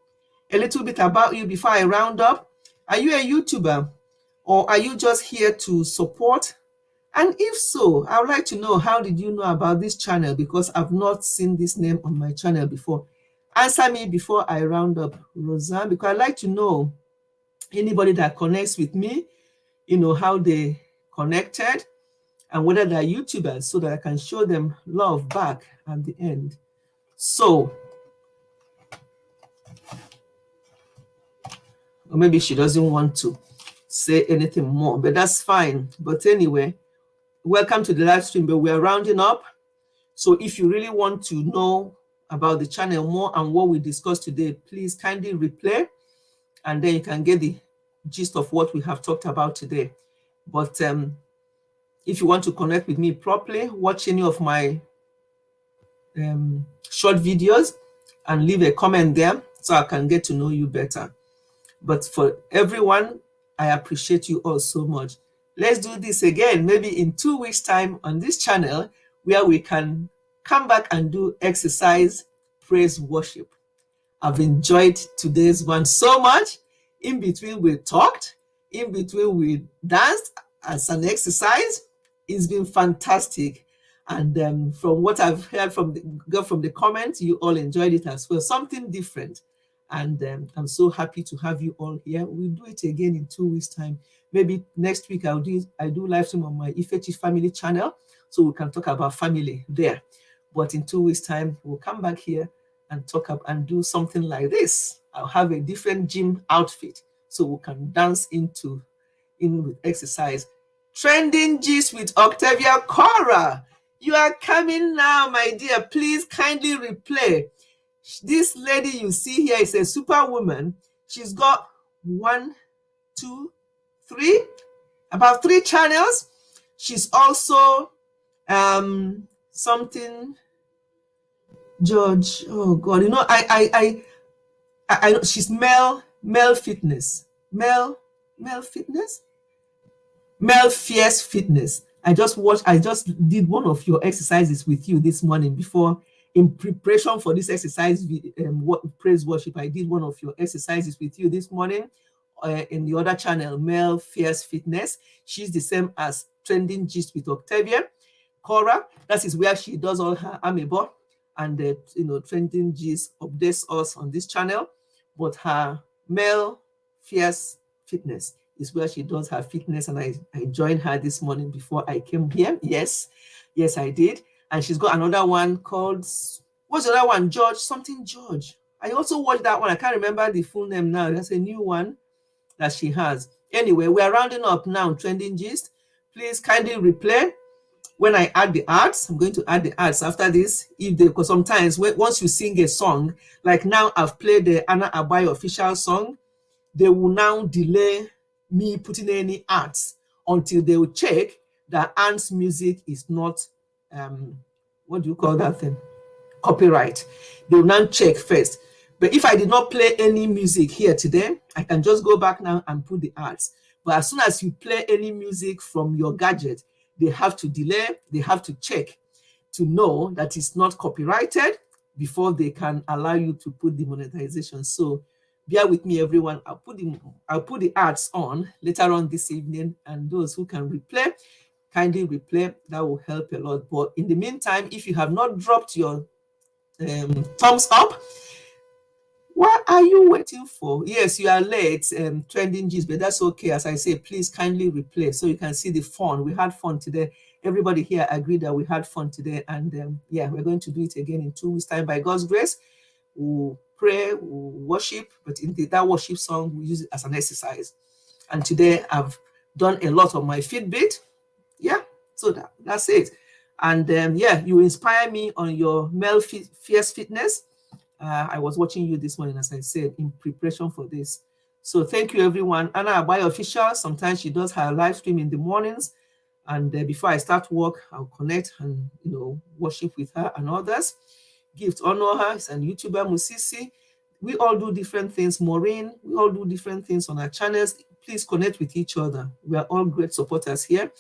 a little bit about you before I round up. Are you a YouTuber or are you just here to support? And if so, I would like to know, how did you know about this channel? Because I've not seen this name on my channel before. Answer me before I round up, Roseanne, because I'd like to know anybody that connects with me, how they connected and whether they're YouTubers so that I can show them love back at the end. So, or maybe she doesn't want to say anything more, but that's fine. But anyway, welcome to the live stream, but we're rounding up. So if you really want to know about the channel more and what we discussed today, please kindly replay, and then you can get the gist of what we have talked about today. But if you want to connect with me properly, watch any of my short videos and leave a comment there so I can get to know you better. But for everyone, I appreciate you all so much. Let's do this again, maybe in 2 weeks' time on this channel, where we can come back and do exercise, praise, worship. I've enjoyed today's one so much. In between, we talked. In between, we danced as an exercise. It's been fantastic. And from what I've heard from the comments, you all enjoyed it as well. Something different. And I'm so happy to have you all here. We'll do it again in 2 weeks' time. Maybe next week I do live stream on my Ifechi family channel, so we can talk about family there. But in 2 weeks' time, we'll come back here and talk up and do something like this. I'll have a different gym outfit so we can dance in with exercise. Trending gist with Octavia Cora. You are coming now, my dear. Please kindly replay. This lady you see here is a superwoman. She's got 1, 2, 3, about 3 channels. She's also something George. Oh God, I know she's Mel Fitness. Mel Fitness? Mel Fierce Fitness. I just did one of your exercises with you this morning before, in preparation for this exercise, praise worship. I did one of your exercises with you this morning in the other channel, Mel Fierce Fitness. She's the same as Trending Gist with Octavia Cora. That is where she does all her amebo, and Trending Gist updates us on this channel. But her Mel Fierce Fitness is where she does her fitness, and I joined her this morning before I came here. Yes, I did. And she's got another one called, what's the other one? George. I also watched that one. I can't remember the full name now. That's a new one that she has. Anyway, we are rounding up now, Trending Gist. Please kindly replay when I add the ads. I'm going to add the ads after this. Because sometimes once you sing a song, like now I've played the Anna Abai official song, they will now delay me putting any ads until they will check that Anne's music is not what do you call that thing? Copyright. They will now check first. But if I did not play any music here today, I can just go back now and put the ads. But as soon as you play any music from your gadget, they have to delay, they have to check to know that it's not copyrighted before they can allow you to put the monetization. So bear with me, everyone. I'll put the ads on later on this evening, and those who can replay, kindly replay. That will help a lot. But in the meantime, if you have not dropped your thumbs up, what are you waiting for? Yes, you are late, Trending Gist, but that's okay. As I say, please kindly replay so you can see the fun. We had fun today. everybody here agreed that we had fun today. And yeah, we're going to do it again in 2 weeks' time by God's grace. We'll pray, we'll worship, but in that worship song, we use it as an exercise. And today I've done a lot of my Fitbit. Yeah, so that's it. And yeah, you inspire me on your male fierce fitness. I was watching you this morning, as I said, in preparation for this. So thank you, everyone. Anna Abayo Official, sometimes she does her live stream in the mornings. And before I start work, I'll connect and, worship with her and others. Gift honor her. It's a YouTuber, Musisi. We all do different things. Maureen, we all do different things on our channels. Please connect with each other. We are all great supporters here.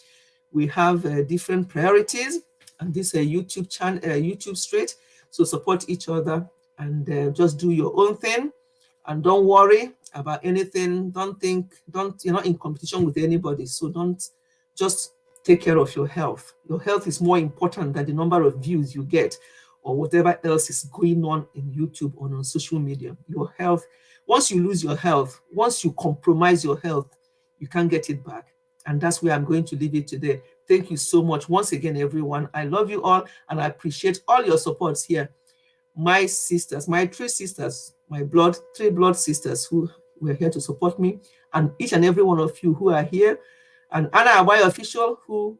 We have different priorities, and this is a YouTube channel, YouTube straight. So support each other and just do your own thing, and don't worry about anything. You're not in competition with anybody. So don't, just take care of your health. Your health is more important than the number of views you get or whatever else is going on in YouTube or on social media. Your health, once you lose your health, once you compromise your health, you can't get it back. And that's where I'm going to leave it today. Thank you so much once again, everyone. I love you all, and I appreciate all your supports here. My sisters, my 3 sisters, my three blood sisters who were here to support me, and each and every one of you who are here, and Anna Abayo Official, who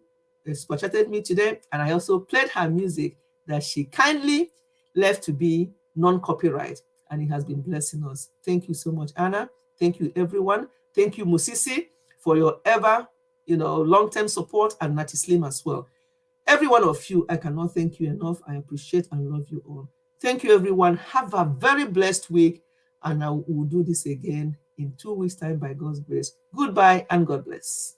supported me today, and I also played her music that she kindly left to be non-copyright, and it has been blessing us. Thank you so much, Anna. Thank you, everyone. Thank you, Musisi, for your ever, long-term support, and Nati Slim as well. Every one of you, I cannot thank you enough. I appreciate and love you all. Thank you, everyone. Have a very blessed week, and I will do this again in 2 weeks' time by God's grace. Goodbye and God bless.